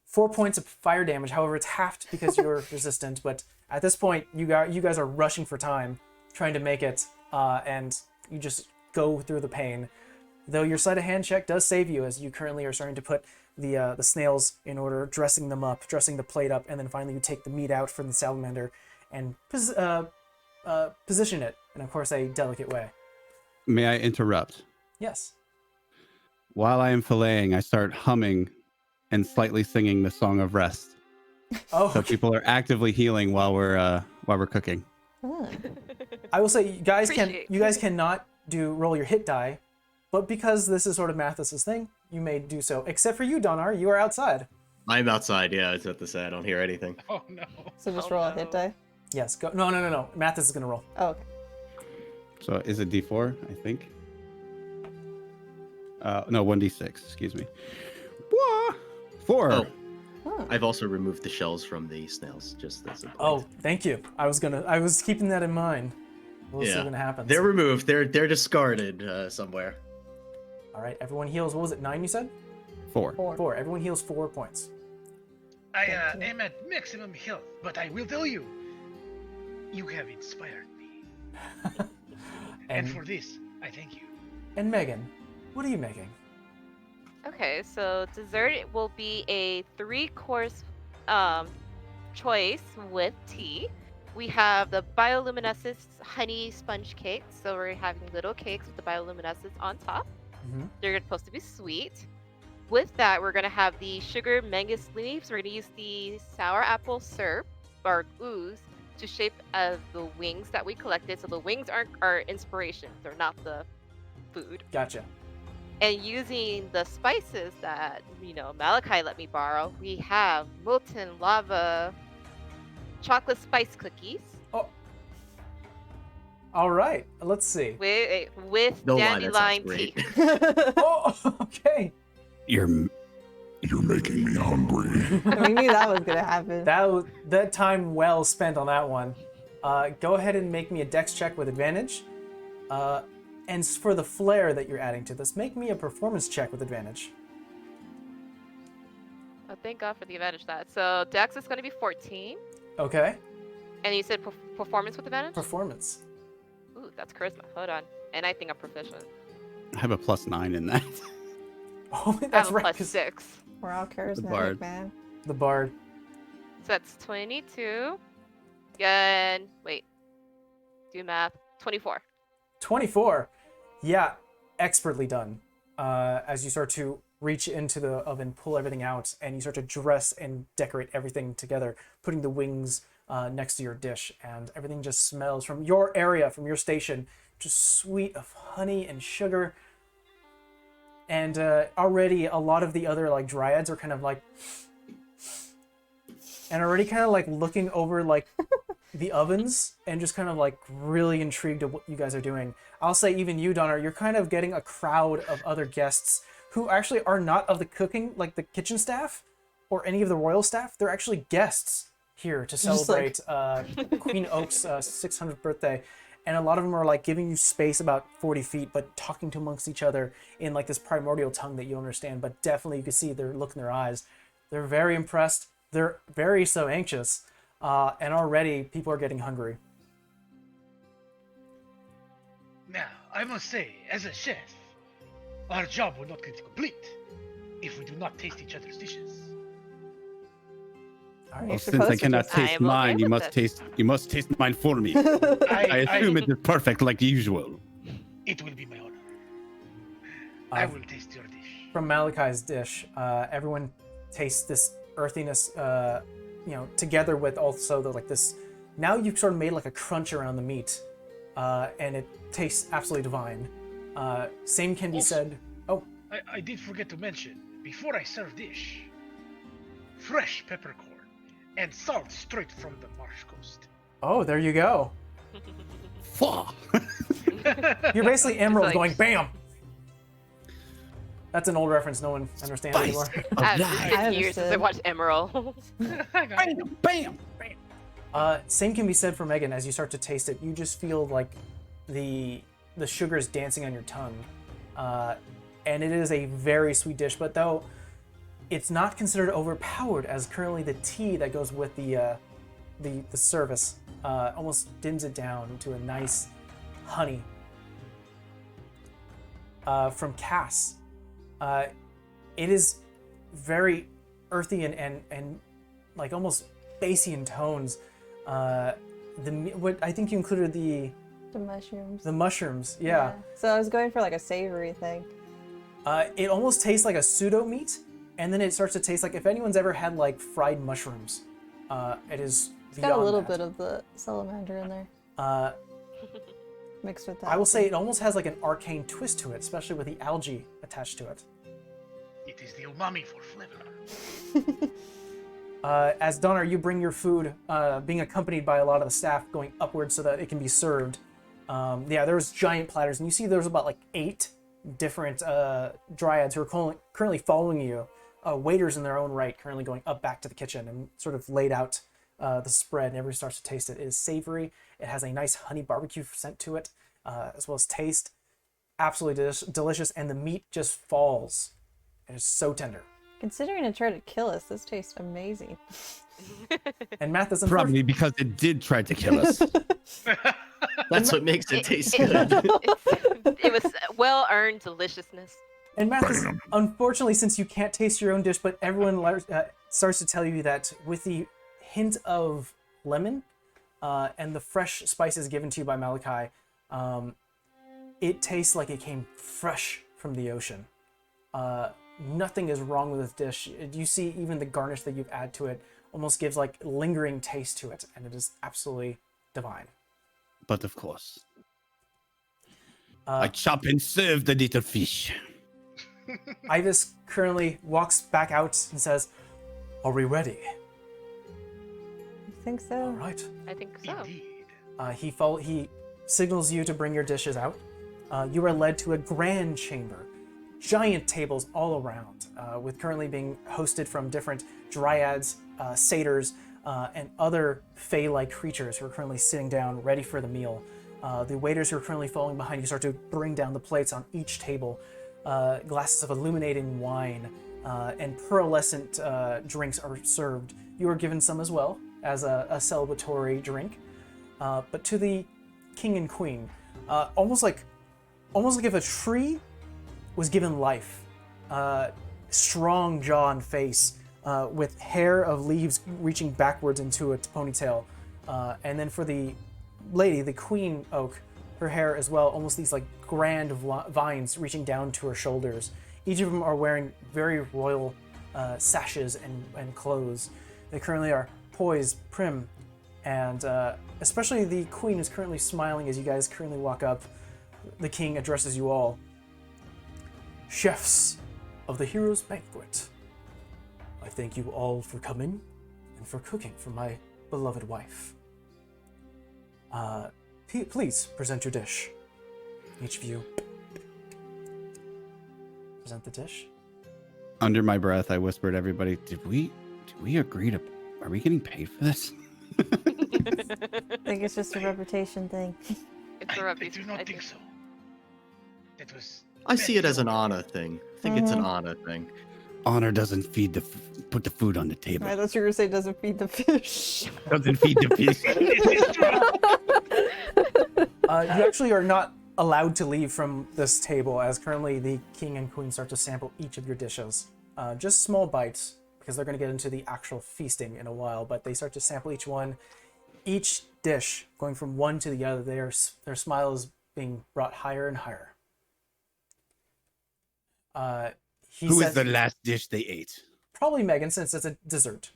4 points of fire damage. However, it's halved because you're resistant. But at this point, you guys are rushing for time, trying to make it, and you just go through the pain. Though your sleight of hand check does save you, as you currently are starting to put the snails in order, dressing them up, dressing the plate up, and then finally you take the meat out from the salamander and position it in, of course, a delicate way.
May I interrupt?
Yes.
While I am filleting, I start humming and slightly singing the Song of Rest.
Oh,
So
okay.
people are actively healing while we're cooking.
Hmm.
I will say, you guys
Appreciate.
cannot roll your hit die, but because this is sort of Mathis's thing, you may do so. Except for you, Donar, you are outside.
I'm outside. Yeah, I was about to say I don't hear anything.
Oh no.
So just
Oh,
roll a hit
no.
die.
Yes. Go. No. Mathis is gonna roll.
Oh, okay.
So is it D4? I think. No, 1D6. Excuse me. Wah! 4.
Oh,
Hmm.
I've also removed the shells from the snails, just as a point.
Oh, thank you. I was keeping that in mind. We'll see when it happens.
They're removed. They're discarded somewhere.
All right. Everyone heals. What was it? 9? You said
4.
4. Everyone heals 4 points.
I
Thank you.
am at maximum health, but I will tell you, you have inspired me. And for this, I thank you.
And Megan, what are you making?
Okay, so dessert will be a 3-course choice with tea. We have the bioluminescence honey sponge cakes. So we're having little cakes with the bioluminescence on top.
Mhm.
They're supposed to be sweet. With that, we're gonna have the sugar mangus leaves. We're gonna use the sour apple syrup or ooze to shape as the wings that we collected. So the wings aren't our inspiration; they're not the food.
Gotcha.
And using the spices that Malachi let me borrow, we have molten lava chocolate spice cookies
All right. Let's see.
with
No lie, that sounds
dandelion
great.
tea.
Oh, okay.
You're making me hungry.
We knew that was gonna happen.
That time well spent on that one. Go ahead and make me a dex check with advantage. And for the flair that you're adding to this, make me a performance check with advantage.
Oh, thank God for the advantage of that. So Dex is going to be 14,
Okay.
and you said performance with advantage.
Performance.
Ooh, that's charisma. Hold on, and I think I'm proficient.
I have a +9 in that.
Oh,
I
that's
have a
right.
plus
'cause
6,
We're all charismatic,
bard.
man.
The bard.
so that's 22. And wait, do math. 24.
24. Yeah, expertly done. As you start to reach into the oven, pull everything out, and you start to dress and decorate everything together, putting the wings next to your dish, and everything just smells from your area, from your station, just sweet of honey and sugar. And already a lot of the other like dryads are kind of like, and already kind of like looking over like the ovens and just kind of like really intrigued at what you guys are doing. I'll say even you, Donner, you're kind of getting a crowd of other guests who actually are not of the cooking, like the kitchen staff or any of the royal staff. They're actually guests here to
Just like-
celebrate Queen Oak's 600th birthday. And a lot of them are like giving you space about 40 feet, but talking to amongst each other in like this primordial tongue that you understand. But definitely you can see their look in their eyes. They're very impressed. They're very so anxious. And already people are getting hungry.
Now, I must say, as a chef, our job will not get complete if we do not taste each other's dishes.
All
You
right.
should
Since I
post it
cannot
just-
taste
I am okay
mine, you
with
must
this.
taste. You must taste mine for me. I assume it is perfect, like usual.
It will be my honor. I
Uh,
will taste your dish.
from Malachi's dish, everyone tastes this earthiness, together with also this. Now you've sort of made like a crunch around the meat, and it tastes absolutely divine. Same can be
Also-
said. Oh,
I did forget to mention, before I serve dish, fresh peppercorn and salt straight from the marsh coast.
oh, there you go.
Fuh.
You're basically Emerald
like-
going bam. That's an old reference. No one understands anymore.
It's
Alive.
been years since I
understood.
watched Emerald.
Bam, bam.
Same can be said for Megan. As you start to taste it, you just feel like the sugar is dancing on your tongue, and it is a very sweet dish. But though it's not considered overpowered, as currently the tea that goes with the service almost dims it down to a nice honey. From Cass, it is very earthy and like almost bassy in tones. What I think you included the mushrooms, yeah.
So I was going for like a savory thing.
It almost tastes like a pseudo meat, and then it starts to taste like if anyone's ever had like fried mushrooms. It is
It's got a
beyond
little
that.
bit of the salamander in there mixed with that.
I will say it almost has like an arcane twist to it, especially with the algae attached to it.
It is the umami for flavor.
As Donner, you bring your food, being accompanied by a lot of the staff going upwards so that it can be served. There's giant platters, and you see there's about like 8 different dryads who are currently following you, waiters in their own right, currently going up back to the kitchen and sort of laid out the spread, and everybody starts to taste it. It is savory. It has a nice honey barbecue scent to it, as well as taste. Absolutely delicious, and the meat just falls. It is so tender.
Considering it tried to kill us, this tastes amazing.
And Matt is
Probably because it did try to kill us.
That's what makes it taste
it-
good.
It was well-earned deliciousness.
And Mathis, unfortunately, since you can't taste your own dish, but everyone starts to tell you that with the hint of lemon and the fresh spices given to you by Malachi, it tastes like it came fresh from the ocean. Nothing is wrong with this dish. You see even the garnish that you've added to it almost gives like lingering taste to it, and it is absolutely divine.
But of course, I chop and serve the little fish.
Ivis currently walks back out and says, "Are we ready?"
I think so.
All right.
I think so.
Indeed.
He signals you to bring your dishes out. You are led to a grand chamber. Giant tables all around, with currently being hosted from different dryads, satyrs, and other fae-like creatures who are currently sitting down ready for the meal. The waiters who are currently following behind you start to bring down the plates on each table. Glasses of illuminating wine and pearlescent drinks are served. You are given some as well as a celebratory drink. But to the king and queen, almost like if a tree was given life. Strong jaw and face, with hair of leaves reaching backwards into its ponytail. And then for the lady, the queen oak, her hair as well, almost these like grand vines reaching down to her shoulders. Each of them are wearing very royal sashes and clothes. They currently are poised, prim, and especially the queen is currently smiling as you guys currently walk up. The king addresses you all. Chefs of the Heroes Banquet, I thank you all for coming and for cooking for my beloved wife. Please present your dish. Each of you present the dish.
Under my breath, I whispered to everybody, did we agree to, are we getting paid for this?
I think it's just a reputation thing.
It's a
I
reputation.
do not
I
think so. That was.
I see it as an honor thing. I think it's an honor thing.
Honor doesn't put the food on the table.
I thought you were gonna say doesn't feed the fish.
Doesn't feed the fish.
This is true.
You actually are not allowed to leave from this table, as currently the king and queen start to sample each of your dishes. Just small bites, because they're going to get into the actual feasting in a while, but they start to sample each one. Each dish going from one to the other, their smile is being brought higher and higher.
Who is the last dish they ate?
Probably Megan, since it's a dessert.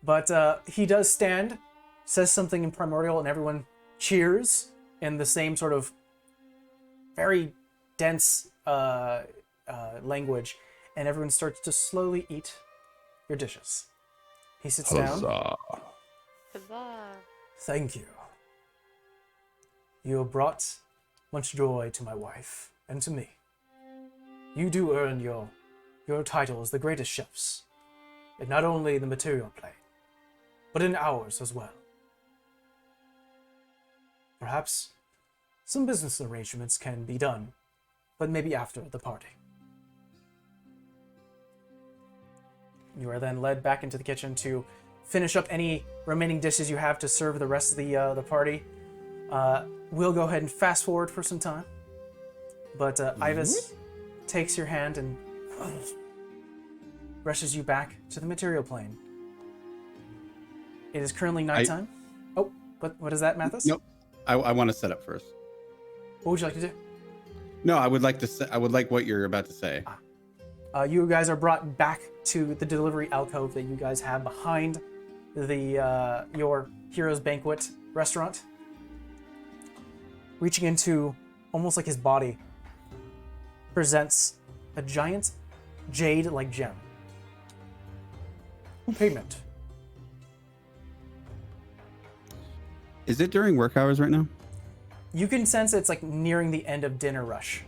But he does stand, says something in primordial, and everyone cheers in the same sort of very dense language, and everyone starts to slowly eat your dishes. He sits down.
Huzzah.
Thank you. You have brought much joy to my wife and to me. You do earn your title as the greatest chefs, in not only the material plane, but in ours as well. Perhaps some business arrangements can be done, but maybe after the party. You are then led back into the kitchen to finish up any remaining dishes you have to serve the rest of the party. We'll go ahead and fast forward for some time. But Ivis takes your hand and rushes you back to the material plane. It is currently nighttime. What is that, Mathis?
Nope. I want to set up first.
What would you like to do?
No, I would like to. I would like what you're about to say.
You guys are brought back to the delivery alcove that you guys have behind the your Hero's Banquet restaurant. Reaching into almost like his body, presents a giant jade-like gem. Payment.
Is it during work hours right now?
You can sense it's like nearing the end of dinner rush.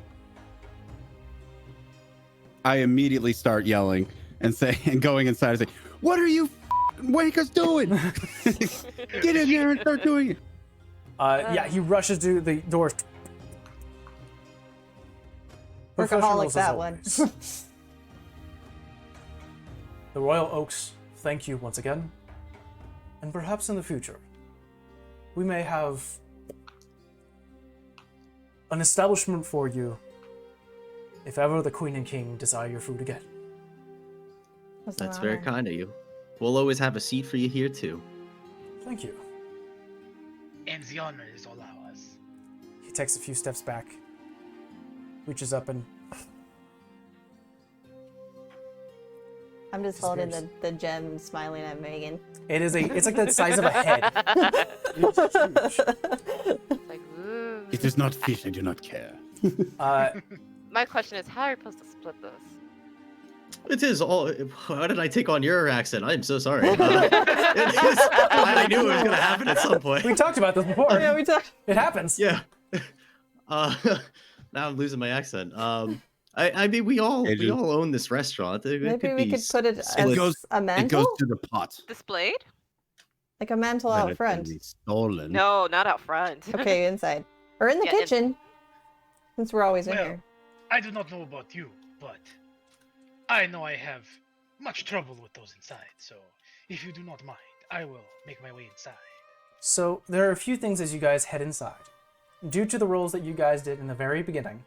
I immediately start yelling and going inside and say, "What are you wakers doing? Get in there and start doing it."
Yeah, he rushes to the door.
Workaholic, that one.
always. The Royal Oaks thank you once again. And perhaps in the future, we may have an establishment for you if ever the Queen and King desire your food again.
That's very kind of you. We'll always have a seat for you here too.
Thank you.
And the honor is all ours.
He takes a few steps back, reaches up and...
I'm just holding the gem, smiling at Megan.
It's like the size of a head. It's huge.
It's like, ooh.
It is not fish. I do not care.
My question is, how are you supposed to split this?
It is all. How did I take on your accent? I am so sorry. I knew it was going to happen at some point.
We talked about this before.
Yeah, we talked.
It happens.
Yeah. Now I'm losing my accent. I mean, we all own this restaurant.
Maybe we could put it as
It goes
a mantle?
It goes to the pot.
Displayed?
Like a mantle out front.
Stolen.
No, not out front.
Okay, inside. Or in the
Yeah,
kitchen. Since we're always in
Well,
here.
I do not know about you, but I know I have much trouble with those inside. So if you do not mind, I will make my way inside.
So there are a few things as you guys head inside. Due to the rolls that you guys did in the very beginning,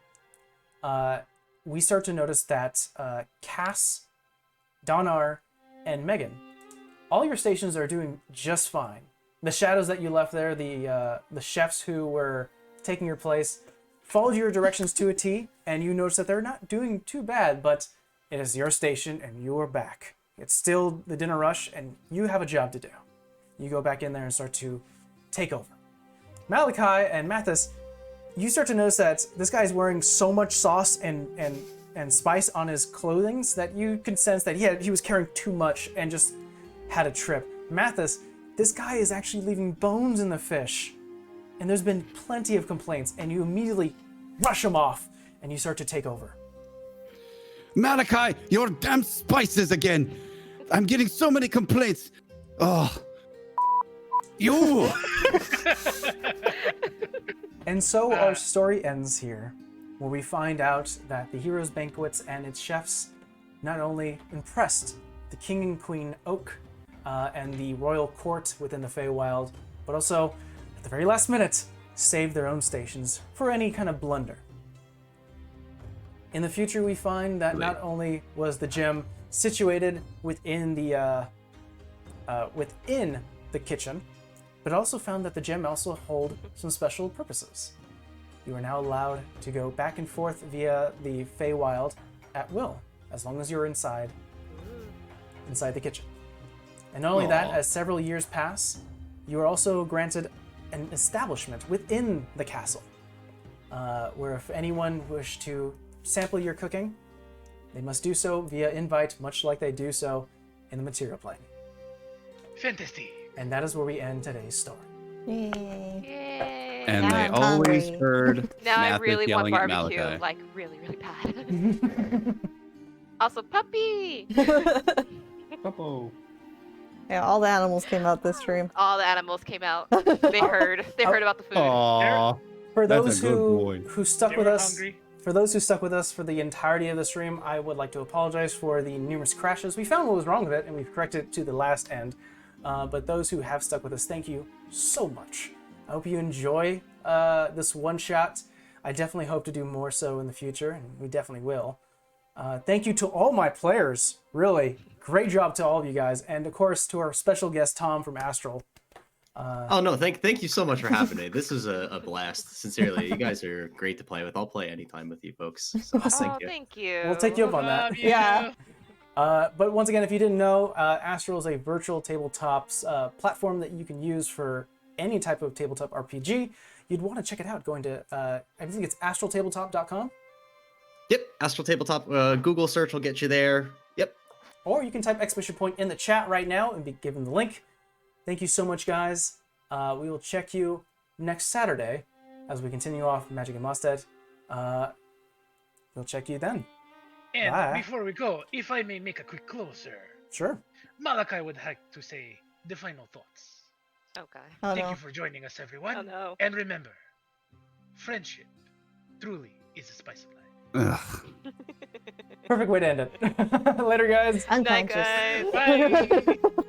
we start to notice that Cass, Donar, and Megan, all your stations are doing just fine. The shadows that you left there, the chefs who were taking your place, followed your directions to a T, and you notice that they're not doing too bad, but it is your station and you are back. It's still the dinner rush and you have a job to do. You go back in there and start to take over. Malachi and Mathis, you start to notice that this guy is wearing so much sauce and spice on his clothing that you can sense that he was carrying too much and just had a trip. Mathis, this guy is actually leaving bones in the fish. And there's been plenty of complaints, and you immediately rush him off, and you start to take over.
Malachi, your damn spices again. I'm getting so many complaints. Oh. You.
And so our story ends here, where we find out that the Hero's Banquets and its chefs not only impressed the King and Queen Oak and the royal court within the Feywild, but also, at the very last minute, saved their own stations for any kind of blunder. In the future, we find that not only was the gem situated within the kitchen, but also found that the gem also hold some special purposes. You are now allowed to go back and forth via the Feywild at will, as long as you're inside the kitchen. And not only that, as several years pass, you are also granted an establishment within the castle, where if anyone wish to sample your cooking, they must do so via invite, much like they do so in the material plane.
Fantastic.
And that is where we end today's story.
Yay.
Yay.
And
Now
they
I'm
always
hungry.
heard
Now I
Mathis
really want
yelling at
barbecue,
Malachi.
like really, really bad. Also, puppy.
Puppo.
Yeah, all the animals came out this stream.
All the animals came out. They heard. They heard about the food.
Aww.
For
That's a
those
good boy.
who stuck
They
with
were
us,
hungry.
for those who stuck with us for the entirety of the stream, I would like to apologize for the numerous crashes. We found what was wrong with it, and we've corrected it to the last end. But those who have stuck with us, thank you so much. I hope you enjoy this one shot. I definitely hope to do more so in the future, and we definitely will. Thank you to all my players, really. Great job to all of you guys. And of course, to our special guest, Tom from Astral.
Oh no, thank you so much for having me. This was a blast. Sincerely, you guys are great to play with. I'll play anytime with you folks. So
Awesome.
Oh, thank you.
We'll take you up on that.
Love you.
Yeah.
But once again, if you didn't know, Astral is a virtual tabletops platform that you can use for any type of tabletop RPG. You'd want to check it out going to, I think it's astraltabletop.com.
Yep, Astral Tabletop. Google search will get you there. Yep.
Or you can type exclamation point in the chat right now and be given the link. Thank you so much, guys. We will check you next Saturday as we continue off Magic and Mustad. We'll check you then.
And
Bye.
before we go, if I may make a quick closer,
Sure.
Malachi would like to say the final thoughts.
Okay.
Oh
Thank
no.
you for joining us, everyone.
Oh no.
And remember, friendship truly is the spice of life.
Ugh.
Perfect way to end it. Later, guys.
Night,
Unconscious.
guys.
Bye.